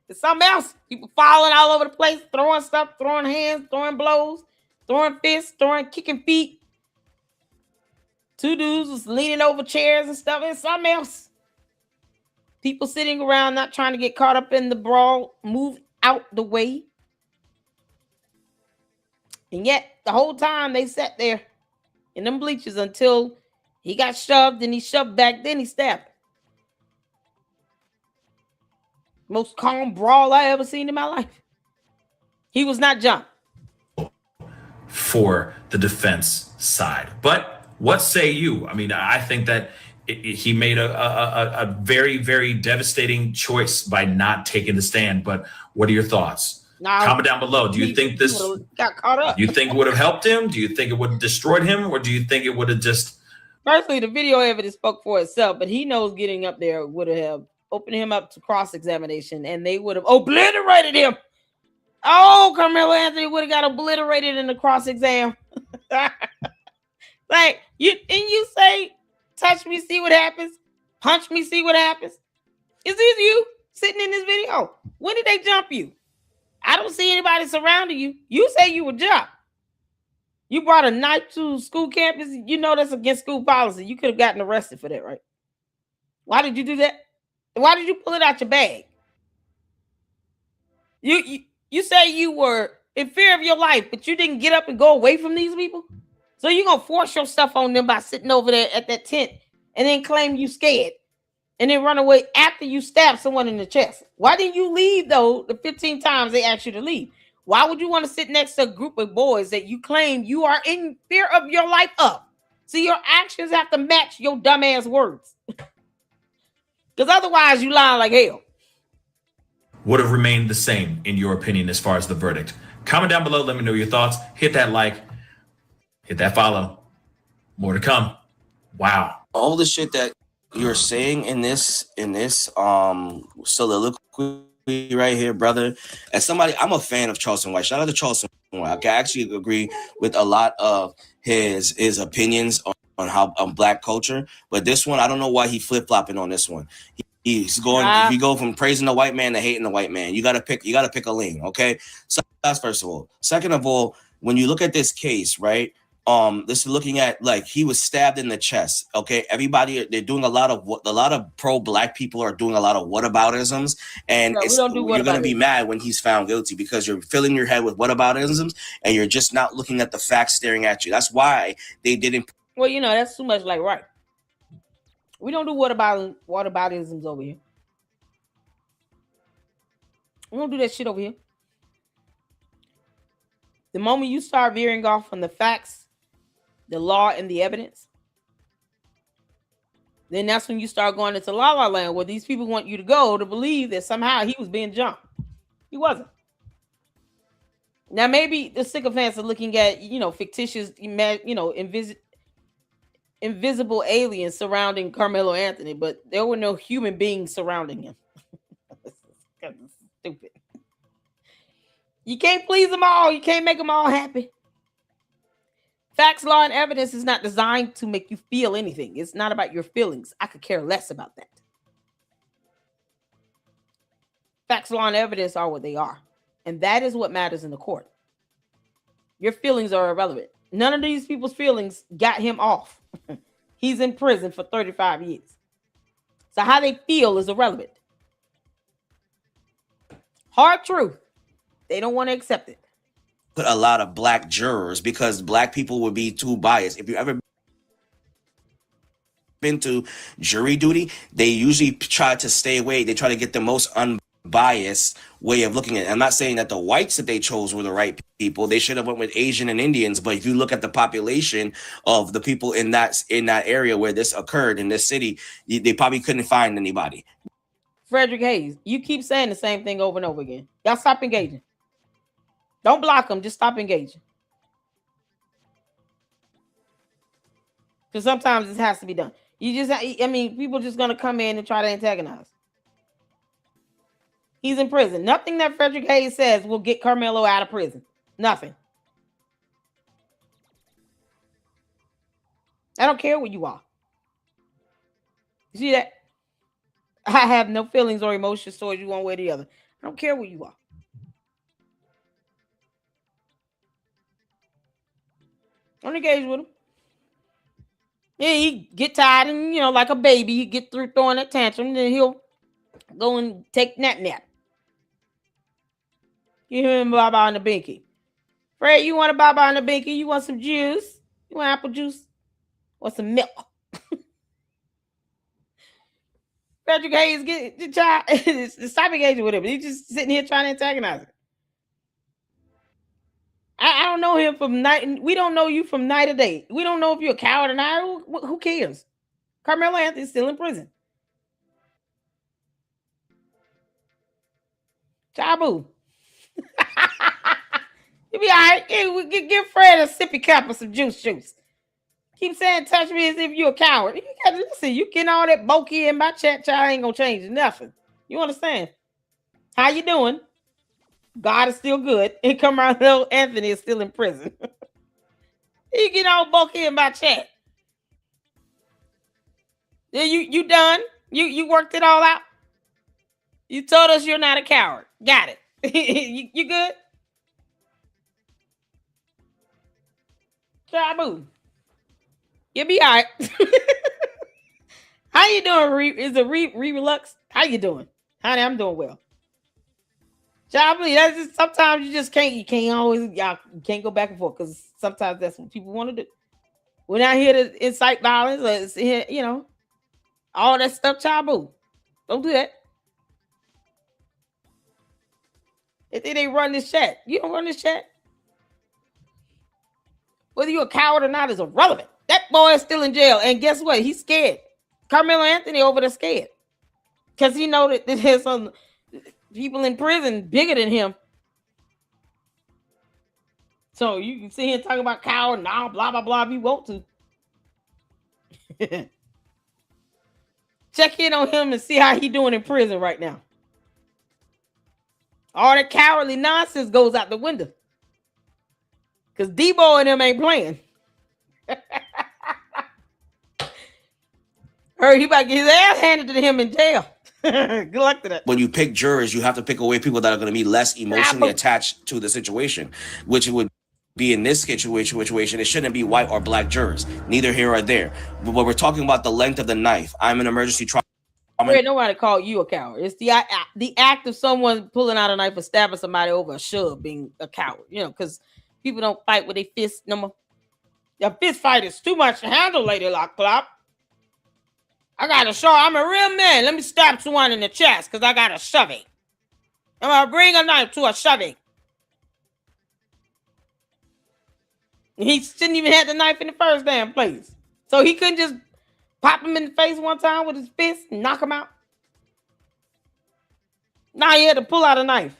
It's something else. People falling all over the place, throwing stuff, throwing hands, throwing blows, throwing fists, kicking feet. Two dudes was leaning over chairs and stuff, and something else. People sitting around not trying to get caught up in the brawl, move out the way. And yet, the whole time they sat there in them bleachers until he got shoved and he shoved back, then he stabbed. Most calm brawl I ever seen in my life. He was not jumped. For the defense side. But what say you? I mean, I think that he made a very, very devastating choice by not taking the stand. But what are your thoughts? Now, comment down below. Do you think this got caught up? Do you think it would have helped him? Do you think it would have destroyed him? Or do you think it would have just... Personally, the video evidence spoke for itself, but he knows getting up there would have opened him up to cross-examination, and they would have obliterated him. Oh, Karmelo Anthony would have got obliterated in the cross-exam. Like, you say, touch me, see what happens. Punch me, see what happens. Is this you sitting in this video? When did they jump you? I don't see anybody surrounding you. You say you were jumped. You brought a knife to school campus. You know that's against school policy. You could have gotten arrested for that, right? Why did you do that? Why did you pull it out your bag? You say you were in fear of your life, but you didn't get up and go away from these people? So you're going to force your stuff on them by sitting over there at that tent and then claim you scared and then run away after you stab someone in the chest. Why didn't you leave, though, the 15 times they asked you to leave? Why would you want to sit next to a group of boys that you claim you are in fear of your life of? So your actions have to match your dumbass words. Because otherwise you lie like hell. Would have remained the same, in your opinion, as far as the verdict? Comment down below. Let me know your thoughts. Hit that like. Hit that follow. More to come. Wow. All the shit that you're saying in this soliloquy right here, brother. As somebody, I'm a fan of Charleston White. Shout out to Charleston White. I can actually agree with a lot of his opinions on how black culture. But this one, I don't know why he flip-flopping on this one. He's going. He go from praising the white man to hating the white man. You gotta pick a lane, okay? So that's first of all. Second of all, when you look at this case, right? This is looking at like he was stabbed in the chest. Okay, everybody they're doing a lot of pro-black people are doing a lot of whataboutisms, and you're gonna be mad when he's found guilty because you're filling your head with whataboutisms and you're just not looking at the facts staring at you. That's why they didn't. Well, you know that's too much like right. We don't do whataboutisms over here. We don't do that shit over here. The moment you start veering off from the facts, the law, and the evidence, then that's when you start going into la la land where these people want you to go to believe that somehow he was being jumped. He wasn't. Now, maybe the sycophants are looking at, fictitious, invisible aliens surrounding Karmelo Anthony, but there were no human beings surrounding him. That's stupid. You can't please them all. You can't make them all happy. Facts, law, and evidence is not designed to make you feel anything. It's not about your feelings. I could care less about that. Facts, law, and evidence are what they are. And that is what matters in the court. Your feelings are irrelevant. None of these people's feelings got him off. He's in prison for 35 years. So how they feel is irrelevant. Hard truth. They don't want to accept it. Put a lot of black jurors because black people would be too biased. If you ever been to jury duty, they usually try to stay away. They try to get the most unbiased way of looking at it. I'm not saying that the whites that they chose were the right people. They should have went with Asian and Indians. But if you look at the population of the people in that area where this occurred in this city, they probably couldn't find anybody. Frederick Hayes, you keep saying the same thing over and over again. Y'all stop engaging. Don't block them. Just stop engaging. Because sometimes this has to be done. People just going to come in and try to antagonize. He's in prison. Nothing that Frederick Hayes says will get Karmelo out of prison. Nothing. I don't care what you are. You see that? I have no feelings or emotions towards you one way or the other. I don't care what you are. Don't engage with him. Yeah, he get tired and, like a baby, he get through throwing that tantrum, and then he'll go and take nap. Give him Baba on the binky. Fred, you want a Baba on the binky? You want some juice? You want apple juice? Or some milk? Frederick Hayes, get the child. Stop engaging with him. He's just sitting here trying to antagonize him. I don't know him from night. We don't know you from night or day. We don't know if you're a coward or not. Who cares? Karmelo Anthony's still in prison. Chabu. You be all right. Give Fred a sippy cup of some juice. Keep saying touch me as if you're a coward. You gotta listen. You getting all that bokeh in my chat, child, ain't gonna change nothing. You understand? How you doing? God is still good. And Karmelo Anthony is still in prison. You get all bokeh in my chat. Yeah, you done? You worked it all out? You told us you're not a coward. Got it. you good? Chabu. You'll be all right. How you doing? Is it Relux? How you doing? Honey, I'm doing well. Chabu, that's just, sometimes you just can't. You can't go back and forth because sometimes that's what people want to do. We're not here to incite violence or all that stuff. Chabu, don't do that. If they run this chat, you don't run this chat. Whether you're a coward or not is irrelevant. That boy is still in jail. And guess what? He's scared. Karmelo Anthony over there scared. Because he know that there's some people in prison bigger than him. So you can sit here and talk about coward, blah, blah, blah, if you want to. Check in on him and see how he doing in prison right now. All that cowardly nonsense goes out the window. Because Debo and them ain't playing. Heard he about to get his ass handed to him in jail. Good luck to that. When you pick jurors, you have to pick away people that are going to be less emotionally attached to the situation, which would be in this situation. It shouldn't be white or black jurors. Neither here or there. But when we're talking about the length of the knife, I'm an emergency trial. Nobody called you a coward. It's the act of someone pulling out a knife and stabbing somebody over a shove being a coward. Because people don't fight with their fists no more. Your fist fight is too much to handle, Lady Lockclop. I got to show I'm a real man. Let me stab someone in the chest because I got a shoving. I'm going to bring a knife to a shoving. He shouldn't even have the knife in the first damn place. So he couldn't just pop him in the face one time with his fist and knock him out. Now he had to pull out a knife.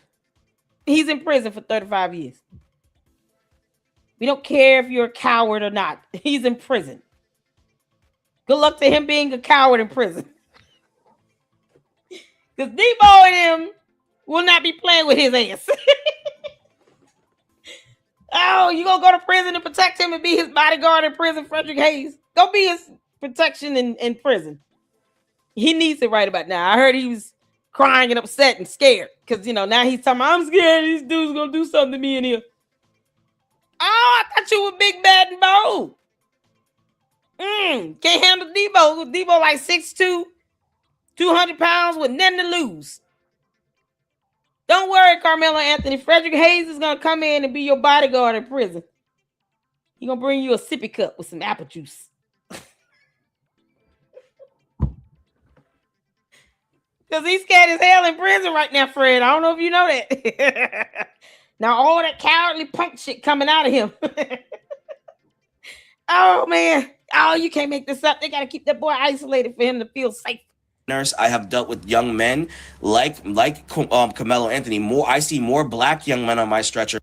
He's in prison for 35 years. We don't care if you're a coward or not. He's in prison. Good luck to him being a coward in prison. Because Debo and him will not be playing with his ass. Oh, you gonna go to prison to protect him and be his bodyguard in prison, Frederick Hayes? Go be his protection in prison. He needs it right about now. I heard he was crying and upset and scared. Because, now he's talking about, I'm scared these dudes gonna do something to me in here. Oh, I thought you were big, bad, and bold. Can't handle Debo. Debo like 6'2", 200 pounds with nothing to lose. Don't worry, Karmelo Anthony. Frederick Hayes is going to come in and be your bodyguard in prison. He's going to bring you a sippy cup with some apple juice. Because he's scared as hell in prison right now, Fred. I don't know if you know that. Now, all that cowardly punk shit coming out of him. Oh, man. Oh, you can't make this up. They got to keep that boy isolated for him to feel safe. Nurse, I have dealt with young men like Karmelo Anthony. I see more black young men on my stretcher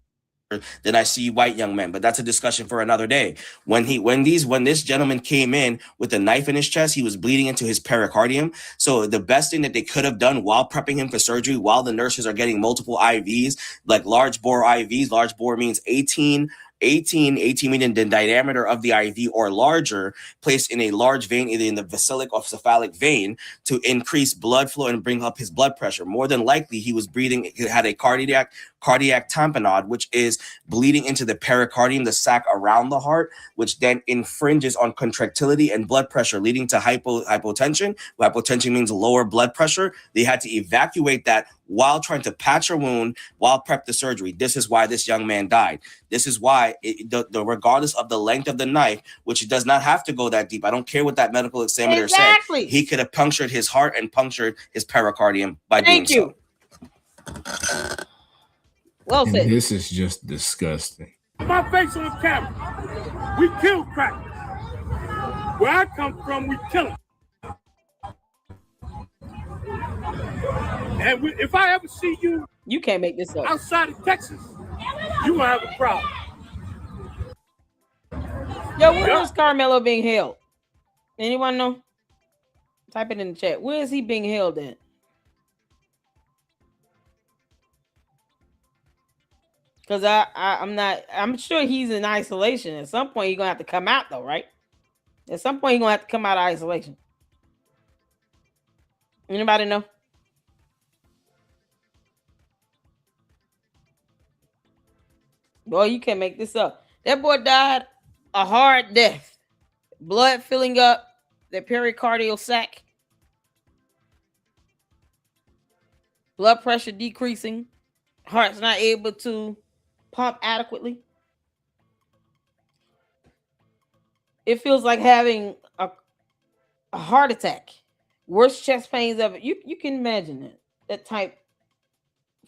than I see white young men, but that's a discussion for another day. When this gentleman came in with a knife in his chest, he was bleeding into his pericardium. So the best thing that they could have done while prepping him for surgery, while the nurses are getting multiple IVs, like large bore IVs, large bore means 18 meaning the diameter of the IV or larger, placed in a large vein, either in the vascular or cephalic vein, to increase blood flow and bring up his blood pressure. More than likely, he was breathing, he had a cardiac cardiac tamponade, which is bleeding into the pericardium, the sac around the heart, which then infringes on contractility and blood pressure, leading to hypotension. Hypotension means lower blood pressure. They had to evacuate that while trying to patch a wound, while prep the surgery. This is why this young man died. This is why, regardless of the length of the knife, which does not have to go that deep, I don't care what that medical examiner said, he could have punctured his heart and punctured his pericardium by doing so. Well said. And this is just disgusting. My face on the camera. We kill crackers. Where I come from, we kill them. And if I ever see you, you can't make this up outside of Texas, you gonna have a problem. Yo, where is Karmelo being held? Anyone know? Type it in the chat. Where is he being held at? Because I'm sure he's in isolation. At some point, he's gonna have to come out, though, right? At some point, he's gonna have to come out of isolation. Anybody know? Boy, you can't make this up. That boy died a hard death. Blood filling up the pericardial sac. Blood pressure decreasing. Heart's not able to pump adequately. It feels like having a heart attack. Worst chest pains ever. You can imagine that type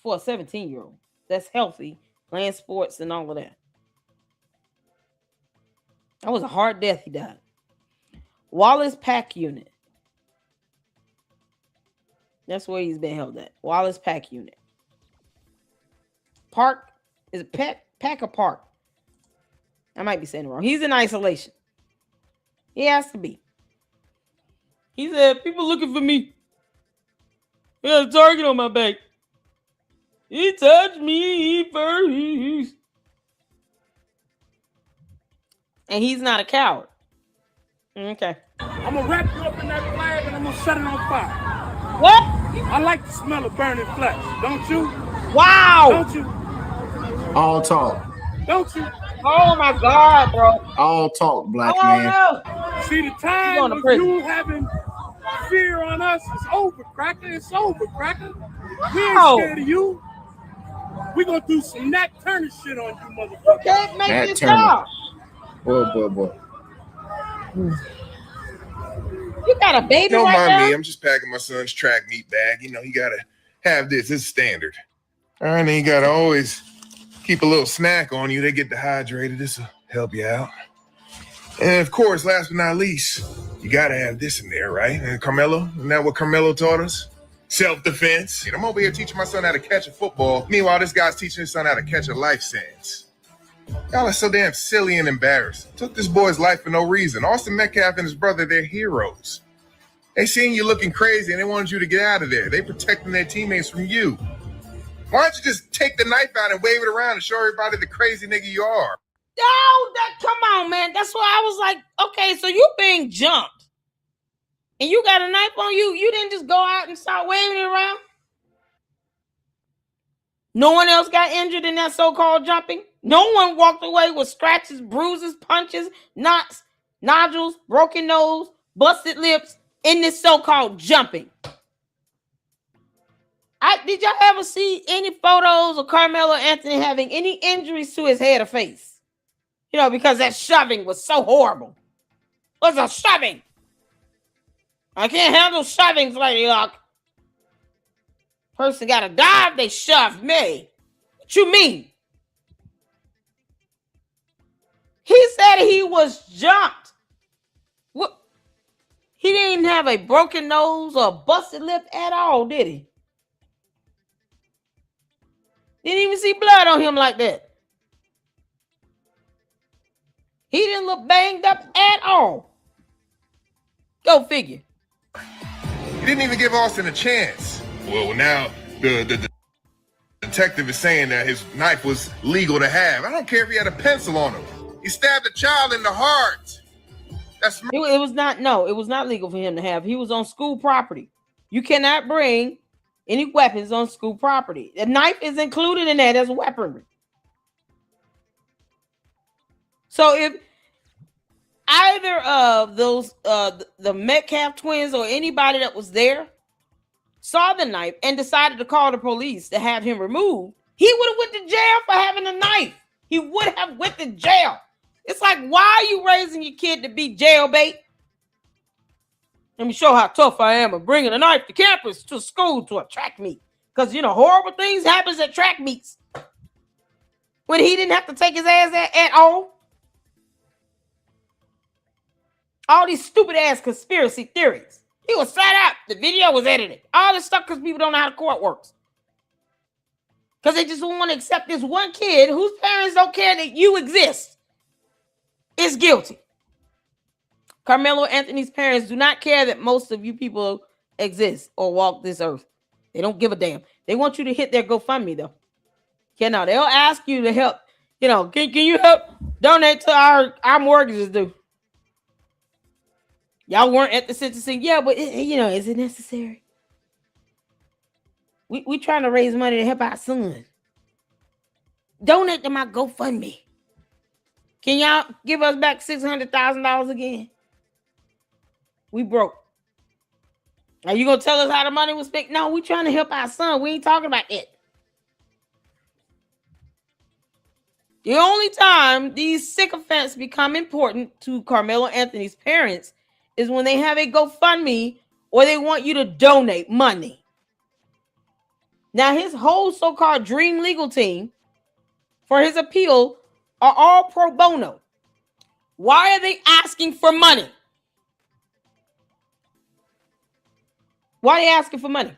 for a 17-year-old that's healthy, playing sports and all of that. That was a hard death. He died. Wallace Pack Unit. That's where he's been held at. Wallace Pack Unit. Park is it Packer Park? I might be saying it wrong. He's in isolation. He has to be. He said, "People looking for me. I got a target on my back. He touched me first." And he's not a coward. Okay. I'm gonna wrap you up in that flag and I'm gonna set it on fire. What? I like the smell of burning flesh, don't you? Wow. Don't you? All talk. Don't you? Oh my God, bro. All talk, black Oh man. no. See, the time of you having fear on us is over, Cracker. It's over, Cracker. We ain't scared of you. We gonna do some Nat Turner shit on you, motherfucker. You can't make Nat this Turner. up. Boy. You got a baby Don't right mind now? me. I'm just packing my son's track meat bag. You know, you gotta have this. It's standard. All right, and you gotta always keep a little snack on you. They get dehydrated. This will help you out. And of course, last but not least, you gotta have this in there, right? And Karmelo, isn't that what Karmelo taught us? Self-defense. I'm over here teaching my son how to catch a football. Meanwhile, this guy's teaching his son how to catch a life sentence. Y'all are so damn silly and embarrassed. Took this boy's life for no reason. Austin Metcalf and his brother, they're heroes. They seen you looking crazy and they wanted you to get out of there. They protecting their teammates from you. Why don't you just take the knife out and wave it around and show everybody the crazy nigga you are? Come on, man. That's why I was like, okay, so you being jumped. And you got a knife on you. You didn't just go out and start waving it around. No one else got injured in that so-called jumping. No one walked away with scratches, bruises, punches, knots, nodules, broken nose, busted lips in this so-called jumping. Did y'all ever see any photos of Karmelo Anthony having any injuries to his head or face? You know, because that shoving was so horrible. It was a shoving. I can't handle shovings, Lady Luck. Person got to dive, they shoved me. What you mean? He said he was jumped. What? He didn't have a broken nose or a busted lip at all, did he? Didn't even see blood on him like that. He didn't look banged up at all. Go figure. You didn't even give Austin a chance. Well, now the detective is saying that his knife was legal to have. I don't care if he had a pencil on him. He stabbed a child in the heart. That's it was not legal for him to have. He was on school property. You cannot bring any weapons on school property. The knife is included in that as weaponry. So if either of those, the Metcalf twins or anybody that was there saw the knife and decided to call the police to have him removed, he would have went to jail for having a knife. He would have went to jail. It's like, why are you raising your kid to be jail bait? Let me show how tough I am of bringing a knife to campus, to school, to a track meet. Because, horrible things happens at track meets. When he didn't have to take his ass at all. All these stupid ass conspiracy theories. He was set up. The video was edited. All this stuff because people don't know how the court works. Because they just don't want to accept this one kid whose parents don't care that you exist is guilty. Karmelo Anthony's parents do not care that most of you people exist or walk this earth. They don't give a damn. They want you to hit their GoFundMe, though. They'll ask you to help. Can you help donate to our mortgages due? Y'all weren't at the sentencing. Yeah, but, is it necessary? We trying to raise money to help our son. Donate to my GoFundMe. Can y'all give us back $600,000 again? We broke. Are you gonna tell us how the money was spent? No, we trying to help our son. We ain't talking about it. The only time these sycophants become important to Karmelo Anthony's parents is when they have a GoFundMe or they want you to donate money. Now, his whole so-called dream legal team for his appeal are all pro bono. Why are they asking for money? Why are they asking for money?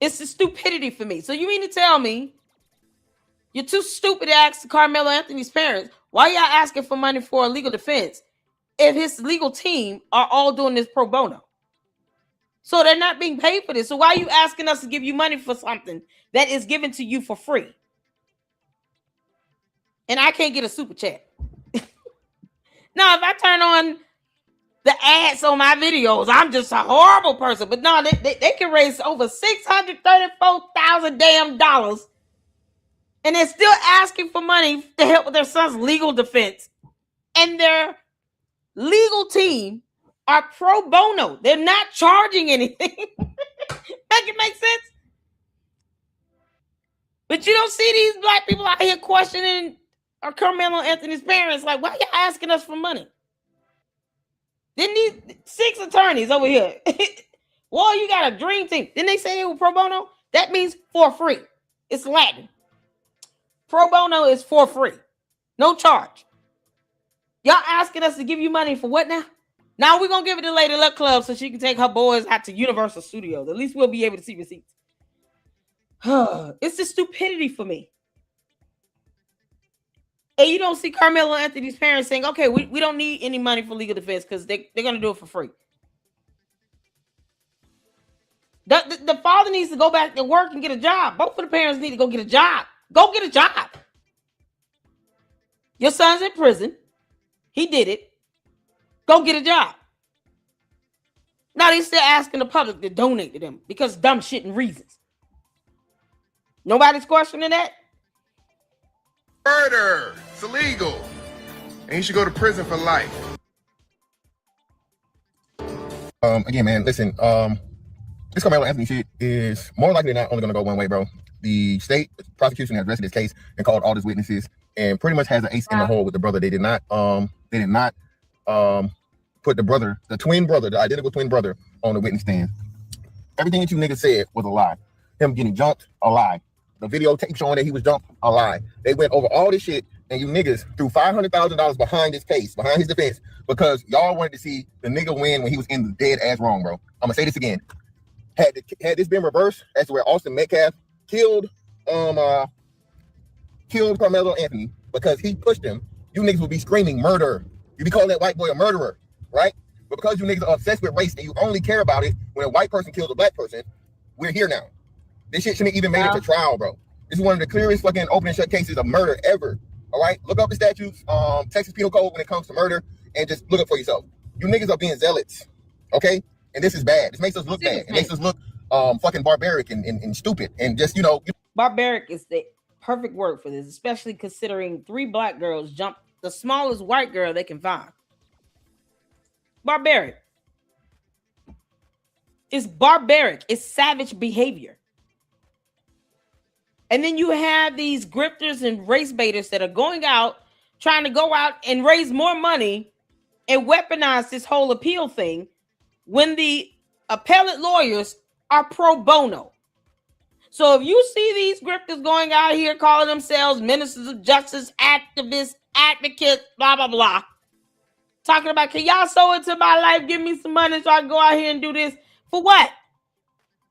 It's the stupidity for me. So you mean to tell me you're too stupid to ask Karmelo Anthony's parents, why y'all asking for money for a legal defense if his legal team are all doing this pro bono? So they're not being paid for this. So why are you asking us to give you money for something that is given to you for free? And I can't get a super chat. Now, if I turn on the ads on my videos, I'm just a horrible person. But no, they can raise over $634,000 damn dollars. And they're still asking for money to help with their son's legal defense. And their legal team are pro bono. They're not charging anything. Make it make sense? But you don't see these black people out here questioning Karmelo Anthony's parents. Like, why y'all asking us for money? Then these 6 attorneys over here. Well, you got a dream team. Didn't they say they were pro bono? That means for free. It's Latin. Pro bono is for free. No charge. Y'all asking us to give you money for what now? Now we're going to give it to Lady Luck Club so she can take her boys out to Universal Studios. At least we'll be able to see receipts. It's the stupidity for me. And you don't see Karmelo Anthony's parents saying, okay, we don't need any money for legal defense because they're going to do it for free. The father needs to go back to work and get a job. Both of the parents need to go get a job. Go get a job. Your son's in prison. He did it. Go get a job. Now they're still asking the public to donate to them because dumb shit and reasons. Nobody's questioning that? Murder. It's illegal. And you should go to prison for life. Again, man, listen, this Karmelo Anthony shit is more likely than not only going to go one way, bro. The state prosecution has arrested this case and called all these witnesses and pretty much has an ace in the hole with the brother. They did not put the twin brother, the identical twin brother, on the witness stand. Everything that you niggas said was a lie. Him getting jumped, a lie. The videotape showing that he was jumped, a lie. They went over all this shit, and you niggas threw $500,000 behind this case, behind his defense, because y'all wanted to see the nigga win when he was in the dead ass wrong, bro. I'm gonna say this again. Had this been reversed, as to where Austin Metcalf killed Karmelo Anthony because he pushed him, you niggas would be screaming murder. You be calling that white boy a murderer, right? But because you niggas are obsessed with race and you only care about it when a white person kills a black person, we're here now. This shit shouldn't even made it to trial, bro. This is one of the clearest fucking open and shut cases of murder ever. All right, look up the statutes, Texas Penal Code when it comes to murder, and just look up for yourself. You niggas are being zealots, okay? And this is bad. This makes us look bad. It makes us look fucking barbaric and stupid and just Barbaric is the perfect word for this, especially considering 3 black girls jumped the smallest white girl they can find. Barbaric. It's barbaric. It's savage behavior. And then you have these grifters and race baiters that are going out, trying to go out and raise more money and weaponize this whole appeal thing when the appellate lawyers are pro bono. So if you see these grifters going out here calling themselves ministers of justice, activists, advocates, blah, blah, blah, talking about, can y'all sow into my life, give me some money so I can go out here and do this? For what?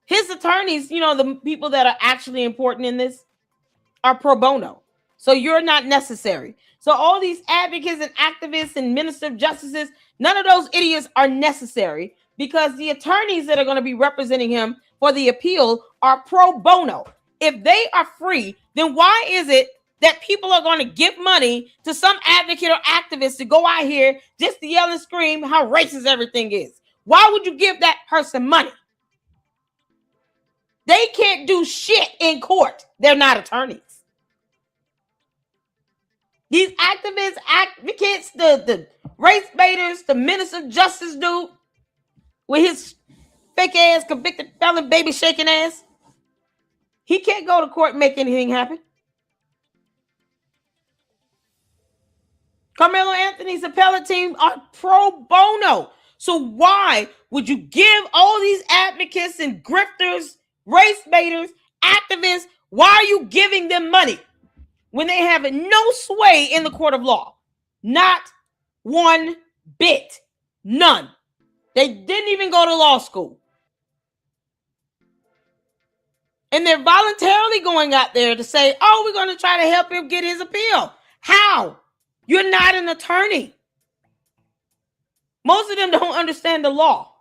His attorneys, the people that are actually important in this are pro bono. So you're not necessary. So all these advocates and activists and minister of justices, none of those idiots are necessary because the attorneys that are going to be representing him for the appeal are pro bono. If they are free, then why is it that people are going to give money to some advocate or activist to go out here just to yell and scream how racist everything is? Why would you give that person money? They can't do shit in court. They're not attorneys. These activists, advocates, the race baiters, the minister of justice dude with his fake ass, convicted felon, baby shaking ass, he can't go to court and make anything happen. Karmelo Anthony's appellate team are pro bono. So why would you give all these advocates and grifters, race baiters, activists, why are you giving them money when they have no sway in the court of law? Not one bit. None. They didn't even go to law school. And they're voluntarily going out there to say, oh, we're going to try to help him get his appeal. How? You're not an attorney. Most of them don't understand the law.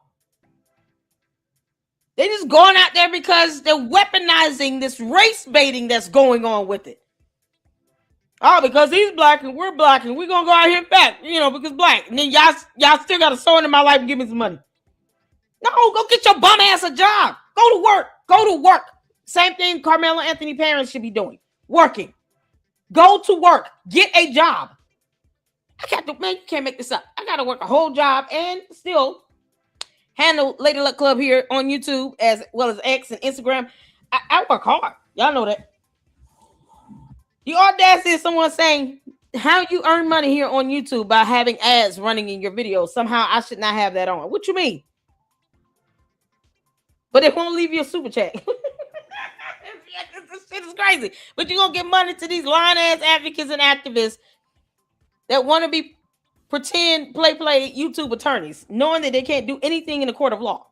They're just going out there because they're weaponizing this race baiting that's going on with it. Oh, because he's black and we're black and we're going to go out here and back, because black. And then y'all still got to sow into my life and give me some money. No, go get your bum ass a job. Go to work. Go to work. Same thing Karmelo Anthony parents should be doing. Working. Go to work. Get a job. You can't make this up. I got to work a whole job and still handle Lady Luck Club here on YouTube as well as X and Instagram. I work hard. Y'all know that. The audacity of someone saying how you earn money here on YouTube by having ads running in your videos. Somehow I should not have that on. What you mean? But it won't leave you a super chat. This shit is crazy. But you're going to give money to these lying-ass advocates and activists that want to be pretend play YouTube attorneys, knowing that they can't do anything in the court of law.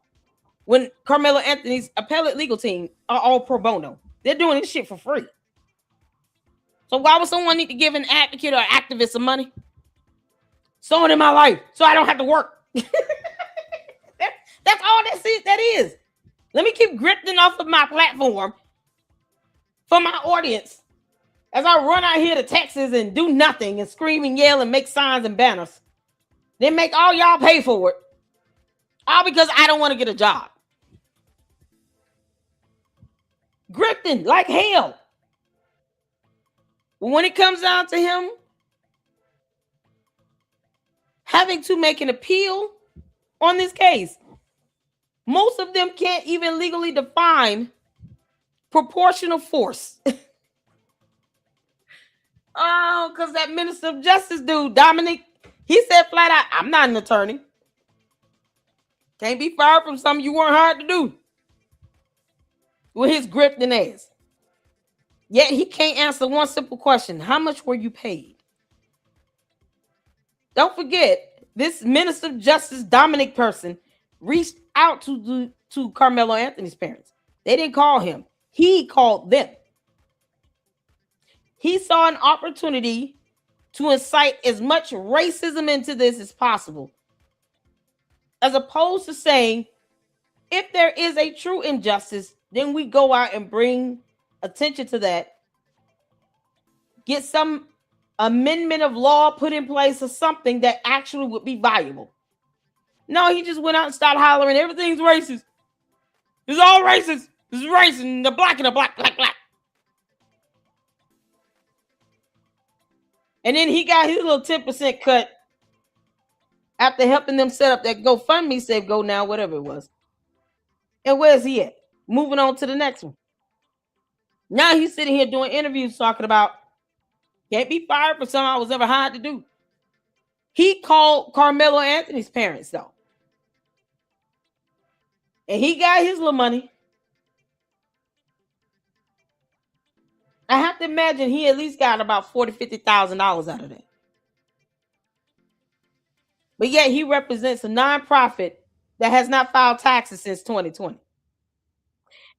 When Karmelo Anthony's appellate legal team are all pro bono. They're doing this shit for free. So why would someone need to give an advocate or activist some money? Sowing in my life so I don't have to work. That's all that is. Let me keep grifting off of my platform for my audience as I run out here to Texas and do nothing and scream and yell and make signs and banners. Then make all y'all pay for it. All because I don't want to get a job. Grifting like hell. When it comes down to him having to make an appeal on this case, most of them can't even legally define proportional force. Oh, because that minister of justice dude, Dominic, he said flat out, I'm not an attorney. Can't be fired from something you weren't hired to do. With his grifting ass. Yet he can't answer one simple question. How much were you paid? Don't forget, this minister of justice, Dominic person, reached out to Karmelo Anthony's parents. They didn't call him. He called them. He saw an opportunity to incite as much racism into this as possible, as opposed to saying, if there is a true injustice, then we go out and bring attention to that, get some amendment of law put in place or something that actually would be valuable. No, he just went out and started hollering, everything's racist. This is all racist. This is racist. The black and the black. And then he got his little 10% cut after helping them set up that GoFundMe, Save Go Now, whatever it was. And where's he at? Moving on to the next one. Now he's sitting here doing interviews talking about can't be fired for something I was ever hired to do. He called Karmelo Anthony's parents, though. And he got his little money. I have to imagine he at least got about $40,000, $50,000 out of that. But yet he represents a nonprofit that has not filed taxes since 2020.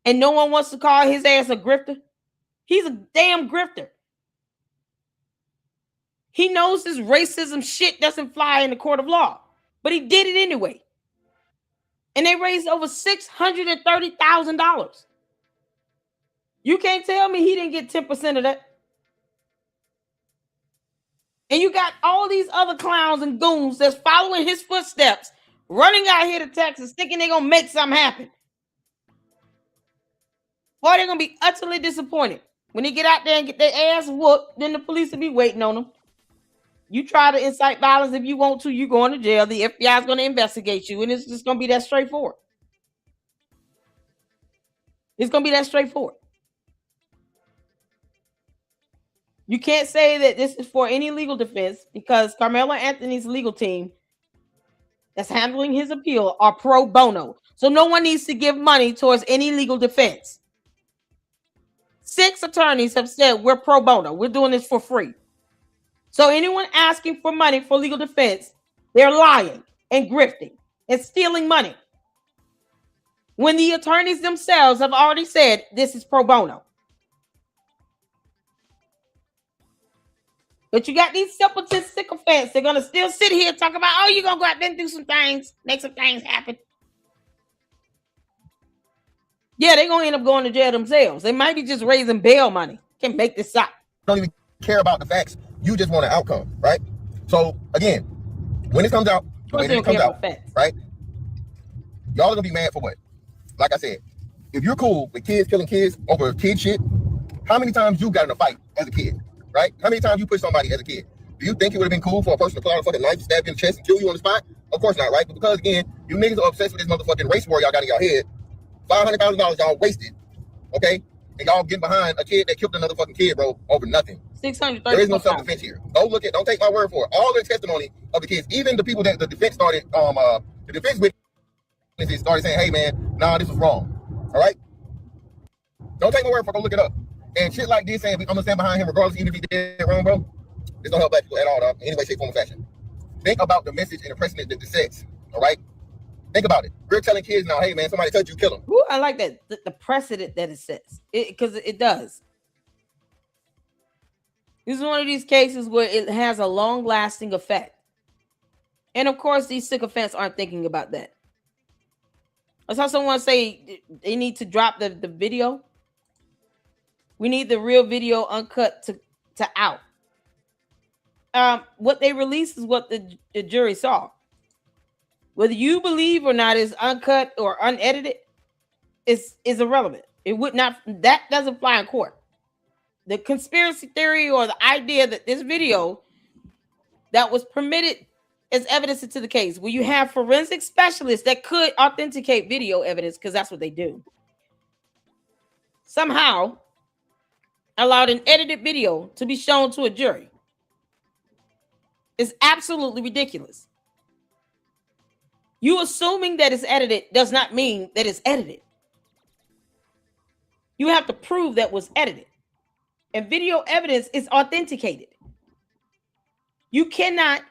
And no one wants to call his ass a grifter. He's a damn grifter. He knows this racism shit doesn't fly in the court of law, but he did it anyway. And they raised over $630,000. You can't tell me he didn't get 10% of that. And you got all these other clowns and goons that's following his footsteps, running out here to Texas, thinking they're going to make something happen. Boy, they're going to be utterly disappointed. When they get out there and get their ass whooped, then the police will be waiting on them. You try to incite violence if you want to, you're going to jail. The FBI is going to investigate you, and it's just going to be that straightforward. It's going to be that straightforward. You can't say that this is for any legal defense because Karmelo Anthony's legal team that's handling his appeal are pro bono. So no one needs to give money towards any legal defense. 6 attorneys have said we're pro bono. We're doing this for free. So anyone asking for money for legal defense, they're lying and grifting and stealing money. When the attorneys themselves have already said this is pro bono. But you got these simpleton sycophants. They're going to still sit here and talk about, oh, you're going to go out there and do some things, make some things happen. Yeah, they're going to end up going to jail themselves. They might be just raising bail money. Can't make this up. Don't even care about the facts. You just want an outcome, right? So, again, when it comes out, the way that it comes out, right? Y'all are going to be mad for what? Like I said, if you're cool with kids killing kids over kid shit, how many times you got in a fight as a kid? Right? How many times you pushed somebody as a kid? Do you think it would have been cool for a person to pull out a fucking knife, stab you in the chest, and kill you on the spot? Of course not, right? But because, again, you niggas are obsessed with this motherfucking race war y'all got in your head, $500,000 y'all wasted, okay? And y'all getting behind a kid that killed another fucking kid, bro, over nothing. There is no self-defense here. Go look at, don't take my word for it. All the testimony of the kids, even the people that the defense started, the defense witnesses started saying, hey, man, nah, this was wrong, all right? Don't take my word for it. Go look it up. And shit like this, saying I'm gonna stand behind him regardless, even if he did it wrong, bro. This don't help black people at all, dog. In any way, shape, form, or fashion. Think about the message and the precedent that this sets. All right. Think about it. We're telling kids now, hey man, somebody touch you, kill him. Ooh, I like that. The precedent that it sets, because it does. This is one of these cases where it has a long-lasting effect, and of course, these sycophants aren't thinking about that. I saw someone say they need to drop the video. We need the real video uncut to out. What they released is what the jury saw. Whether you believe or not is uncut or unedited is irrelevant. It would not, that doesn't fly in court. The conspiracy theory or the idea that this video that was permitted as evidence into the case, where you have forensic specialists that could authenticate video evidence, because that's what they do, somehow allowed an edited video to be shown to a jury is absolutely ridiculous. You assuming that it's edited does not mean that it's edited. You have to prove that was edited. And video evidence is authenticated. You cannot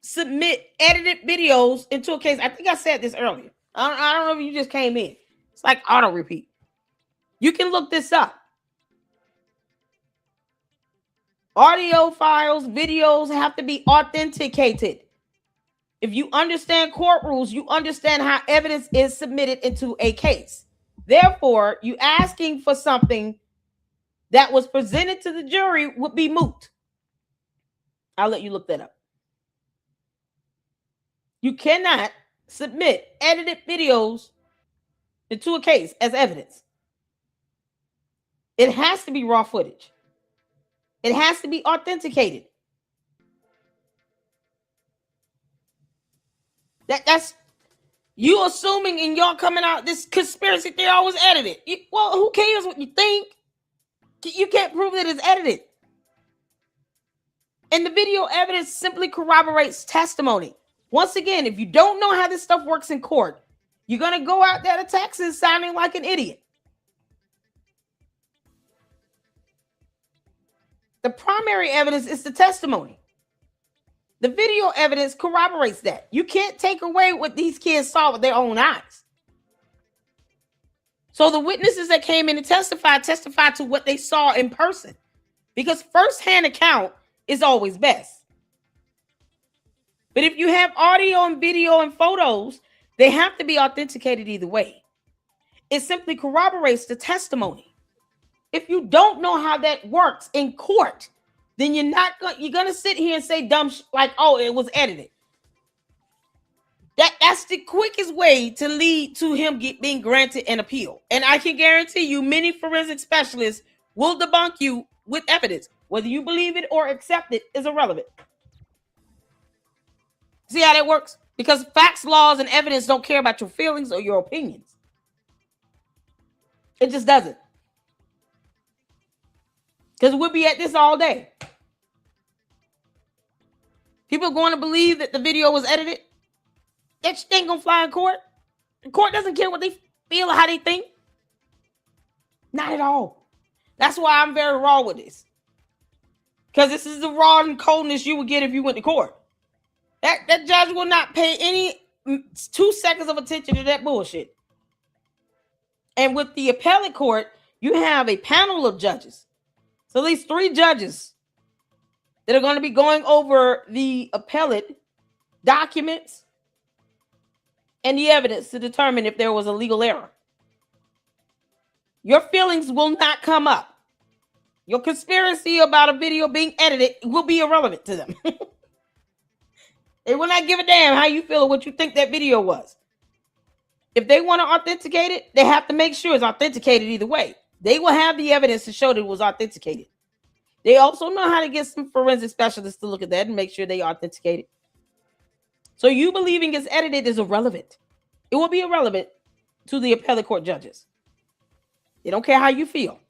submit edited videos into a case. I think I said this earlier. I don't know if you just came in. It's like auto repeat. You can look this up. Audio files, videos have to be authenticated. If you understand court rules, you understand how evidence is submitted into a case. Therefore, you asking for something that was presented to the jury would be moot. I'll let you look that up. You cannot submit edited videos into a case as evidence. It has to be raw footage. It has to be authenticated. That's you assuming and y'all coming out this conspiracy theory always edited. Well, who cares what you think? You can't prove that it's edited. And the video evidence simply corroborates testimony. Once again, if you don't know how this stuff works in court, you're going to go out there to Texas sounding like an idiot. The primary evidence is the testimony. The video evidence corroborates that. You can't take away what these kids saw with their own eyes. So the witnesses that came in to testified to what they saw in person, because firsthand account is always best. But if you have audio and video and photos, they have to be authenticated either way. It simply corroborates the testimony. If you don't know how that works in court, then you're gonna sit here and say dumb like, oh, it was edited. That's the quickest way to lead to him being granted an appeal. And I can guarantee you many forensic specialists will debunk you with evidence. Whether you believe it or accept it is irrelevant. See how that works? Because facts, laws, and evidence don't care about your feelings or your opinions. It just doesn't. Because we'll be at this all day. People are going to believe that the video was edited. That shit ain't gonna fly in court. The court doesn't care what they feel or how they think. Not at all. That's why I'm very raw with this. Because this is the raw and coldness you would get if you went to court. That judge will not pay any 2 seconds of attention to that bullshit. And with the appellate court, you have a panel of judges. So at least 3 judges that are going to be going over the appellate documents and the evidence to determine if there was a legal error. Your feelings will not come up. Your conspiracy about a video being edited will be irrelevant to them. They will not give a damn how you feel or what you think that video was. If they want to authenticate it, they have to make sure it's authenticated either way. They will have the evidence to show that it was authenticated. They also know how to get some forensic specialists to look at that and make sure they authenticate it. So you believing it's edited is irrelevant. It will be irrelevant to the appellate court judges. They don't care how you feel.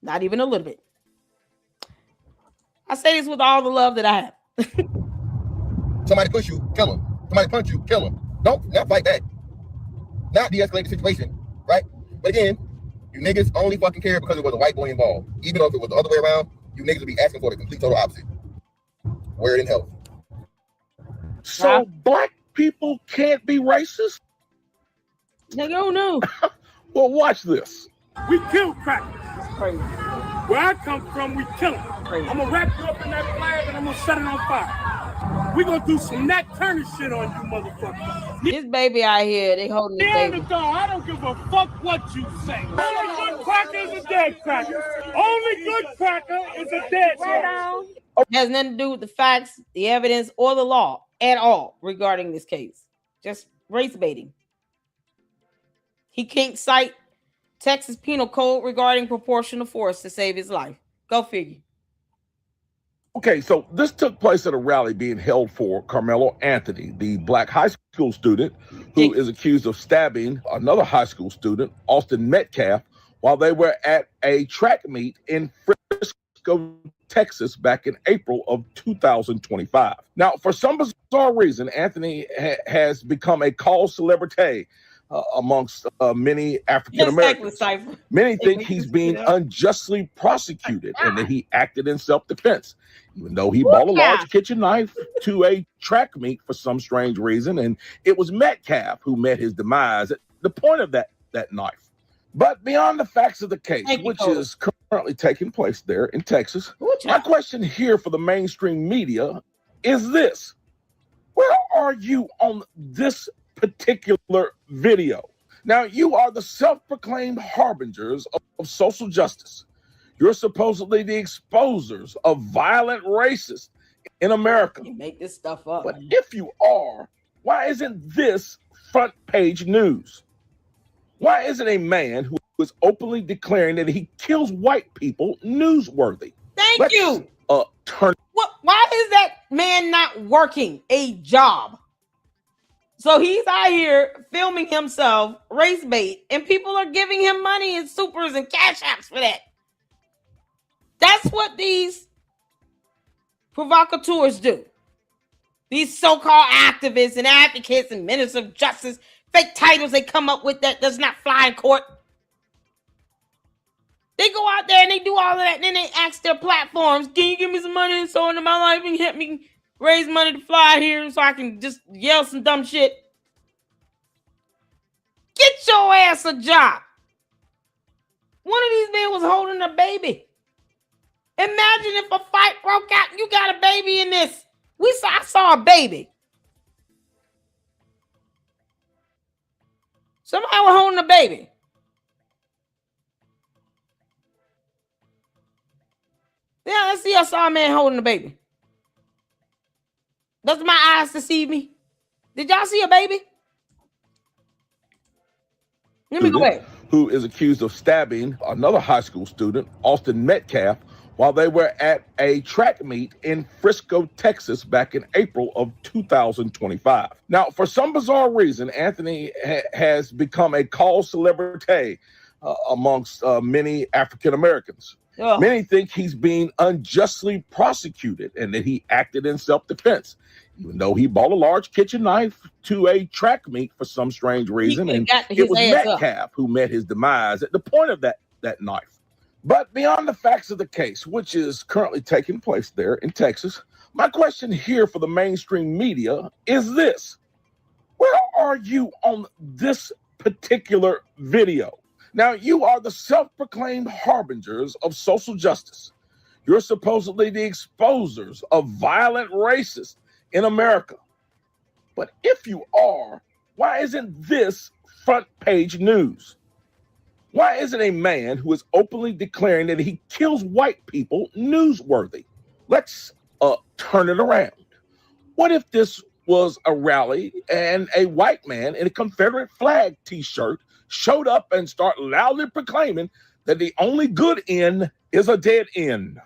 Not even a little bit. I say this with all the love that I have. Somebody push you, kill him. Somebody punch you, kill him. Don't not fight back. Not de-escalate the situation, right? But again, you niggas only fucking care because it was a white boy involved. Even if it was the other way around, you niggas would be asking for the complete total opposite. Wear it in hell. So black people can't be racist? Nigga, no. Well, watch this. We kill crackers. Crazy. Where I come from, we kill them. I'm gonna wrap you up in that flag and I'm gonna set it on fire. We gonna do some Nat Turner shit on you, motherfuckers. This baby out here, they holding this baby. I don't give a fuck what you say. Only good cracker is a dead cracker. Only good cracker is a dead cracker. It has nothing to do with the facts, the evidence, or the law at all regarding this case. Just race baiting. He can't cite Texas Penal Code regarding proportional force to save his life. Go figure. Okay, so this took place at a rally being held for Karmelo Anthony, the black high school student who is accused of stabbing another high school student, Austin Metcalf, while they were at a track meet in Frisco, Texas, back in April of 2025. Now, for some bizarre reason, Anthony has become a cult celebrity amongst many African Americans. Many think he's being unjustly prosecuted and that he acted in self-defense, even though he bought a large kitchen knife to a track meet for some strange reason, and it was Metcalf who met his demise at the point of that knife. But beyond the facts of the case, which is currently taking place there in Texas, my question here for the mainstream media is this: where are you on this particular video? Now, you are the self-proclaimed harbingers of social justice. You're supposedly the exposers of violent racists in America. You make this stuff up. But if you are, why isn't this front page news? Why isn't a man who is openly declaring that he kills white people newsworthy? Thank you. Turn. Why is that man not working a job? So he's out here filming himself, race bait, and people are giving him money and supers and cash apps for that. That's what these provocateurs do. These so-called activists and advocates and ministers of justice, fake titles they come up with that does not fly in court. They go out there and they do all of that, and then they ask their platforms, can you give me some money and so into my life and help me raise money to fly here so I can just yell some dumb shit? Get your ass a job. One of these men was holding a baby. Imagine if a fight broke out and you got a baby in this. I saw a baby. Somebody was holding a baby. Yeah, let's see. I saw a man holding a baby. Does my eyes deceive me? Did y'all see a baby? Let me go back. Who is accused of stabbing another high school student, Austin Metcalf, while they were at a track meet in Frisco, Texas, back in April of 2025. Now, for some bizarre reason, Anthony has become a cult celebrity amongst many African Americans. Many think he's being unjustly prosecuted and that he acted in self-defense, even though he bought a large kitchen knife to a track meet for some strange reason. And it was Metcalf who met his demise at the point of that knife. But beyond the facts of the case, which is currently taking place there in Texas, my question here for the mainstream media is this: where are you on this particular video? Now, you are the self-proclaimed harbingers of social justice. You're supposedly the exposers of violent racists in America. But if you are, why isn't this front page news? Why isn't a man who is openly declaring that he kills white people newsworthy? Let's turn it around. What if this was a rally and a white man in a Confederate flag t-shirt showed up and start loudly proclaiming that the only good end is a dead end?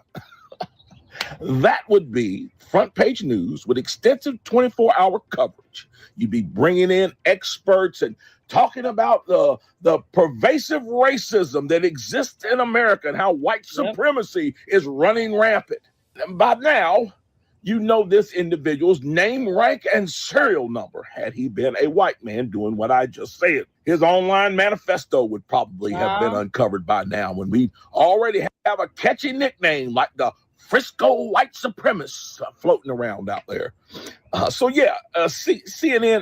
That would be front page news with extensive 24-hour coverage. You'd be bringing in experts and talking about the pervasive racism that exists in America and how white supremacy is running rampant. And by now, you know this individual's name, rank, and serial number had he been a white man doing what I just said. His online manifesto would probably have been uncovered by now, when we already have a catchy nickname like the Frisco white supremacists floating around out there. CNN,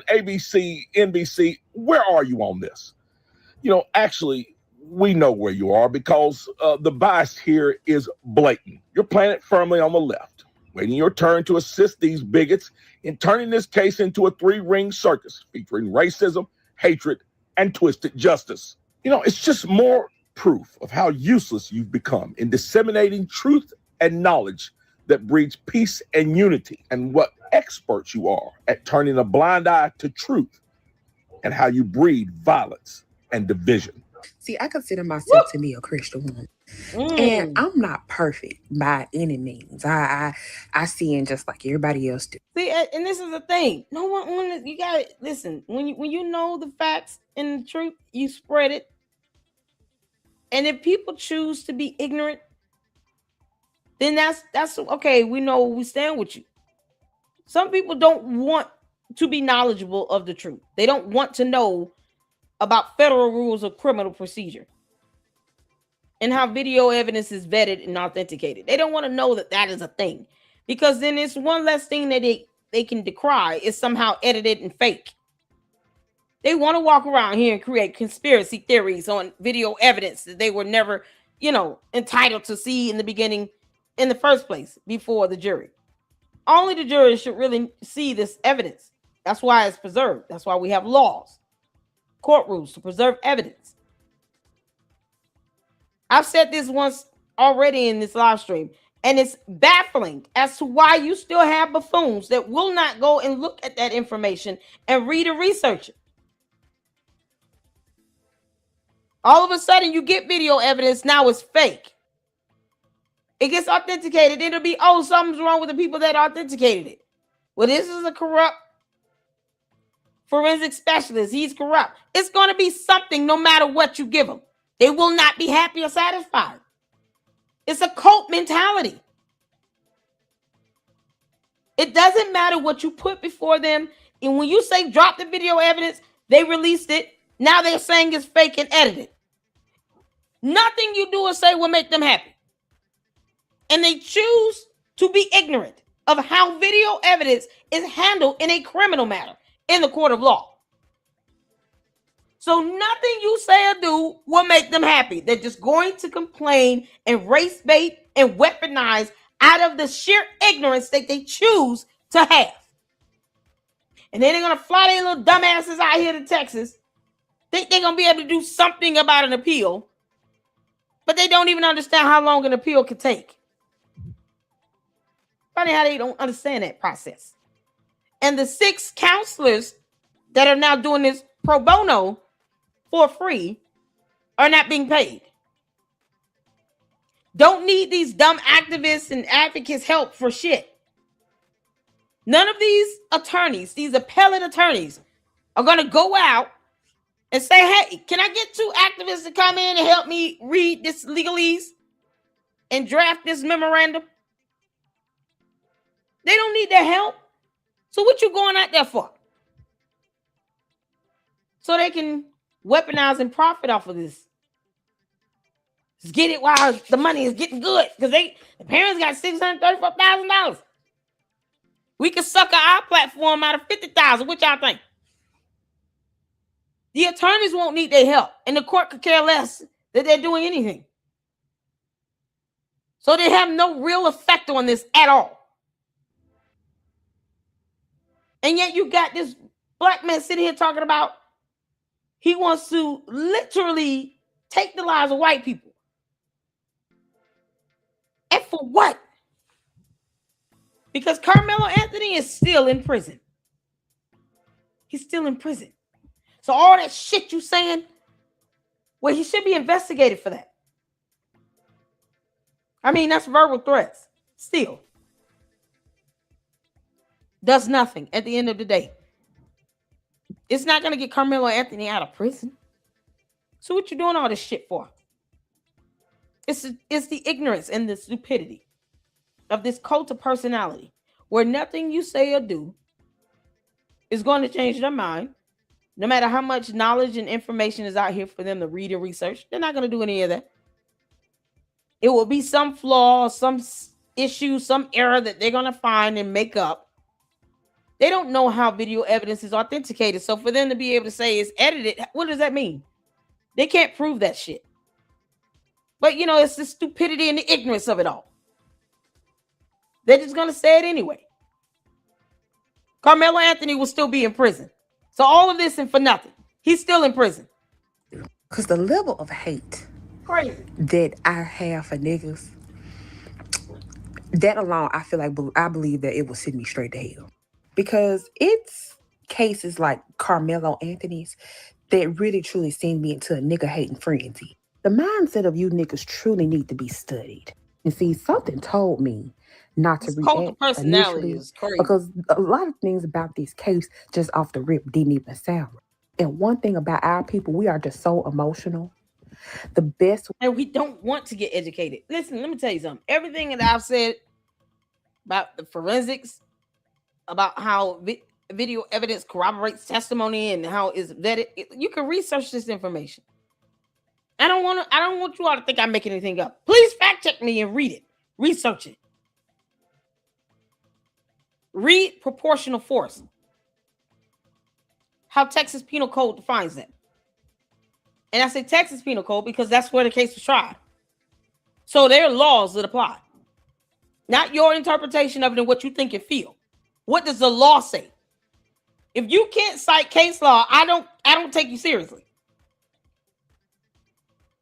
ABC, NBC, where are you on this? Actually, we know where you are, because the bias here is blatant. You're playing it firmly on the left, waiting your turn to assist these bigots in turning this case into a three-ring circus featuring racism, hatred, and twisted justice. It's just more proof of how useless you've become in disseminating truth and knowledge that breeds peace and unity, and what experts you are at turning a blind eye to truth, and how you breed violence and division. See, I consider myself to be a Christian woman. And I'm not perfect by any means. I sin just like everybody else do. See, and this is the thing. No one, you gotta listen. When you know the facts and the truth, you spread it. And if people choose to be ignorant, then that's okay. We know we stand with you. Some people don't want to be knowledgeable of the truth. They don't want to know about federal rules of criminal procedure and how video evidence is vetted and authenticated. They don't want to know that is a thing, because then it's one less thing that they can decry is somehow edited and fake. They want to walk around here and create conspiracy theories on video evidence that they were never, entitled to see in the beginning, in the first place, before the jury. Only the jury should really see this evidence. That's why it's preserved. That's why we have laws, court rules to preserve evidence. I've said this once already in this live stream, and it's baffling as to why you still have buffoons that will not go and look at that information and read and research it. All of a sudden, you get video evidence. Now it's fake. It gets authenticated. It'll be, oh, something's wrong with the people that authenticated it. Well, this is a corrupt forensic specialist. He's corrupt. It's going to be something no matter what you give them. They will not be happy or satisfied. It's a cult mentality. It doesn't matter what you put before them. And when you say drop the video evidence, they released it. Now they're saying it's fake and edited. Nothing you do or say will make them happy. And they choose to be ignorant of how video evidence is handled in a criminal matter in the court of law. So nothing you say or do will make them happy. They're just going to complain and race bait and weaponize out of the sheer ignorance that they choose to have. And then they're going to fly their little dumbasses out here to Texas. Think they're going to be able to do something about an appeal. But they don't even understand how long an appeal could take. Funny how they don't understand that process. And the 6 counselors that are now doing this pro bono for free are not being paid. Don't need these dumb activists and advocates' help for shit. None of these attorneys, these appellate attorneys, are going to go out and say, hey, can I get 2 activists to come in and help me read this legalese and draft this memorandum? They don't need their help. So what you going out there for? So they can weaponize and profit off of this. Just get it while the money is getting good. Because the parents got $634,000. We could sucker our platform out of $50,000. What y'all think? The attorneys won't need their help. And the court could care less that they're doing anything. So they have no real effect on this at all. And yet you got this black man sitting here talking about he wants to literally take the lives of white people. And for what? Because Karmelo Anthony is still in prison. He's still in prison. So all that shit you saying, well, he should be investigated for that. I mean, that's verbal threats. Still. Does nothing at the end of the day. It's not going to get Karmelo Anthony out of prison. So what you doing all this shit for? It's the ignorance and the stupidity of this cult of personality where nothing you say or do is going to change their mind. No matter how much knowledge and information is out here for them to read and research, they're not going to do any of that. It will be some flaw, some issue, some error that they're going to find and make up. They don't know how video evidence is authenticated. So for them to be able to say it's edited, what does that mean? They can't prove that shit. But, you know, it's the stupidity and the ignorance of it all. They're just going to say it anyway. Karmelo Anthony will still be in prison. So all of this and for nothing. He's still in prison. Because the level of hate crazy that I have for niggas, that alone, I feel like I believe that it will send me straight to hell. Because it's cases like Karmelo Anthony's that really truly send me into a nigga hating frenzy. The mindset of you niggas truly need to be studied. And see, something told me not to react personality initially is crazy. because a lot of things about this case just off the rip didn't even sound right. And one thing about our people, we are just so emotional. The best, and we don't want to get educated. Listen, let me tell you something. Everything that I've said about the forensics, about how video evidence corroborates testimony and how is vetted, you can research this information. I don't want you all to think I'm making anything up. Please fact check me and read it. Research it. Read proportional force. How Texas Penal Code defines that. And I say Texas Penal Code because that's where the case was tried. So there are laws that apply. Not your interpretation of it and what you think and feel. What does the law say? If you can't cite case law, I don't take you seriously.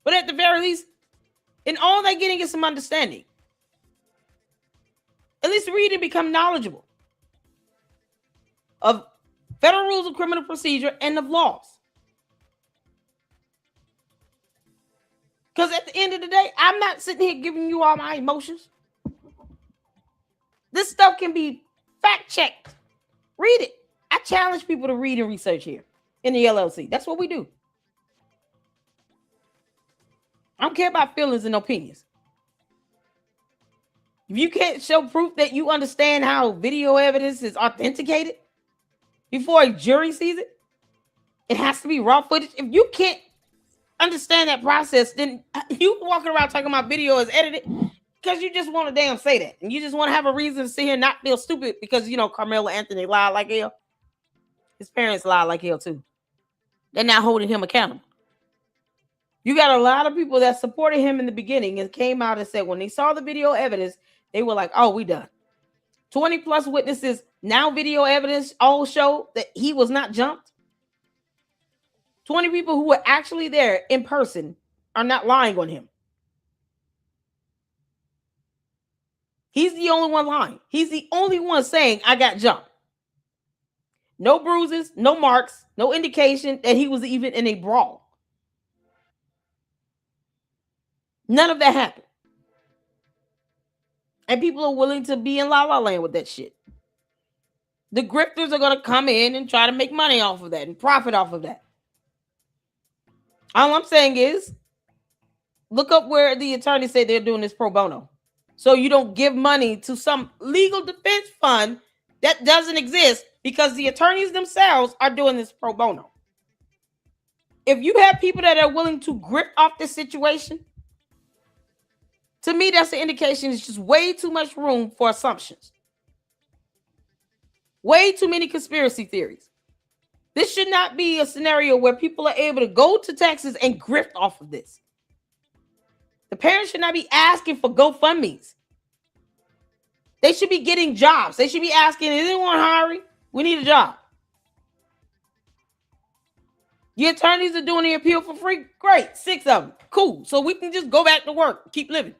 But at the very least, in all they're getting is some understanding. At least read and become knowledgeable of federal rules of criminal procedure and of laws. Because at the end of the day, I'm not sitting here giving you all my emotions. This stuff can be fact checked. Read it. I challenge people to read and research here in the LLC. That's what we do. I don't care about feelings and opinions. If you can't show proof that you understand how video evidence is authenticated before a jury sees it, it has to be raw footage. If you can't understand that process, then you walking around talking about video is edited because you just want to damn say that. And you just want to have a reason to sit here and not feel stupid because, you know, Karmelo Anthony lied like hell. His parents lied like hell too. They're not holding him accountable. You got a lot of people that supported him in the beginning and came out and said when they saw the video evidence, they were like, oh, we done. 20 plus witnesses, now video evidence all show that he was not jumped. 20 people who were actually there in person are not lying on him. He's the only one lying. He's the only one saying, I got jumped. No bruises, no marks, no indication that he was even in a brawl. None of that happened. And people are willing to be in La La Land with that shit. The grifters are going to come in and try to make money off of that and profit off of that. All I'm saying is, look up where the attorneys say they're doing this pro bono. So you don't give money to some legal defense fund that doesn't exist because the attorneys themselves are doing this pro bono. If you have people that are willing to grift off this situation, to me, that's an indication it's just way too much room for assumptions. Way too many conspiracy theories. This should not be a scenario where people are able to go to Texas and grift off of this. The parents should not be asking for GoFundMes. They should be getting jobs. They should be asking, is anyone hiring? We need a job. Your attorneys are doing the appeal for free. Great. 6 of them. Cool. So we can just go back to work. Keep living.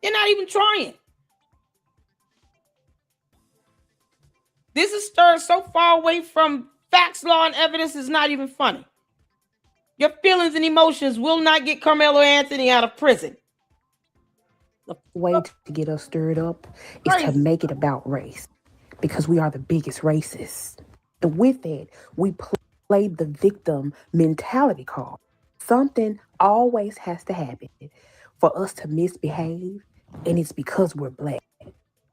They're not even trying. This is stirred so far away from facts, law, and evidence is not even funny. Your feelings and emotions will not get Karmelo Anthony out of prison. The way to get us stirred up is to make it about race because we are the biggest racists. And with that, we play the victim mentality card. Something always has to happen for us to misbehave, and it's because we're black.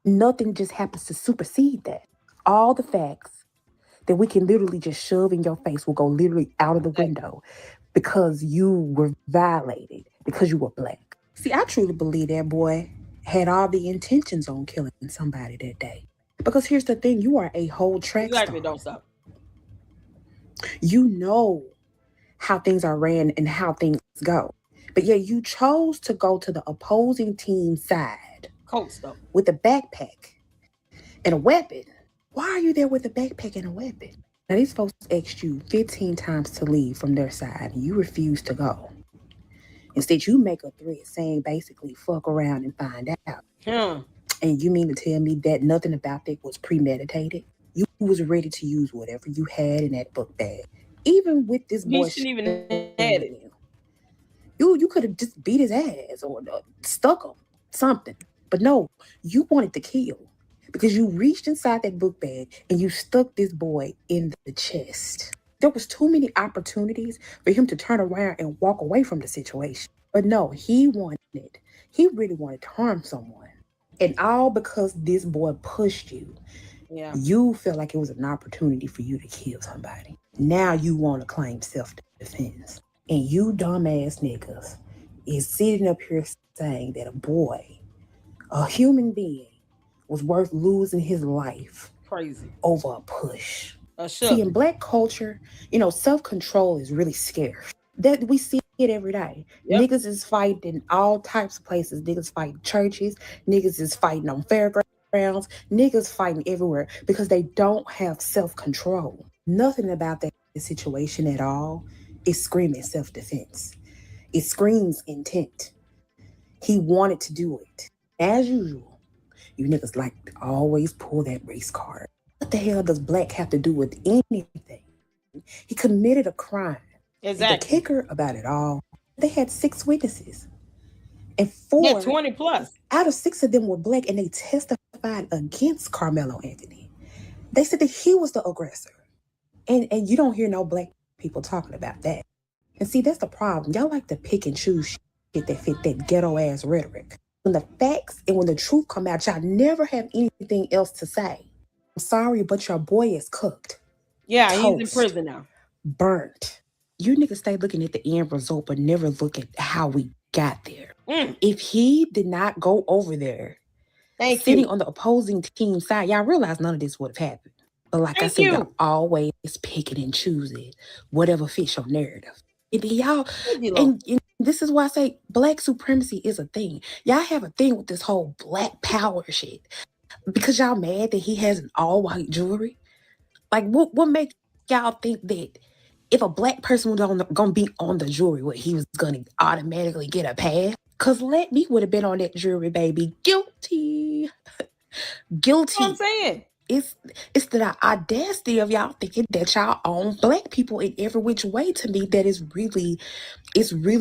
Nothing just happens to supersede that. All the facts that we can literally just shove in your face will go literally out of the window because you were violated, because you were black. See, I truly believe that boy had all the intentions on killing somebody that day. Because here's the thing, you are a whole track star. Don't stop. You know how things are ran and how things go. But yeah, you chose to go to the opposing team's side. Cold stuff. With a backpack and a weapon. Why are you there with a backpack and a weapon? Now, these folks asked you 15 times to leave from their side, and you refuse to go. Instead, you make a threat saying basically, fuck around and find out. And you mean to tell me that nothing about that was premeditated? You was ready to use whatever you had in that book bag. Even with this boy, he shouldn't even had it. You could have just beat his ass or stuck him, something. But no, you wanted to kill because you reached inside that book bag and you stuck this boy in the chest. There was too many opportunities for him to turn around and walk away from the situation. But no, he really wanted to harm someone. And all because this boy pushed you. Yeah. You felt like it was an opportunity for you to kill somebody. Now you want to claim self-defense. And you dumbass niggas is sitting up here saying that a boy, a human being, was worth losing his life crazy over a push. Sure. See, in black culture, self-control is really scarce. That we see it every day. Yep. Niggas is fighting in all types of places. Niggas fighting churches. Niggas is fighting on fairgrounds. Niggas fighting everywhere because they don't have self-control. Nothing about that situation at all is screaming self-defense. It screams intent. He wanted to do it. As usual, you niggas like to always pull that race card. What the hell does black have to do with anything? He committed a crime. Exactly. And the kicker about it all they had 6 witnesses. And Yeah, 4 20 plus. out of 6 of them were black, and they testified against Karmelo Anthony. They said that he was the aggressor. And you don't hear no black people talking about that. And see, that's the problem. Y'all like to pick and choose shit that fit that ghetto ass rhetoric. When the facts and when the truth come out, y'all never have anything else to say. I'm sorry, but your boy is cooked. Yeah, Toast, he's in prison now. burnt. You niggas stay looking at the end result, but never look at how we got there. If he did not go over there, sitting on the opposing team side, y'all realize none of this would have happened. But like I said, y'all always picking and choosing whatever fits your narrative. And y'all, and this is why I say black supremacy is a thing. Y'all have a thing with this whole black power shit. Because y'all mad that he has an all-white jewelry? Like, what makes y'all think that if a black person was gonna be on the jury, what he was gonna automatically get a pass? Cause Let Me would have been on that jury, baby. Guilty. Guilty. That's what I'm saying. It's the audacity of y'all thinking that y'all own black people in every which way. To me, that is really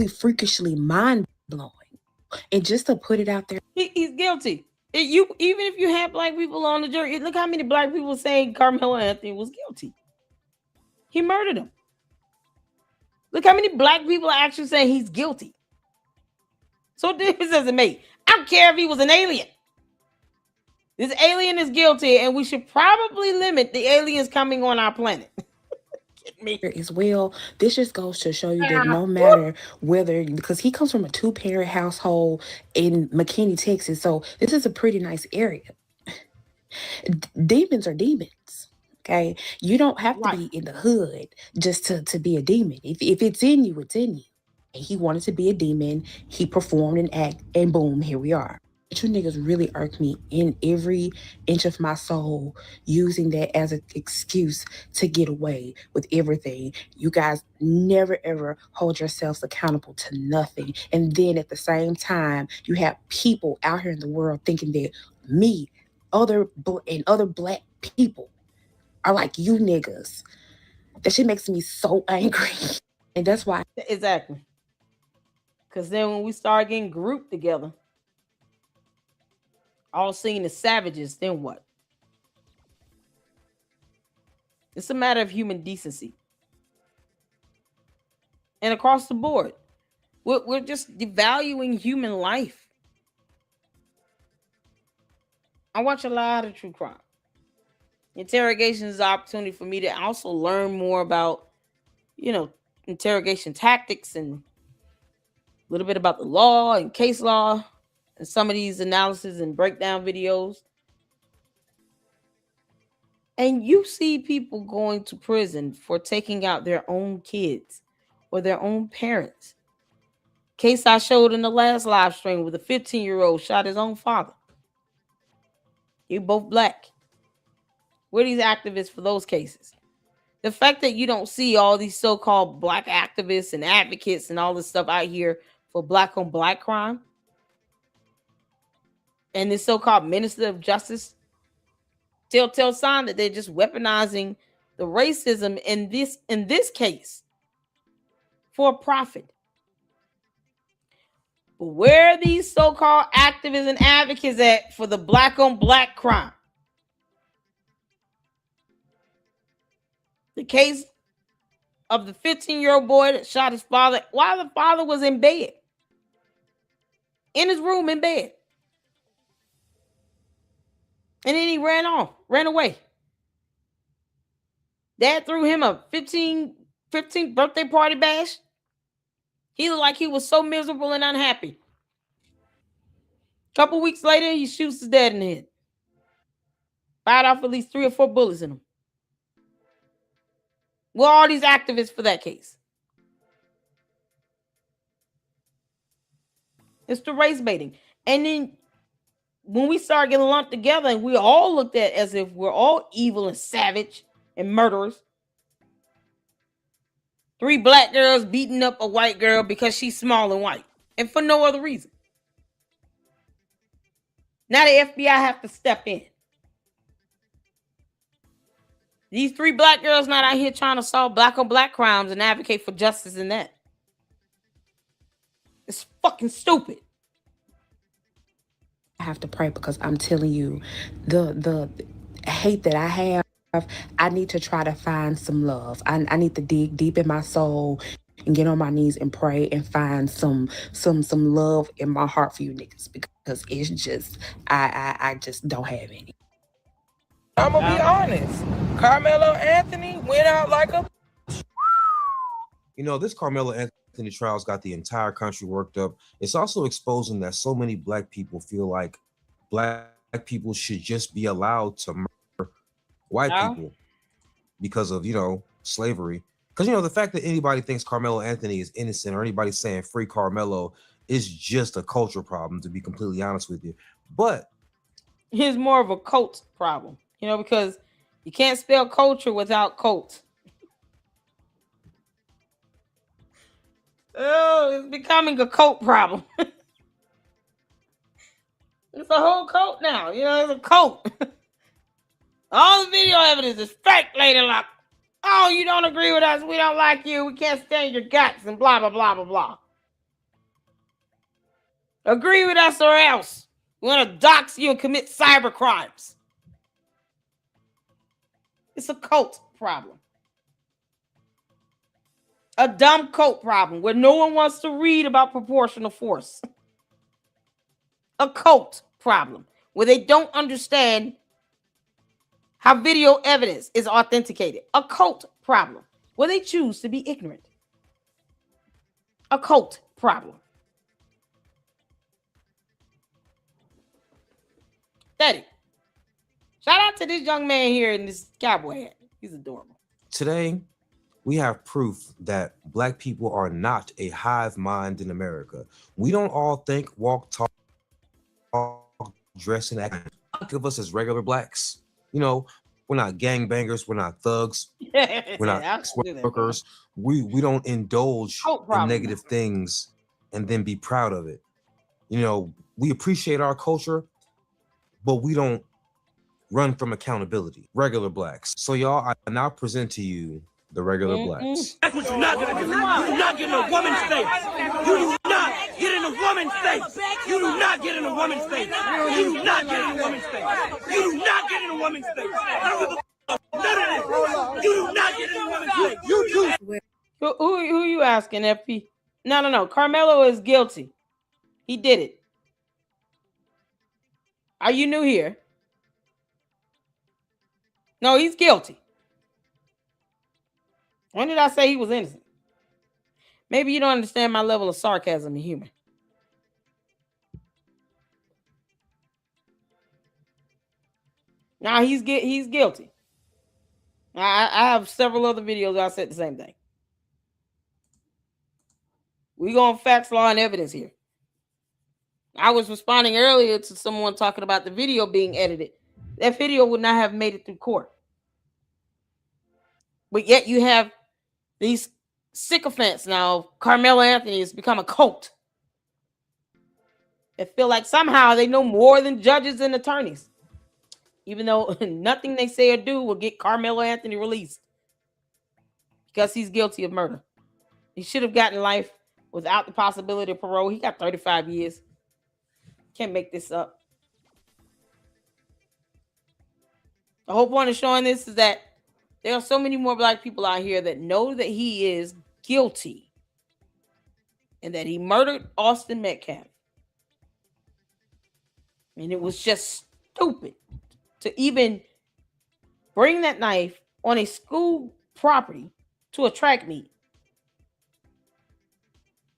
freakishly mind-blowing. And just to put it out there, he's guilty. Even if you have black people on the jury, look how many black people saying Karmelo Anthony was guilty. He murdered him. Look how many black people are actually saying he's guilty. So what difference does it make? I don't care if he was an alien. This alien is guilty, and we should probably limit the aliens coming on our planet. as well, this just goes to show you that no matter whether, because he comes from a 2-parent household in McKinney, Texas, so this is a pretty nice area. Demons are demons. Okay, you don't have to be in the hood just to be a demon. If it's in you, it's in you. And he wanted to be a demon. He performed an act, and boom, here we are. But you niggas really irk me in every inch of my soul, using that as an excuse to get away with everything. You guys never ever hold yourselves accountable to nothing. And then at the same time, you have people out here in the world thinking that me, other black people are like you niggas. That shit makes me so angry. And that's why. Exactly. Because then when we start getting grouped together, all seen as savages, then what? It's a matter of human decency. And across the board, we're just devaluing human life. I watch a lot of true crime. Interrogation is an opportunity for me to also learn more about, interrogation tactics and a little bit about the law and case law and some of these analysis and breakdown videos. And you see people going to prison for taking out their own kids or their own parents. Case I showed in the last live stream with a 15-year-old shot his own father. You're both black. We're these activists for those cases. The fact that you don't see all these so-called black activists and advocates and all this stuff out here for black on black crime, and this so-called minister of justice, telltale sign that they're just weaponizing the racism in this case for profit. But where are these so-called activists and advocates at for the black on black crime? The case of the 15-year-old boy that shot his father while the father was in bed. In his room in bed. And then he ran away. Dad threw him a 15th birthday party bash. He looked like he was so miserable and unhappy. A couple weeks later, he shoots his dad in the head. Fired off at least 3 or 4 bullets in him. Well, all these activists for that case. It's the race baiting. And then when we start getting lumped together and we all looked at as if we're all evil and savage and murderers. 3 black girls beating up a white girl because she's small and white. And for no other reason. Now the FBI have to step in. These 3 black girls not out here trying to solve black on black crimes and advocate for justice in that. It's fucking stupid. I have to pray because I'm telling you, the hate that I have, I need to try to find some love. I need to dig deep in my soul and get on my knees and pray and find some love in my heart for you niggas because it's just I just don't have any. I'm gonna be honest. Carmelo Anthony went out like a. You know, this Carmelo Anthony trial's got the entire country worked up. It's also exposing that so many black people feel like black people should just be allowed to murder white people because of, you know, slavery. Because, you know, the fact that anybody thinks Carmelo Anthony is innocent or anybody saying free Carmelo is just a culture problem, to be completely honest with you. But it's more of a cult problem, you know, because you can't spell culture without cult. Oh, it's becoming a cult problem. It's a whole cult now. You know, it's a cult. All the video evidence is fake, Lady Luck. Oh, you don't agree with us. We don't like you. We can't stand your guts and blah, blah, blah, blah, blah. Agree with us or else. We want to dox you and commit cyber crimes. It's a cult problem. A dumb cult problem where no one wants to read about proportional force. A cult problem where they don't understand how video evidence is authenticated. A cult problem where they choose to be ignorant. A cult problem. Daddy, shout out to this young man here in this cowboy hat. He's adorable. today, we have proof that black people are not a hive mind in America. We don't all think, walk, talk, dress, and act. Think of us as regular blacks. You know, we're not gangbangers. We're not thugs. We're not workers. We don't indulge in negative things and then be proud of it. You know, we appreciate our culture, but we don't run from accountability. Regular blacks. So y'all, I now present to you the regular blacks. That's what you're not gonna do. You do not get in a woman's face. You do not get in a woman's face. You do not get in a woman's face. You do not get in a woman's face. You do not get in a woman's face. I don't give a fuck. None of this. You do not get in a woman's face. You do. Who you asking, FP? No. Karmelo is guilty. He did it. Are you new here? No, he's guilty. When did I say he was innocent? Maybe you don't understand my level of sarcasm and humor. Now he's guilty. I have several other videos where I said the same thing. We going facts, law, and evidence here. I was responding earlier to someone talking about the video being edited. That video would not have made it through court. But yet you have these sycophants now. Carmelo Anthony has become a cult. They feel like somehow they know more than judges and attorneys. Even though nothing they say or do will get Carmelo Anthony released. Because he's guilty of murder. He should have gotten life without the possibility of parole. He got 35 years. Can't make this up. The whole point of showing this is that there are so many more black people out here that know that he is guilty and that he murdered Austin Metcalf. And it was just stupid to even bring that knife on a school property to a track meet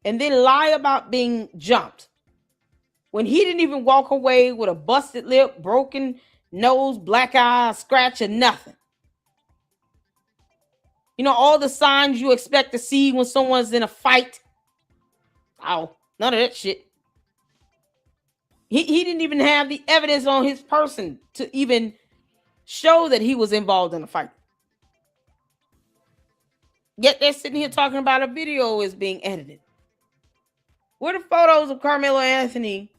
and then lie about being jumped when he didn't even walk away with a busted lip, broken nose, black eye, scratch, or nothing. You know, all the signs you expect to see when someone's in a fight. Oh, none of that shit. He didn't even have the evidence on his person to even show that he was involved in a fight. Yet they're sitting here talking about a video is being edited. Where the photos of Carmelo Anthony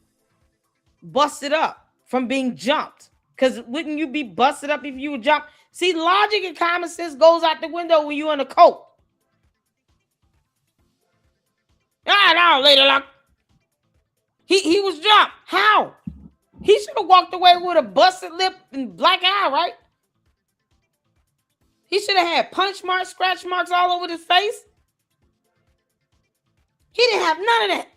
busted up from being jumped? Because wouldn't you be busted up if you were jumped? See, logic and common sense goes out the window when you're in a cult. Ah, no, Lady Luck. He was jumped. How? He should have walked away with a busted lip and black eye, right? He should have had punch marks, scratch marks all over his face. He didn't have none of that.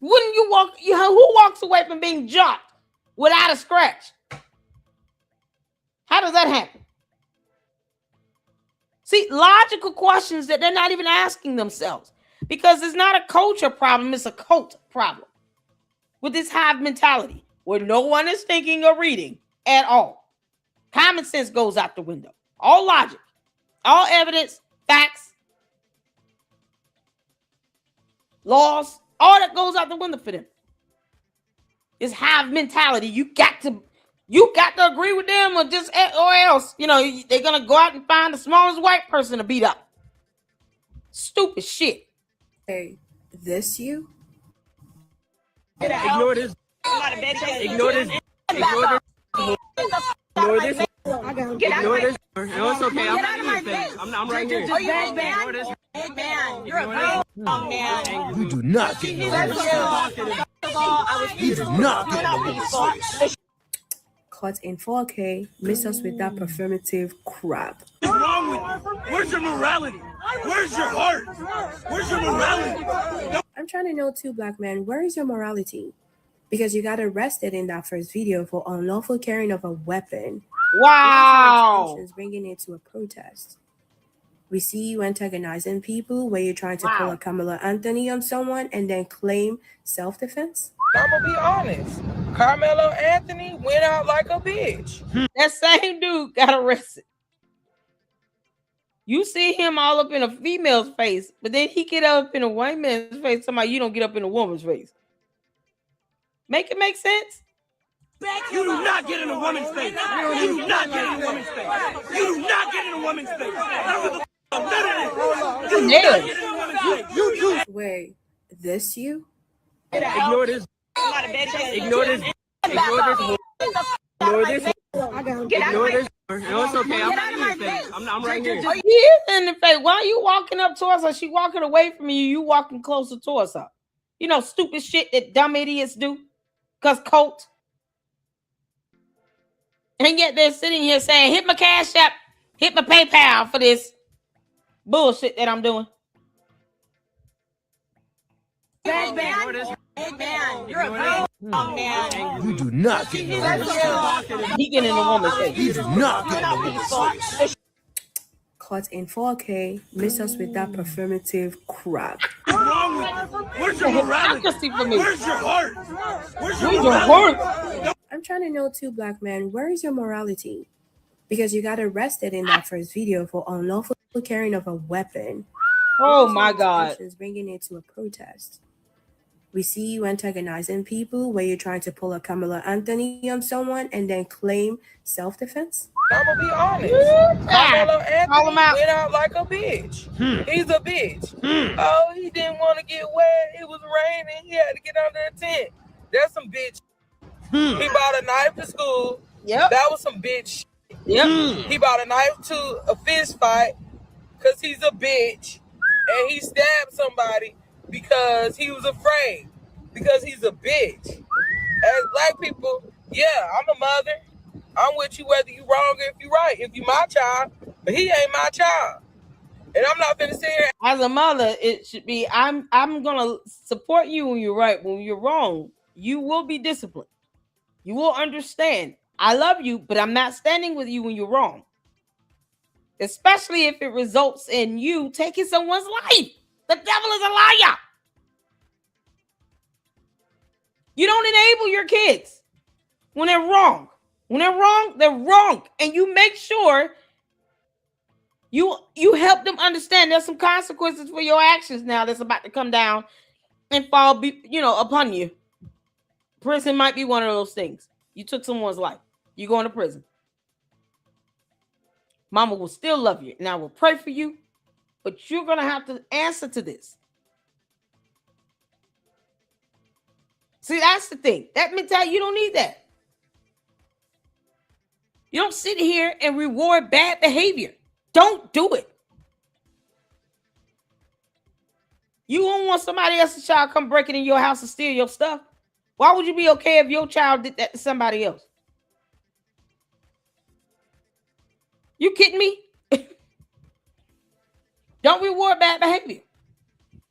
Wouldn't you walk? Who walks away from being jumped without a scratch? How does that happen? See, logical questions that they're not even asking themselves, because it's not a culture problem, it's a cult problem with this hive mentality where no one is thinking or reading at all. Common sense goes out the window. All logic, all evidence, facts, laws, all that goes out the window for them. It's hive mentality. You got to agree with them, or else, they're gonna go out and find the smallest white person to beat up. Stupid shit. Hey, this you? Ignore this. Ignore this. Ignore this. Ignore this. Ignore this. No, it's okay. I'm right here. Ignore this. You're a big man. You do not get no. You do not get no. Caught in 4K, miss us with that performative crap. What's wrong with you? Where's your morality? Where's your heart? Where's your morality? I'm trying to know too, black man, where is your morality? Because you got arrested in that first video for unlawful carrying of a weapon. Wow. Bringing it to a protest. We see you antagonizing people where you're trying to pull a Karmelo Anthony on someone and then claim self-defense. I'm gonna be honest. Karmelo Anthony went out like a bitch. That same dude got arrested. You see him all up in a female's face, but then he get up in a white man's face. Somebody, you don't get up in a woman's face. Make it make sense? You do not get in a woman's face. You do not get in a woman's face. You do not get in a woman's face. I don't give a f- you do not get in a woman's face. You. Wait, this you? Ignore this. Ignore this. Ignore this. Ignore this. Ignore this. No, it's okay. I'm in your face. I'm right here. He is in the face. Why are you walking up towards her? She walking away from you. You walking closer towards her. Stupid shit that dumb idiots do. Because cult. And yet they're sitting here saying, hit my Cash App, hit my PayPal for this bullshit that I'm doing. Big man. You're a big man. You do not get in a woman's face. He getting in a woman's face. You do not get in a woman's face. Caught in 4K, miss us with that performative crap. What's wrong with you? Where's your morality? Where's your heart? Where's your heart? I'm trying to know too, black man, where is your morality? Because you got arrested in that first video for unlawful carrying of a weapon. Oh my God. Bringing it to a protest. We see you antagonizing people where you're trying to pull a Karmelo Anthony on someone and then claim self-defense. I'm gonna be honest. Karmelo Anthony went out like a bitch. He's a bitch. Oh, he didn't want to get wet. It was raining. He had to get under a tent. That's some bitch. He bought a knife to school. Yep. That was some bitch. Yep. He bought a knife to a fist fight because he's a bitch. And he stabbed somebody because he was afraid. Because he's a bitch. As black people, yeah, I'm a mother. I'm with you whether you wrong or if you right. If you my child, but he ain't my child. And I'm not gonna sit here. As a mother, it should be, I'm gonna support you when you're right. When you're wrong, you will be disciplined. You will understand. I love you, but I'm not standing with you when you're wrong. Especially if it results in you taking someone's life. The devil is a liar. You don't enable your kids when they're wrong. When they're wrong, they're wrong. And you make sure you help them understand there's some consequences for your actions now that's about to come down and fall, upon you. Prison might be one of those things. You took someone's life. You going to prison. Mama will still love you, and I will pray for you, but you're going to have to answer to this. See, that's the thing. That mentality, you don't need that. You don't sit here and reward bad behavior. Don't do it. You don't want somebody else's child come breaking in your house and steal your stuff. Why would you be okay if your child did that to somebody else? You kidding me? Don't reward bad behavior.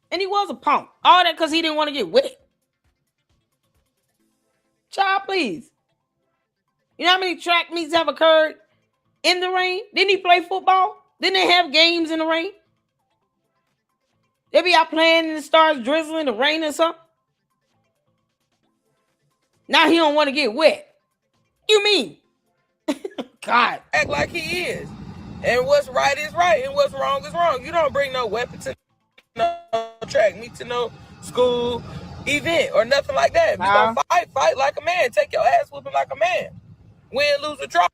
And he was a punk. All that because he didn't want to get wet. Child, please. You know how many track meets have occurred in the rain? Didn't he play football? Didn't they have games in the rain? They be out playing and it starts drizzling, the rain or something. Now he don't want to get wet. You mean? God. Act like he is. And what's right is right and what's wrong is wrong. You don't bring no weapon to no track meet, to no school event or nothing like that. If you gonna fight like a man. Take your ass whooping like a man. Win, lose, or draw.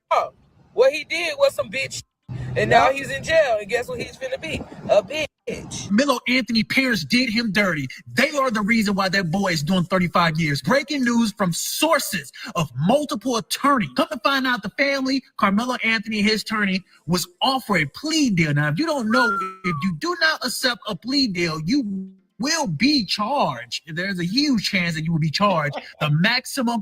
What he did was some bitch. And now he's in jail. And guess what he's finna be? A bitch. Carmelo Anthony parents did him dirty. They are the reason why that boy is doing 35 years. Breaking news from sources of multiple attorneys. Come to find out the family, Carmelo Anthony and his attorney, was offered a plea deal. Now, if you don't know, if you do not accept a plea deal, you will be charged. There's a huge chance that you will be charged. The maximum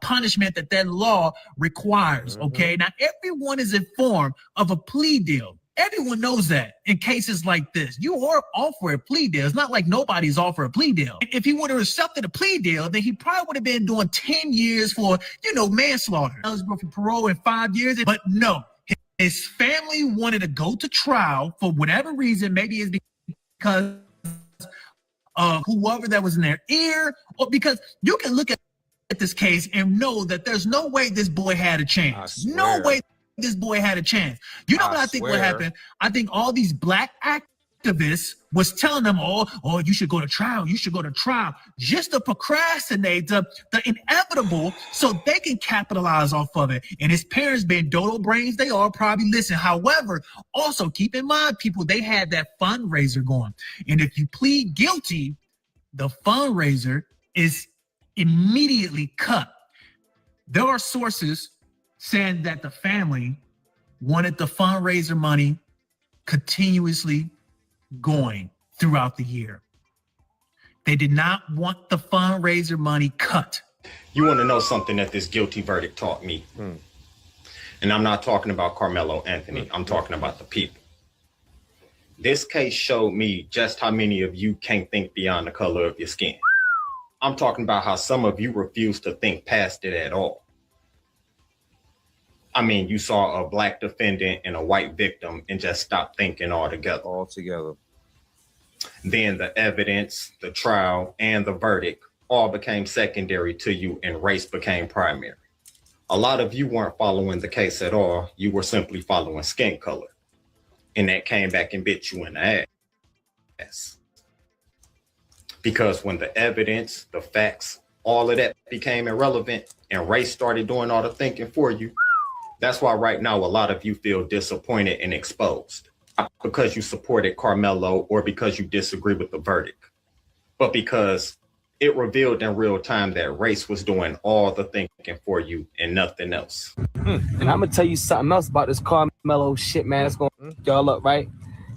punishment that law requires, okay? Now, everyone is informed of a plea deal. Everyone knows that in cases like this. You are offered a plea deal. It's not like nobody's offered a plea deal. If he would have accepted a plea deal, then he probably would have been doing 10 years for, manslaughter. Eligible for parole in 5 years. But no, his family wanted to go to trial for whatever reason. Maybe it's because of whoever that was in their ear, or because you can look at this case and know that there's no way this boy had a chance. No way this boy had a chance. You know what I think what happened? I think all these black activists was telling them, oh, you should go to trial. You should go to trial, just to procrastinate the inevitable so they can capitalize off of it. And his parents, being dodo brains, they all probably listen. However, also keep in mind, people, they had that fundraiser going. And if you plead guilty, the fundraiser is immediately cut. There are sources saying that the family wanted the fundraiser money continuously going throughout the year. They did not want the fundraiser money cut. You want to know something that this guilty verdict taught me? And I'm not talking about Carmelo Anthony. I'm talking about the people. This case showed me just how many of you can't think beyond the color of your skin. I'm talking about how some of you refuse to think past it at all. I mean, you saw a black defendant and a white victim and just stopped thinking altogether. Then the evidence, the trial, and the verdict all became secondary to you, and race became primary. A lot of you weren't following the case at all. You were simply following skin color. And that came back and bit you in the ass. Because when the evidence, the facts, all of that became irrelevant and race started doing all the thinking for you, that's why right now a lot of you feel disappointed and exposed. Not because you supported Carmelo or because you disagree with the verdict, but because it revealed in real time that race was doing all the thinking for you and nothing else. And I'm gonna tell you something else about this Carmelo shit, man. It's gonna y'all up, right?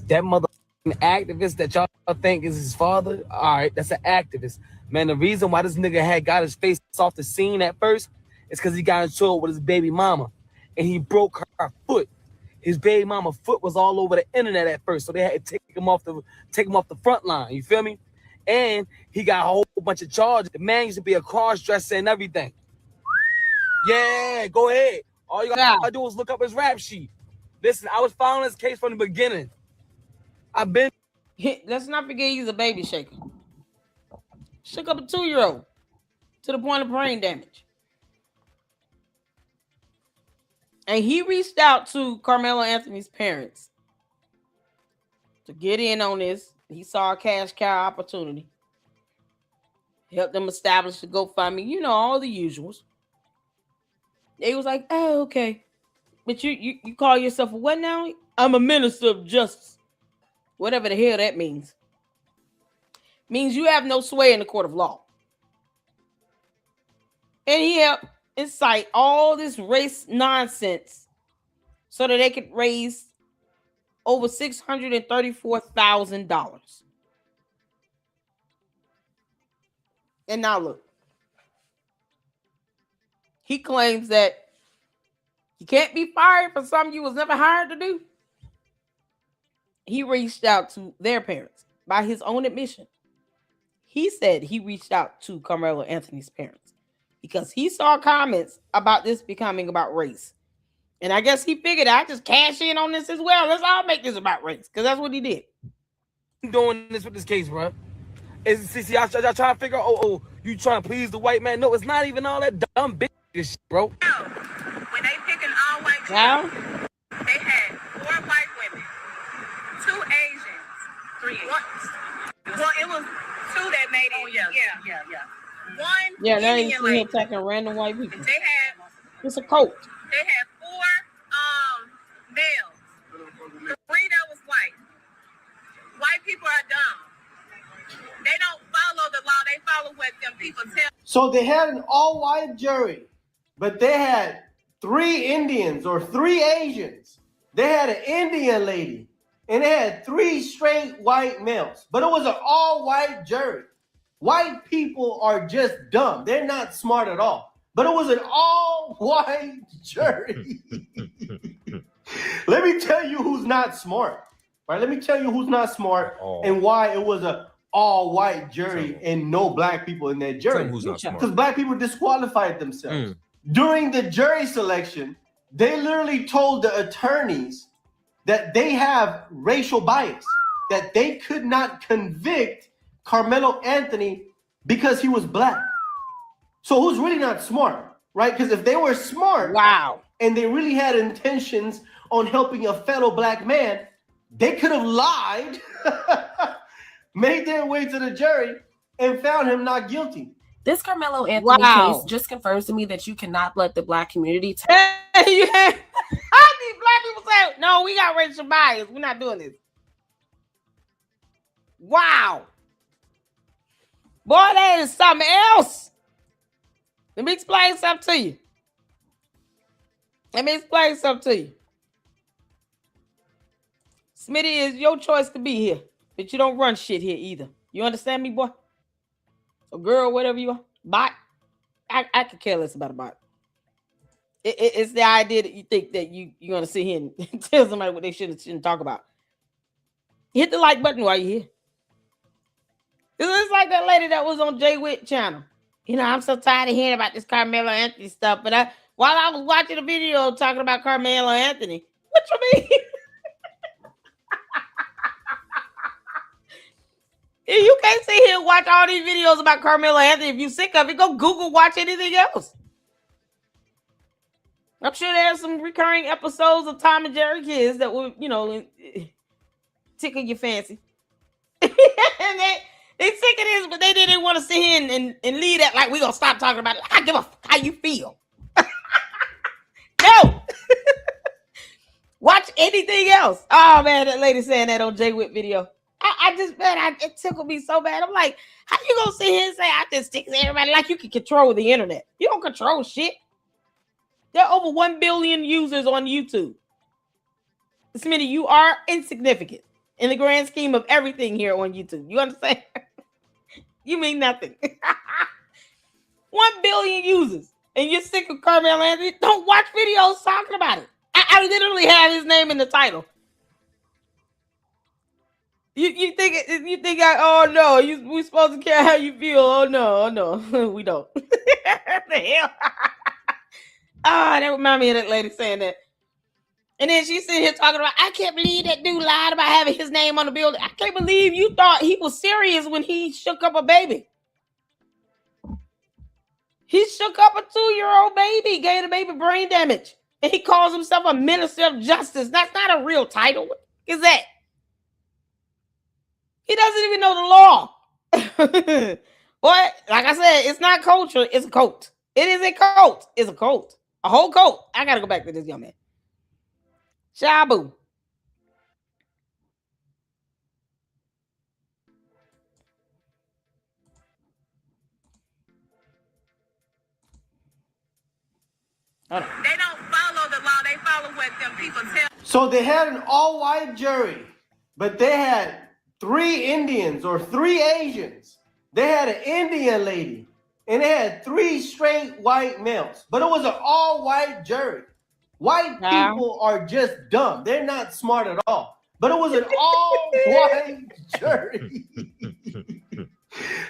That mother activist that y'all think is his father, all right, that's an activist. Man, the reason why this nigga had got his face off the scene at first is because he got into it with his baby mama. And he broke her foot. His baby mama foot was all over the internet at first, so they had to take him off the front line. You feel me? And he got a whole bunch of charges. The man used to be a cross-dresser and everything. Yeah, go ahead. All you gotta do is look up his rap sheet. Listen, I was following this case from the beginning. Let's not forget he's a baby shaker. Shook up a 2-year-old to the point of brain damage. And he reached out to Carmelo Anthony's parents to get in on this. He saw a cash cow opportunity. Helped them establish the GoFundMe. All the usuals. They was like, oh, okay. But you call yourself a what now? I'm a minister of justice. Whatever the hell that means. Means you have no sway in the court of law. And he helped incite all this race nonsense so that they could raise over $634,000. And now look, he claims that you can't be fired for something you was never hired to do. He reached out to their parents by his own admission. He said he reached out to Carmelo Anthony's parents because he saw comments about this becoming about race. And I guess he figured I just cash in on this as well. Let's all make this about race because that's what he did. Doing this with this case, bro. See, y'all trying to figure out, you trying to please the white man? No, it's not even all that dumb bitch shit, bro. When they pick an all-white jury, they had 4 white women, 2 Asians, 3 Asians. Well, it was 2 that made it. Yeah. 1 Yeah, they ain't Indian sitting here lady. attacking random white people. They had It's a cult. They had 4 males. 3 that was white. White people are dumb. They don't follow the law. They follow what them people tell. So they had an all-white jury, but they had 3 Indians or 3 Asians. They had an Indian lady, and they had 3 straight white males. But it was an all-white jury. White people are just dumb. They're not smart at all. But it was an all-white jury. Let me tell you who's not smart. Right? Let me tell you who's not smart and why it was a all-white jury and no black people in that jury. Because black people disqualified themselves. During the jury selection, they literally told the attorneys that they have racial bias, that they could not convict Carmelo Anthony because he was black. So who's really not smart, right? Because if they were smart, and they really had intentions on helping a fellow black man, they could have lied, made their way to the jury, and found him not guilty. This Carmelo Anthony case just confirms to me that you cannot let the black community How these black people say, no, we got racial bias. We're not doing this. Wow. Boy, that is something else. Let me explain something to you. Smitty, is your choice to be here, but you don't run shit here either. You understand me, boy? A girl, whatever you are. Bot. I could care less about a bot. It's the idea that you think that you're going to sit here and tell somebody what they shouldn't talk about. Hit the like button while you're here. It's like that lady that was on Jay Witt channel. You know, I'm so tired of hearing about this Carmelo Anthony stuff. But while I was watching a video talking about Carmelo Anthony, what you mean? You can't sit here and watch all these videos about Carmelo Anthony. If you're sick of it, go Google watch anything else. I'm sure there's some recurring episodes of Tom and Jerry kids that will, tickle your fancy. And they sick of this, but they didn't want to sit here and lead that like we're going to stop talking about it. I give a fuck how you feel. No. Watch anything else. Oh, man, that lady saying that on Jay Witt video. It tickled me so bad. I'm like, how you going to sit here and say I just stick to everybody like you can control the internet? You don't control shit. There are over 1 billion users on YouTube. Smitty, you are insignificant in the grand scheme of everything here on YouTube. You understand? You mean nothing. 1 billion users. And you're sick of Carmelo Anthony? Don't watch videos talking about it. I literally have his name in the title. You think oh no, we supposed to care how you feel. Oh no, we don't. The hell? That remind me of that lady saying that. And then she's sitting here talking about, I can't believe that dude lied about having his name on the building. I can't believe you thought he was serious when he shook up a baby. He shook up a 2-year-old baby, gave the baby brain damage. And he calls himself a minister of justice. That's not a real title. What is that? He doesn't even know the law. But like I said, it's not culture, it's a cult. It is a cult. It's a cult. A whole cult. I gotta go back to this young man. Shabu. They don't follow the law. They follow what them people tell. So they had an all-white jury, but they had 3 Indians or 3 Asians. They had an Indian lady, and it had 3 straight white males, but it was an all-white jury. White people are just dumb. They're not smart at all. But it was an all-white jury.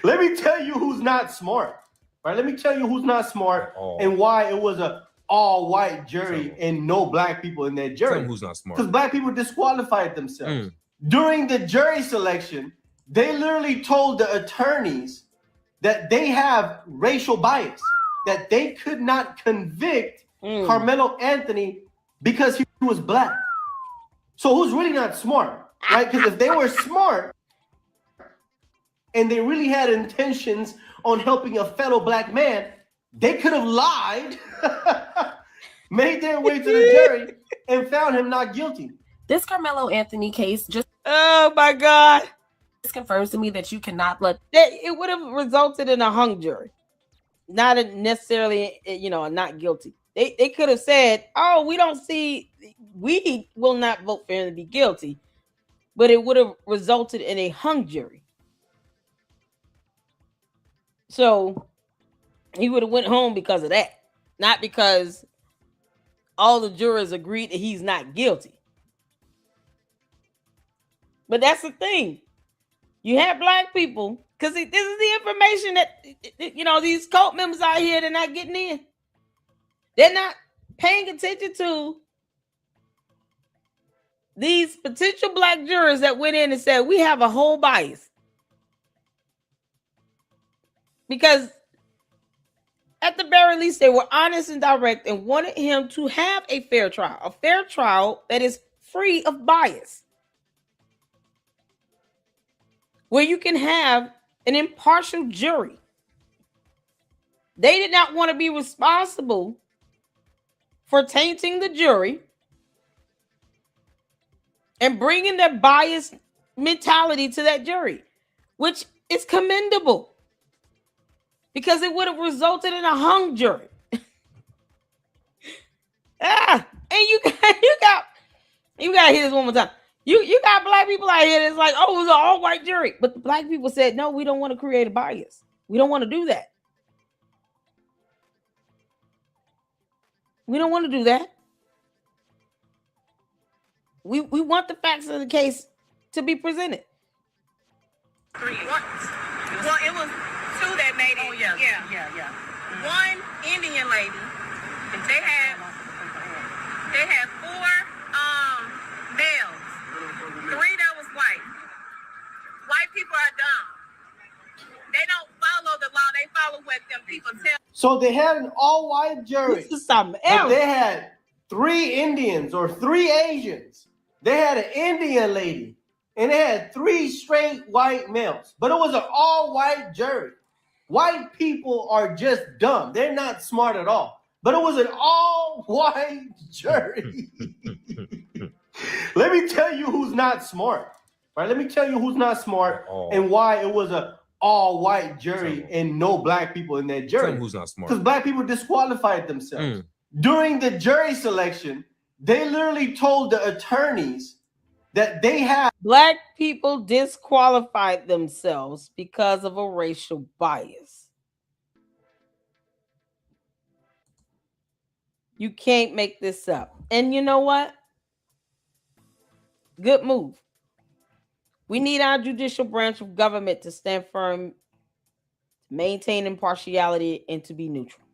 Let me tell you who's not smart. Right? Let me tell you who's not smart and why it was an all-white jury and no black people in that jury. Tell me who's not smart. Because black people disqualified themselves. During the jury selection, they literally told the attorneys that they have racial bias, that they could not convict Karmelo Anthony because he was black. So who's really not smart, right? Because if they were smart and they really had intentions on helping a fellow black man, they could have lied, made their way to the jury, and found him not guilty. This Karmelo Anthony case just oh my God, this confirms to me that you cannot let it would have resulted in a hung jury, not necessarily, you know, a not guilty. They could have said, "Oh, we will not vote for him to be guilty," but it would have resulted in a hung jury. So he would have went home because of that, not because all the jurors agreed that he's not guilty. But that's the thing. You have black people, because this is the information that, you know, these cult members out here, they're not getting in. They're not paying attention to these potential black jurors that went in and said, we have a whole bias. Because at the very least, they were honest and direct and wanted him to have a fair trial that is free of bias, where you can have an impartial jury. They did not want to be responsible for tainting the jury and bringing their biased mentality to that jury, which is commendable because it would have resulted in a hung jury. And you got to hear this one more time. You got black people out here that's like, oh, it was an all-white jury. But the black people said, no, we don't want to create a bias. We don't want to do that. We don't want to do that. We want the facts of the case to be presented. Well, it was 2 that made it. Yeah. One Indian lady. They had 4 males. 3 that was white. White people are dumb. They don't follow the law. They follow what them people tell. So they had an all-white jury. This is something else. But they had 3 Indians or 3 Asians. They had an Indian lady. And they had 3 straight white males. But it was an all-white jury. White people are just dumb. They're not smart at all. But it was an all-white jury. Let me tell you who's not smart. Right? Let me tell you who's not smart and why it was an all-white jury and no black people in that jury. Tell me who's not smart. Because black people disqualified themselves. During the jury selection, they literally told the attorneys that they have black people disqualified themselves because of a racial bias. You can't make this up. And you know what? Good move. We need our judicial branch of government to stand firm, maintain impartiality, and to be neutral.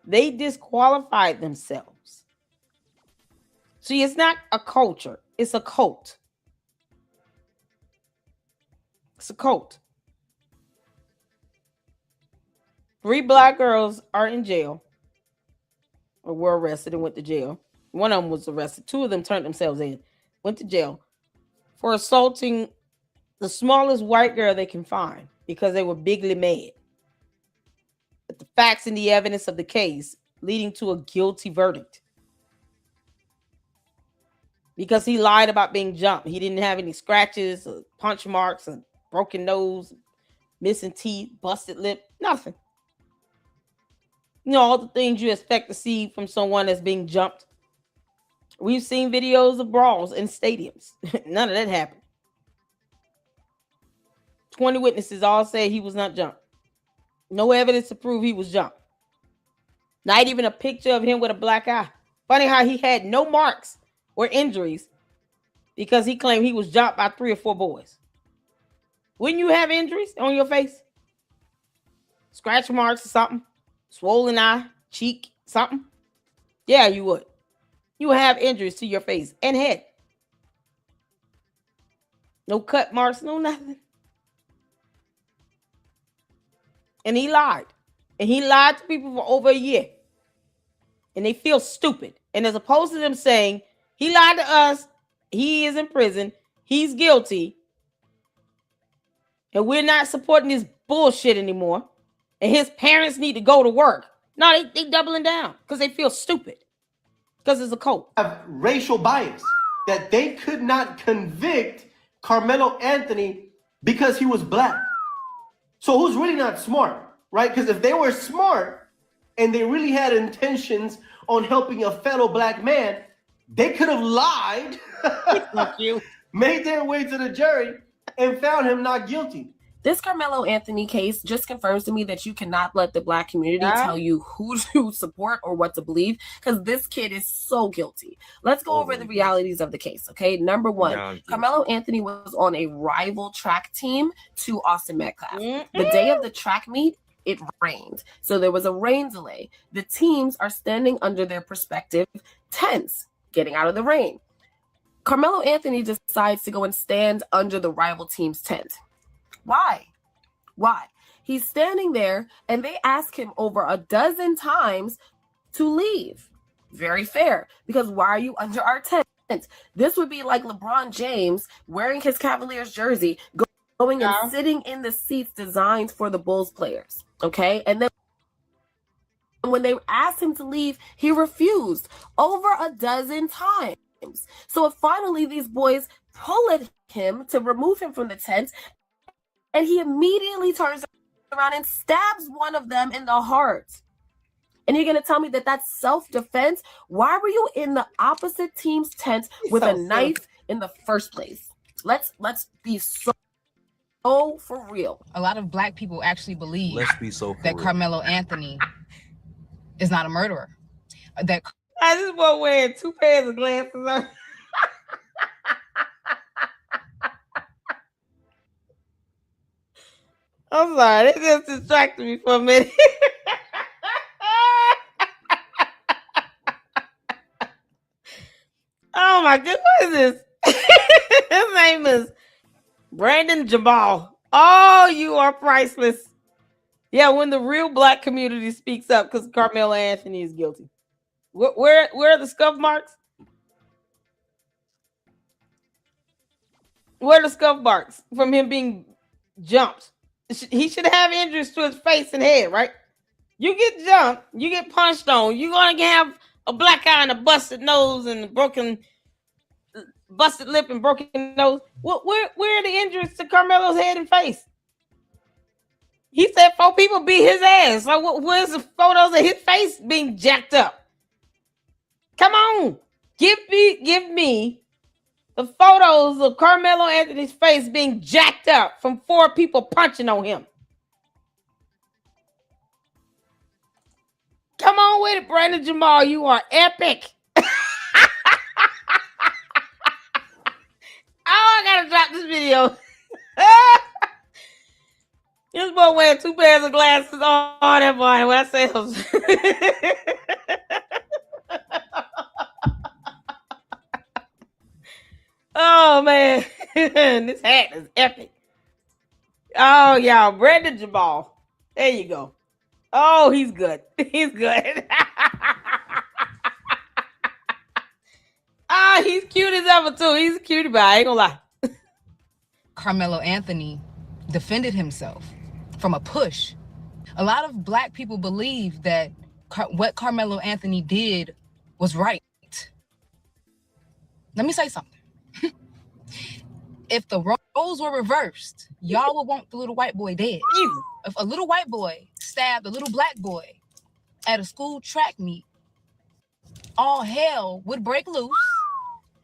They disqualified themselves. See, it's not a culture. It's a cult. It's a cult. 3 black girls are in jail or were arrested and went to jail. One of them was arrested. 2 of them turned themselves in, went to jail for assaulting the smallest white girl they can find because they were bigly mad at the facts and the evidence of the case leading to a guilty verdict. Because he lied about being jumped. He didn't have any scratches or punch marks or broken nose, missing teeth, busted lip, nothing. You know, all the things you expect to see from someone that's being jumped. We've seen videos of brawls in stadiums. None of that happened. 20 witnesses all say he was not jumped. No evidence to prove he was jumped. Not even a picture of him with a black eye. Funny how he had no marks or injuries because he claimed he was jumped by 3 or 4 boys. Wouldn't you have injuries on your face? Scratch marks or something? Swollen eye, cheek, something? Yeah, you would. You would have injuries to your face and head. No cut marks, no nothing. And he lied. And he lied to people for over a year. And they feel stupid. And as opposed to them saying, he lied to us, he is in prison, he's guilty, and we're not supporting this bullshit anymore, and his parents need to go to work. No, they doubling down because they feel stupid. Because it's a cult. Have racial bias that they could not convict Karmelo Anthony because he was black. So who's really not smart, right? Because if they were smart and they really had intentions on helping a fellow black man, they could have lied, made their way to the jury, and found him not guilty. This Karmelo Anthony case just confirms to me that you cannot let the black community tell you who to support or what to believe, because this kid is so guilty. Let's go over the realities of the case, okay? Number one, Karmelo Anthony was on a rival track team to Austin Metcalf. The day of the track meet, it rained. So there was a rain delay. The teams are standing under their respective tents, getting out of the rain. Karmelo Anthony decides to go and stand under the rival team's tent. Why? He's standing there and they ask him over a dozen times to leave. Very fair, because why are you under our tent? This would be like LeBron James wearing his Cavaliers jersey, going and sitting in the seats designed for the Bulls players. Okay? And then when they asked him to leave, he refused over a dozen times. So finally these boys pull at him to remove him from the tent, and he immediately turns around and stabs one of them in the heart. And you're going to tell me that that's self-defense? Why were you in the opposite team's tent with a knife in the first place? Let's be so for real. A lot of black people actually believe Let's be so for that real. Karmelo Anthony is not a murderer. That I just want wearing 2 pairs of glasses on. I'm sorry, it just distracted me for a minute. Oh my goodness, what is this? His name is Brandon Jamal. Oh, you are priceless. Yeah, when the real black community speaks up, because Karmelo Anthony is guilty. Where are the scuff marks? Where are the scuff marks from him being jumped? He should have injuries to his face and head, right? You get jumped, you get punched on, you're gonna have a black eye and a busted nose and a busted lip and broken nose. Where are the injuries to Carmelo's head and face? He said 4 people beat his ass. So where's the photos of his face being jacked up? Come on, give me the photos of Karmelo Anthony's face being jacked up from 4 people punching on him. Come on with it, Brandon Jamal. You are epic. I gotta drop this video. This boy wearing 2 pairs of glasses. Oh, that boy. What I say? Oh man, this hat is epic. Oh y'all, Brandon Jamal. There you go. Oh, he's good. He's good. Ah, he's cute as ever too. He's a cutie pie. I ain't gonna lie. Karmelo Anthony defended himself from a push. A lot of black people believe that what Karmelo Anthony did was right. Let me say something. If the roles were reversed, y'all would want the little white boy dead. If a little white boy stabbed a little black boy at a school track meet, all hell would break loose.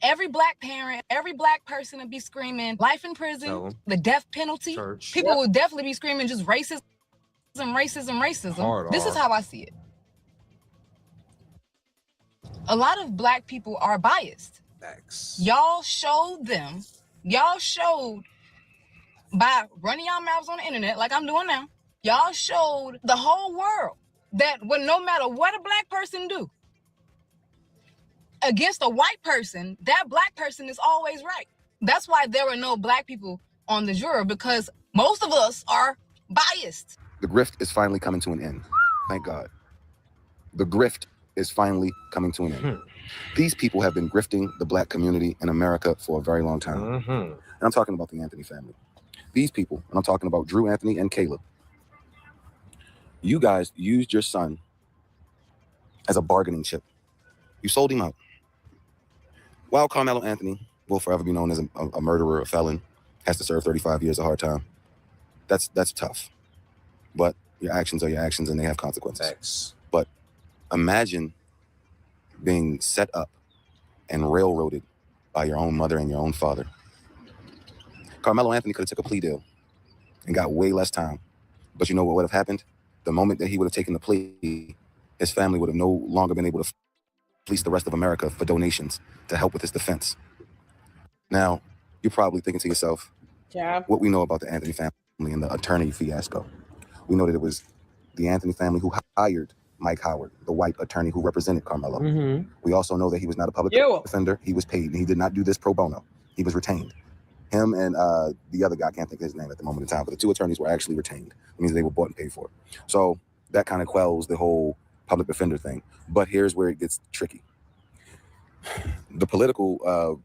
Every black parent, every black person would be screaming life in prison, the death penalty. People would definitely be screaming just racist racism. This is how I see it. A lot of black people are biased. Y'all showed by running y'all mouths on the internet like I'm doing now, y'all showed the whole world that no matter what a black person do against a white person, that black person is always right. That's why there were no black people on the jury, because most of us are biased. The grift is finally coming to an end. Thank God. The grift is finally coming to an end. These people have been grifting the black community in America for a very long time. And I'm talking about the Anthony family. These people, and I'm talking about Drew Anthony and Caleb, you guys used your son as a bargaining chip. You sold him out. While Karmelo Anthony will forever be known as a murderer, a felon, has to serve 35 years of hard time. That's tough. But your actions are your actions and they have consequences. But imagine being set up and railroaded by your own mother and your own father. Karmelo Anthony could have took a plea deal and got way less time. But you know what would have happened? The moment that he would have taken the plea, his family would have no longer been able to fleece the rest of America for donations to help with his defense. Now, you're probably thinking to yourself, what we know about the Anthony family and the attorney fiasco. We know that it was the Anthony family who hired Mike Howard, the white attorney who represented Karmelo. We also know that he was not a public defender. He was paid, and he did not do this pro bono. He was retained. Him and the other guy, I can't think of his name at the moment in time, but the two attorneys were actually retained. It means they were bought and paid for. So that kind of quells the whole public defender thing. But here's where it gets tricky. The political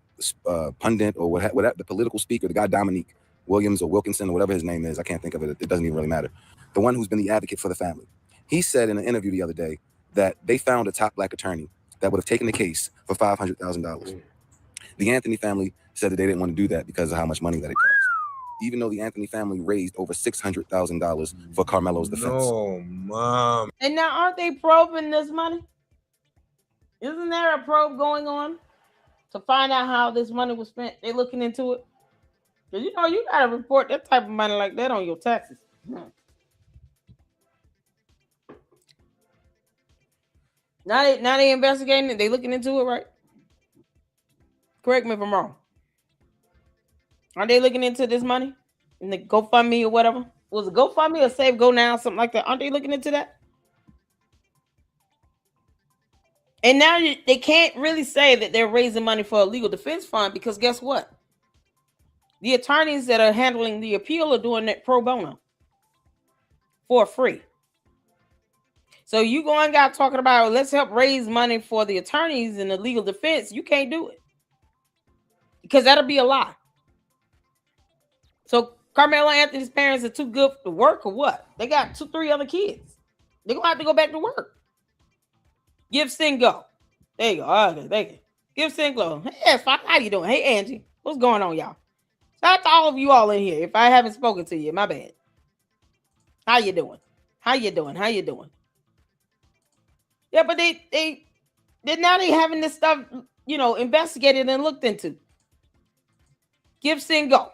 pundit or whatever, the political speaker, the guy Dominique Williams or Wilkinson or whatever his name is, I can't think of it. It doesn't even really matter. The one who's been the advocate for the family. He said in an interview the other day that they found a top black attorney that would have taken the case for $500,000. The Anthony family said that they didn't want to do that because of how much money that it cost. Even though the Anthony family raised over $600,000 for Karmelo's defense. No, mom. And now aren't they probing this money? Isn't there a probe going on to find out how this money was spent? They're looking into it. Because you know you gotta report that type of money like that on your taxes. Now they investigating it, they looking into it, right? Correct me if I'm wrong. Are they looking into this money? In the GoFundMe or whatever? Was it GoFundMe or Save Go Now, something like that? Aren't they looking into that? And now they can't really say that they're raising money for a legal defense fund because guess what? The attorneys that are handling the appeal are doing that pro bono for free. So you going out talking about let's help raise money for the attorneys in the legal defense. You can't do it because that'll be a lie. So Karmelo Anthony's parents are too good to work or what? They got 2-3 other kids. They're going to have to go back to work. Give Sting go. There you go. Okay, thank you. Give Sting go. Hey, how you doing? Hey, Angie. What's going on, y'all? Shout out to all of you all in here. If I haven't spoken to you, my bad. How you doing? How you doing? How you doing? Yeah, but they're now they having this stuff, investigated and looked into. Give Sting go.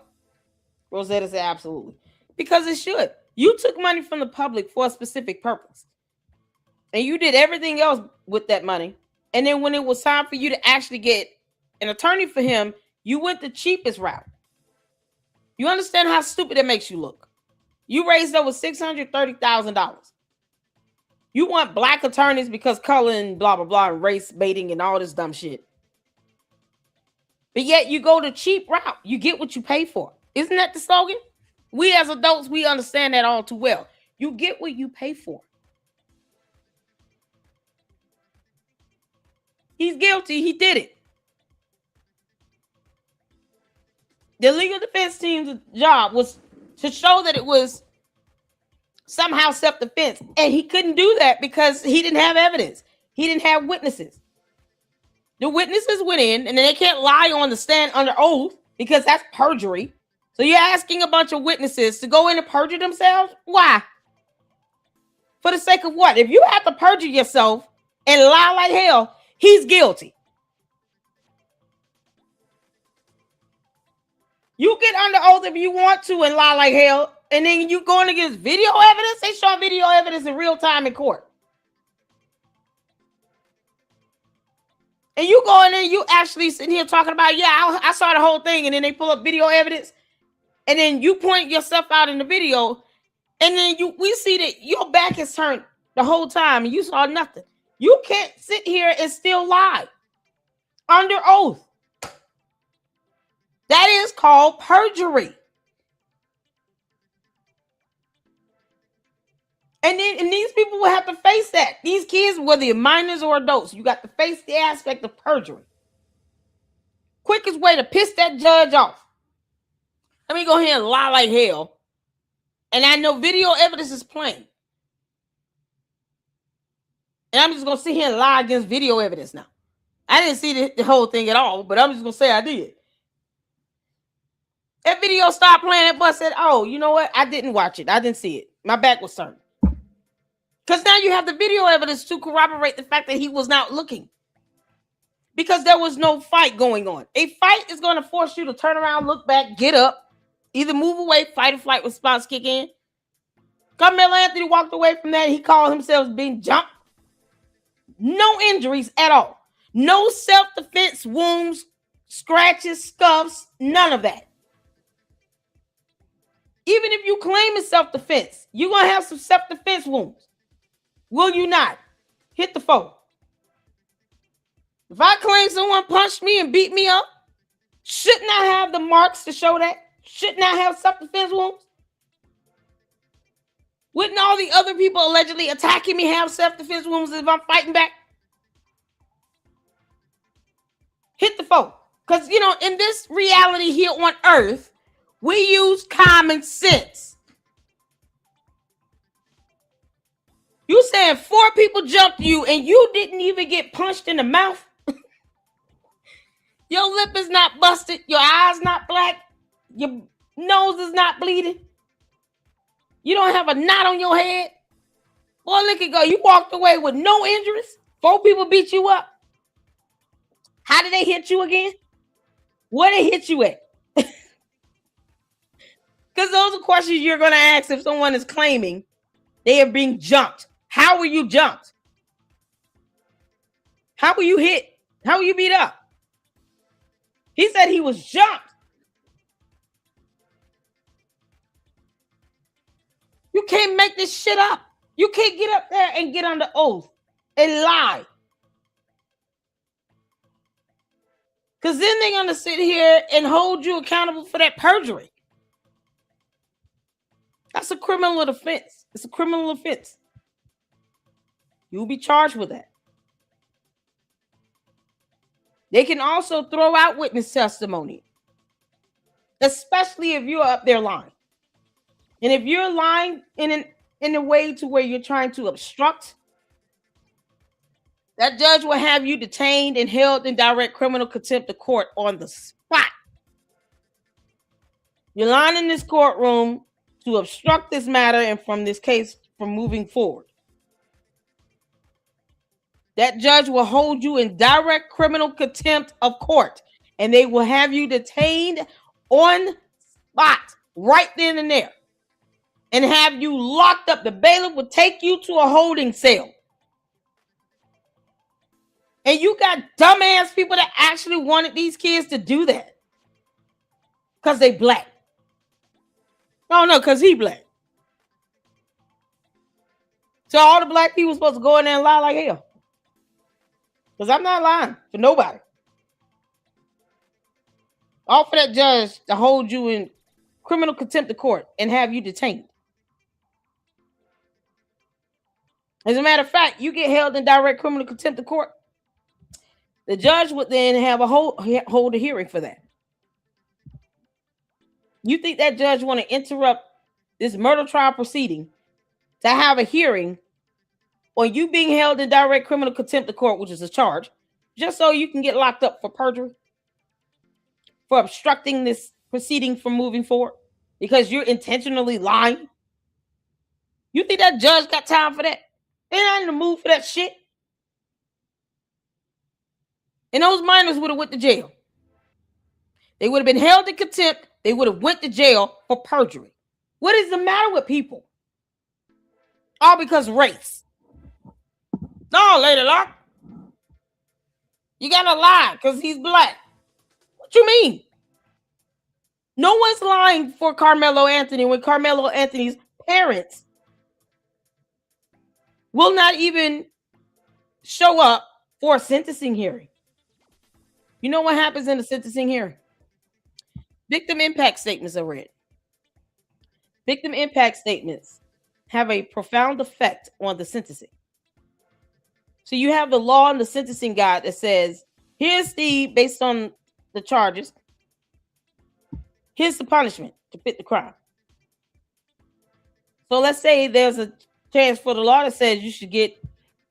Rosetta said absolutely. Because it should. You took money from the public for a specific purpose. And you did everything else with that money. And then when it was time for you to actually get an attorney for him, you went the cheapest route. You understand how stupid it makes you look? You raised over $630,000. You want black attorneys because color and blah, blah, blah, and race baiting and all this dumb shit. But yet you go the cheap route. You get what you pay for. Isn't that the slogan? We as adults, we understand that all too well. You get what you pay for. He's guilty. He did it. The legal defense team's job was to show that it was somehow self-defense. And he couldn't do that because he didn't have evidence. He didn't have witnesses. The witnesses went in and they can't lie on the stand under oath because that's perjury. So you're asking a bunch of witnesses to go in and perjure themselves? Why? For the sake of what? If you have to perjure yourself and lie like hell, he's guilty. You get under oath if you want to and lie like hell and then you going against video evidence? They show video evidence in real time in court. And you go in there, you actually sitting here talking about, yeah, I saw the whole thing, and then they pull up video evidence, and then you point yourself out in the video, and then we see that your back is turned the whole time, and you saw nothing. You can't sit here and still lie under oath. That is called perjury. And these people will have to face that. These kids, whether you're minors or adults, you got to face the aspect of perjury. Quickest way to piss that judge off. Let me go ahead and lie like hell. And I know video evidence is plain. And I'm just going to sit here and lie against video evidence now. I didn't see the whole thing at all, but I'm just going to say I did. That video stopped playing. That boy said, oh, you know what? I didn't watch it. I didn't see it. My back was turned. Because now you have the video evidence to corroborate the fact that he was not looking. Because there was no fight going on. A fight is going to force you to turn around, look back, get up, either move away, fight or flight response kick in. Karmelo Anthony walked away from that. He called himself being jumped. No injuries at all. No self-defense wounds, scratches, scuffs, none of that. Even if you claim it's self-defense, you're going to have some self-defense wounds. Will you not? Hit the phone. If I claim someone punched me and beat me up, shouldn't I have the marks to show that? Shouldn't I have self-defense wounds? Wouldn't all the other people allegedly attacking me have self-defense wounds if I'm fighting back? Hit the phone. Because, in this reality here on Earth, we use common sense. You saying 4 people jumped you and you didn't even get punched in the mouth? Your lip is not busted. Your eyes not black. Your nose is not bleeding. You don't have a knot on your head. Boy, look at go. You walked away with no injuries. 4 people beat you up. How did they hit you again? Where they hit you at? Because those are questions you're going to ask if someone is claiming they are being jumped. How were you jumped? How were you hit? How were you beat up? He said he was jumped. You can't make this shit up. You can't get up there and get under oath and lie. Because then they're going to sit here and hold you accountable for that perjury. That's a criminal offense. It's a criminal offense. You'll be charged with that. They can also throw out witness testimony, especially if you're up there lying. And if you're lying in a way to where you're trying to obstruct, that judge will have you detained and held in direct criminal contempt of court on the spot. You're lying in this courtroom to obstruct this matter and from this case from moving forward. That judge will hold you in direct criminal contempt of court, and they will have you detained on spot right then and there and have you locked up. The bailiff will take you to a holding cell. And you got dumbass people that actually wanted these kids to do that because they black. No, because he black. So all the black people supposed to go in there and lie like hell. Because I'm not lying for nobody. All for that judge to hold you in criminal contempt of court and have you detained. As a matter of fact, you get held in direct criminal contempt of court. The judge would then have hold a hearing for that. You think that judge want to interrupt this murder trial proceeding to have a hearing on you being held in direct criminal contempt of court, which is a charge, just so you can get locked up for perjury, for obstructing this proceeding from moving forward because you're intentionally lying? You think that judge got time for that? They're not in the mood for that shit. And those minors would have went to jail. They would have been held in contempt. They would have went to jail for perjury, What is the matter with people? All because race. No, Lady Locke. You gotta lie because he's black. What you mean? No one's lying for Karmelo Anthony when Karmelo Anthony's parents will not even show up for a sentencing hearing. You know what happens in the sentencing hearing? Victim impact statements are read. Victim impact statements have a profound effect on the sentencing. So you have the law and the sentencing guide that says, here's based on the charges, here's the punishment to fit the crime. So let's say there's a chance for the law that says you should get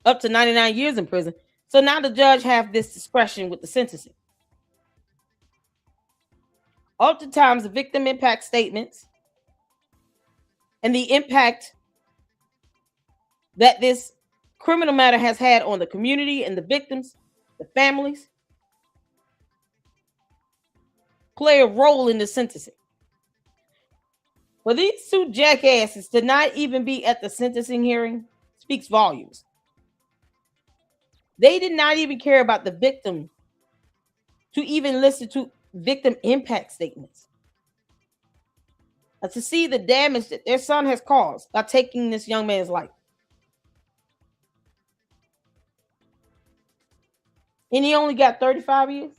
up to 99 years in prison. So now the judge have this discretion with the sentencing. Oftentimes, the victim impact statements and the impact that this criminal matter has had on the community and the victims, the families, play a role in the sentencing. For these two jackasses to not even be at the sentencing hearing speaks volumes. They did not even care about the victim to even listen to victim impact statements. And to see the damage that their son has caused by taking this young man's life. And he only got 35 years?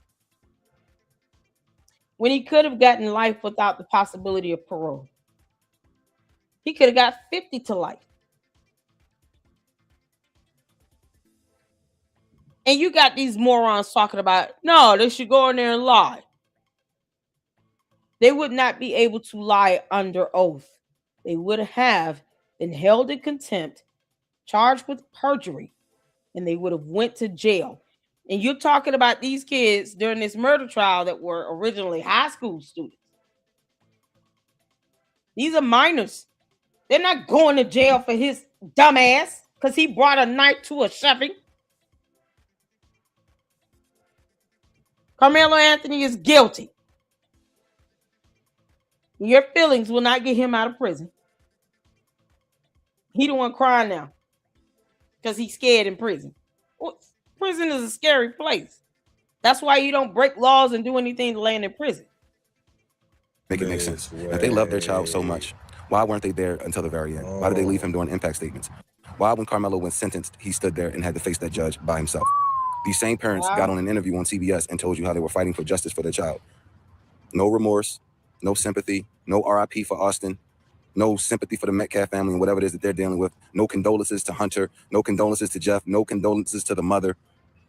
When he could have gotten life without the possibility of parole. He could have got 50 to life. And you got these morons talking about, no, they should go in there and lie. They would not be able to lie under oath. They would have been held in contempt, charged with perjury, and they would have went to jail. And you're talking about these kids during this murder trial that were originally high school students. These are minors. They're not going to jail for his dumb ass because he brought a knife to a shoving. Karmelo Anthony is guilty. Your feelings will not get him out of prison. He the one crying now because he's scared in prison. Well, prison is a scary place. That's why you don't break laws and do anything to land in prison. Make it make sense. If they love their child so much, why weren't they there until the very end? Why did they leave him doing impact statements? Why, when Karmelo was sentenced, he stood there and had to face that judge by himself? These same parents got on an interview on CBS and told you how they were fighting for justice for their child. No remorse, no sympathy, no RIP for Austin, no sympathy for the Metcalf family and whatever it is that they're dealing with. No condolences to Hunter, no condolences to Jeff, no condolences to the mother.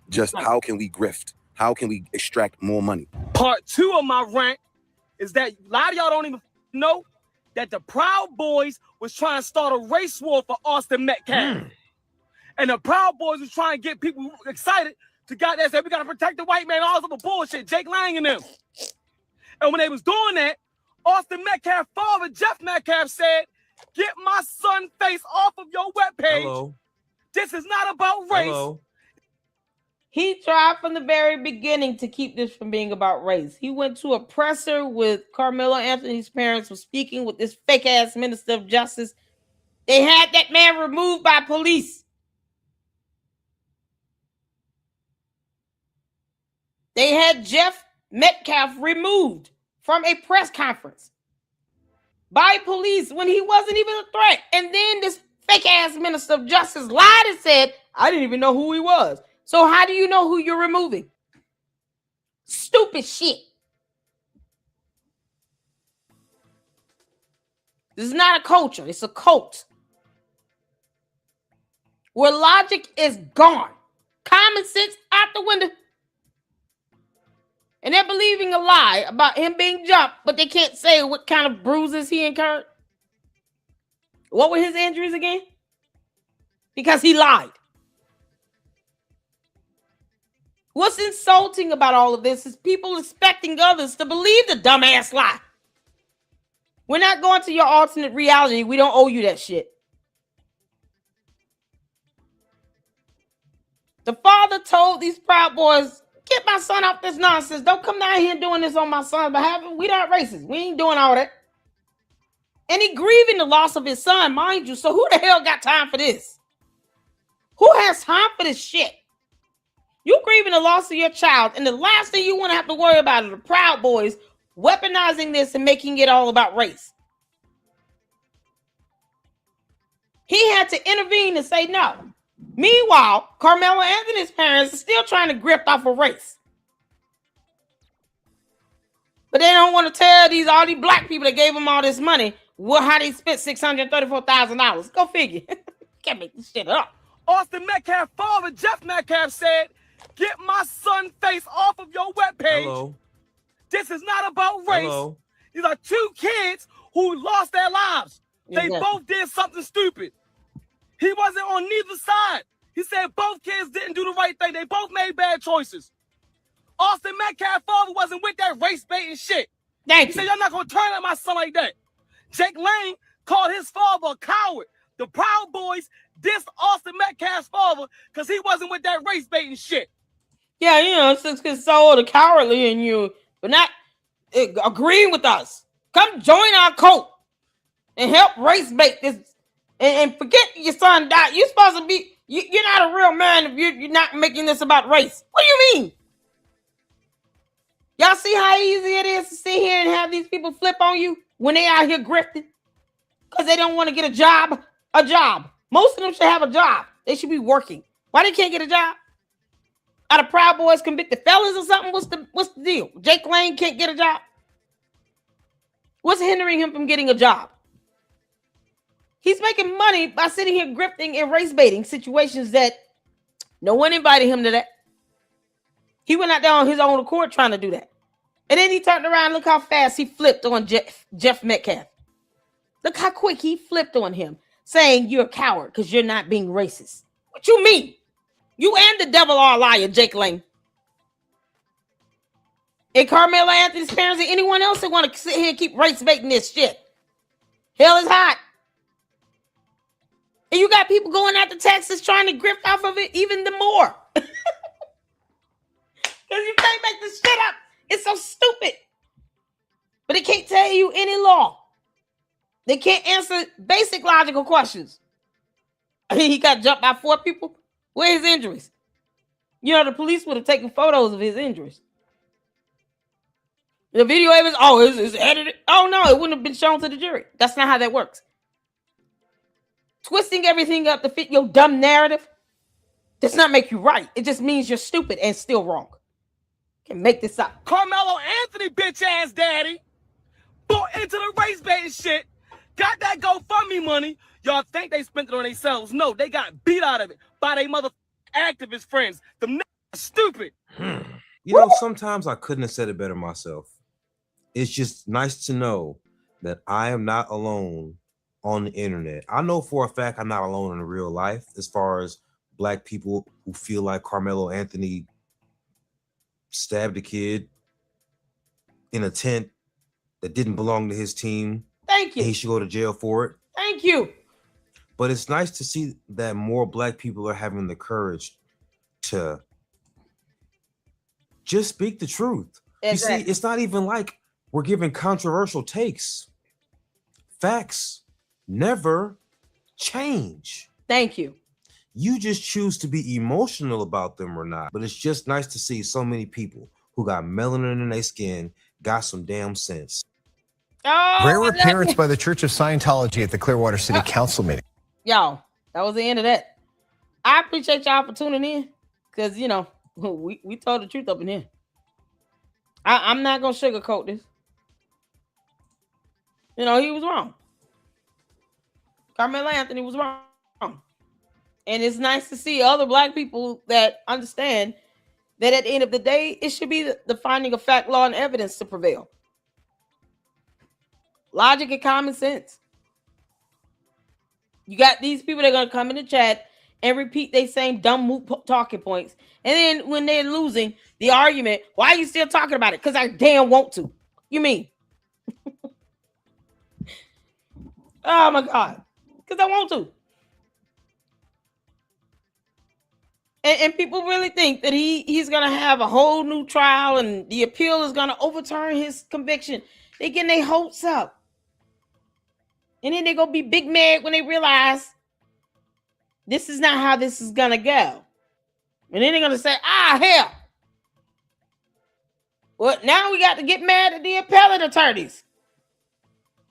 Just how can we grift? How can we extract more money? Part 2 of my rant is that a lot of y'all don't even know that the Proud Boys was trying to start a race war for Austin Metcalf. And the Proud Boys was trying to get people excited to goddamn say, we got to protect the white man, all of the bullshit, Jake Lang and them. And when they was doing that, Austin Metcalf's father, Jeff Metcalf, said, get my son's face off of your webpage. Hello. This is not about race. Hello. He tried from the very beginning to keep this from being about race. He went to a presser with Karmelo Anthony's parents, was speaking with this fake-ass minister of justice. They had that man removed by police. They had Jeff Metcalf removed from a press conference by police when he wasn't even a threat. And then this fake-ass minister of justice lied and said, I didn't even know who he was. So how do you know who you're removing? Stupid shit. This is not a culture. It's a cult. Where logic is gone. Common sense out the window. And they're believing a lie about him being jumped, but they can't say what kind of bruises he incurred. What were his injuries again? Because he lied. What's insulting about all of this is people expecting others to believe the dumbass lie. We're not going to your alternate reality. We don't owe you that shit. The father told these Proud Boys, get my son off this nonsense. Don't come down here doing this on my son's behalf. We not racist. We ain't doing all that. And he grieving the loss of his son, mind you. So who the hell got time for this? Who has time for this shit? You grieving the loss of your child, and the last thing you want to have to worry about are the Proud Boys weaponizing this and making it all about race. He had to intervene and say no. Meanwhile, Karmelo Anthony's parents are still trying to grift off of race. But they don't want to tell all these black people that gave them all this money how they spent $634,000. Go figure. Can't make this shit up. Austin Metcalf's father, Jeff Metcalf, said, "Get my son's face off of your webpage. Hello. This is not about race. Hello. These are two kids who lost their lives. They Exactly. both did something stupid. He wasn't on neither side. He said both kids didn't do the right thing. They both made bad choices. Austin Metcalf's father wasn't with that race baiting shit. He said, "Y'all not going to turn on my son like that." Jake Lane called his father a coward. The Proud Boys dissed Austin Metcalf's father because he wasn't with that race baiting shit. Yeah, you know, it's so the cowardly in you, but not agreeing with us. Come join our cult and help race bait this, and forget your son died. You're supposed to be. You're not a real man if you're not making this about race. What do you mean? Y'all see how easy it is to sit here and have these people flip on you when they out here grifting because they don't want to get a job? A job. Most of them should have a job. They should be working. Why they can't get a job? Are the Proud Boys convicted felons or something? What's the deal? Jake Lane can't get a job. What's hindering him from getting a job? He's making money by sitting here grifting and race baiting situations that no one invited him to that. He went out there on his own accord trying to do that. And then he turned around. Look how fast he flipped on Jeff Metcalf. Look how quick he flipped on him, saying you're a coward because you're not being racist. What you mean? You and the devil are a liar, Jake Lane. And Karmelo Anthony's parents and anyone else that want to sit here and keep race baiting this shit. Hell is hot. And you got people going out to Texas trying to grift off of it even the more. Because you can't make this shit up. It's so stupid. But it can't tell you any law. They can't answer basic logical questions. He got jumped by 4 people. Where are his injuries? You know, the police would have taken photos of his injuries. The video evidence, it's edited. Oh, no, it wouldn't have been shown to the jury. That's not how that works. Twisting everything up to fit your dumb narrative does not make you right. It just means you're stupid and still wrong. Can make this up. Karmelo Anthony, bitch ass daddy, bought into the race baiting shit, got that GoFundMe money. Y'all think they spent it on themselves. No, they got beat out of it by their mother activist friends. Them niggas stupid. You know, sometimes I couldn't have said it better myself. It's just nice to know that I am not alone on the internet. I know for a fact I'm not alone in real life as far as black people who feel like Karmelo Anthony stabbed a kid in a tent that didn't belong to his team. Thank you. And he should go to jail for it. Thank you. But it's nice to see that more black people are having the courage to just speak the truth. Exactly. You see, it's not even like we're giving controversial takes. Facts never change. Thank you. You just choose to be emotional about them or not. But it's just nice to see so many people who got melanin in their skin got some damn sense. Oh, Rare appearance by the Church of Scientology at the Clearwater City Council meeting. Y'all, that was the end of that. I appreciate y'all for tuning in because, you know, we told the truth up in here. I'm not going to sugarcoat this. You know, he was wrong. Karmelo Anthony was wrong. And it's nice to see other black people that understand that at the end of the day, it should be the finding of fact, law, and evidence to prevail. Logic and common sense. You got these people that are going to come in the chat and repeat their same dumb talking points. And then when they're losing the argument, why are you still talking about it? Because I damn want to. You mean? Oh my God. Because I want to. And people really think that he's going to have a whole new trial and the appeal is going to overturn his conviction. They're getting their hopes up. And then they're going to be big mad when they realize this is not how this is going to go. And then they're going to say, hell. Well, now we got to get mad at the appellate attorneys.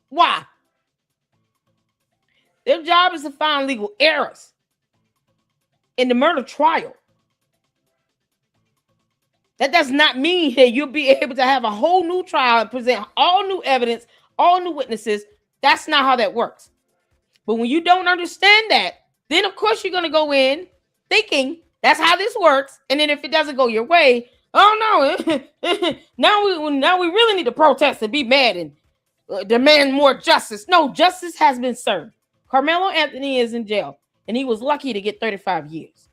Why? Their job is to find legal errors in the murder trial. That does not mean that you'll be able to have a whole new trial and present all new evidence, all new witnesses. That's not how that works. But when you don't understand that, then of course you're going to go in thinking that's how this works. And then if it doesn't go your way, oh no, now we really need to protest and be mad and demand more justice. No, justice has been served. Karmelo Anthony is in jail, and he was lucky to get 35 years.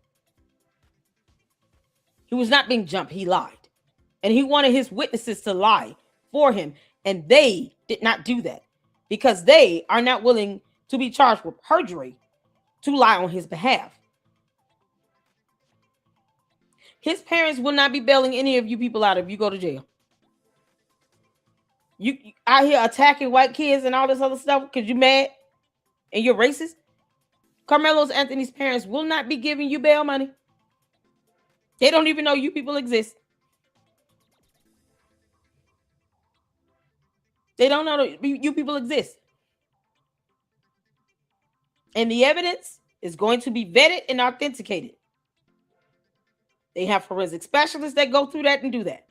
He was not being jumped. He lied. And he wanted his witnesses to lie for him. And they did not do that because they are not willing to be charged with perjury to lie on his behalf. His parents will not be bailing any of you people out if you go to jail. You out here attacking white kids and all this other stuff because you mad and you're racist. Karmelo Anthony's parents will not be giving you bail money. They don't even know you people exist. They don't know that you people exist. And the evidence is going to be vetted and authenticated. They have forensic specialists that go through that and do that.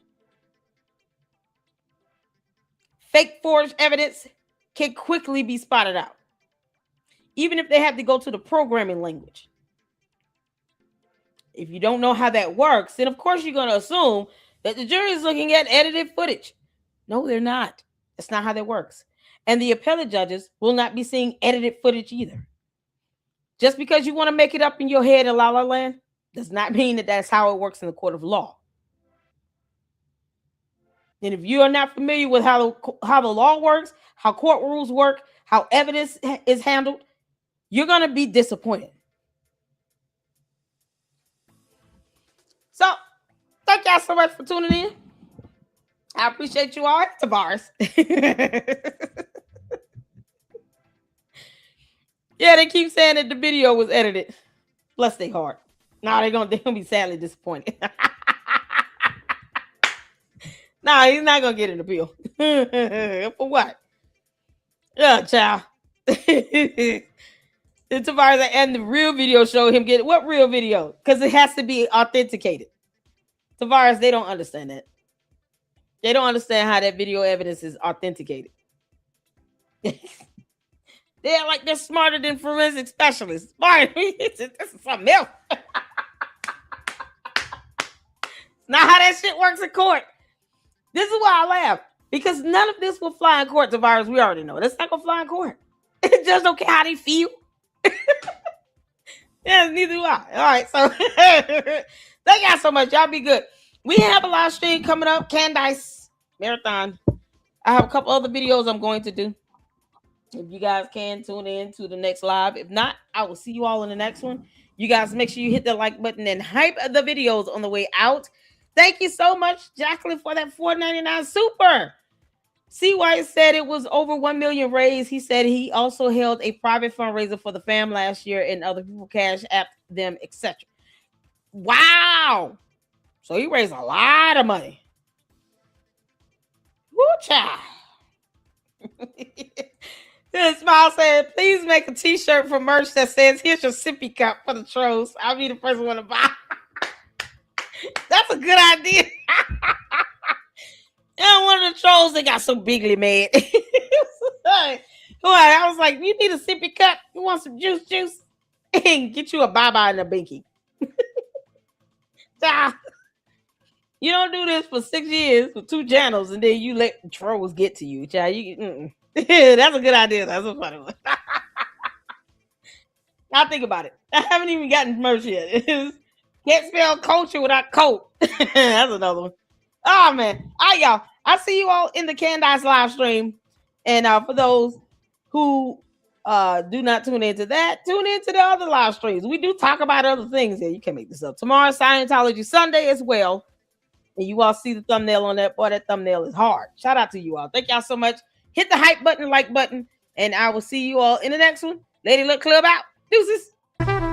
Fake forged evidence can quickly be spotted out, even if they have to go to the programming language. If you don't know how that works, then of course you're going to assume that the jury is looking at edited footage. No, they're not. That's not how that works. And the appellate judges will not be seeing edited footage either. Just because you want to make it up in your head in La La Land does not mean that that's how it works in the court of law. And if you are not familiar with how the law works, how court rules work, how evidence is handled, you're going to be disappointed. So, thank y'all so much for tuning in. I appreciate you all. It's Tavares. Yeah, they keep saying that the video was edited. Bless their heart. Nah, they're gonna be sadly disappointed. Nah, he's not gonna get an appeal. For what? Yeah, child. Tavares and the real video showed him get what real video? Because it has to be authenticated. Tavares, they don't understand that. They don't understand how that video evidence is authenticated. They're like they're smarter than forensic specialists. Smart. This is something else. Not how that shit works in court. This is why I laugh. Because none of this will fly in court, Tavares. We already know. That's not gonna fly in court. It just don't care how they feel. Yeah, neither do I. All right, so thank y'all so much. Y'all be good. We have a live stream coming up, Candice Marathon. I have a couple other videos I'm going to do. If you guys can tune in to the next live. If not, I will see you all in the next one. You guys make sure you hit the like button and hype the videos on the way out. Thank you so much, Jacqueline, for that $4.99 super. C. White said it was over 1 million raised. He said he also held a private fundraiser for the fam last year and other people cash apped them, etc. Wow. So he raised a lot of money. Woo, child. Smile said, please make a t-shirt for merch that says, here's your sippy cup for the trolls. I'll be the first one to buy. That's a good idea. And one of the trolls that got so bigly mad. I was like, you need a sippy cup? You want some juice? And get you a bye-bye and a binky. You don't do this for 6 years with 2 channels and then you let the trolls get to you, child. That's a good idea. That's a funny one. I'll think about it. I haven't even gotten merch yet. Can't spell culture without coat. That's another one. Oh, man. All right, y'all. I'll see you all in the Candice live stream. And for those who do not tune into that, tune into the other live streams. We do talk about other things. Yeah, you can't make this up. Tomorrow, Scientology Sunday as well. And you all see the thumbnail on that. Boy, that thumbnail is hard. Shout out to you all. Thank y'all so much. Hit the hype button, like button, And I will see you all in the next one. Lady Luck Club out. Deuces.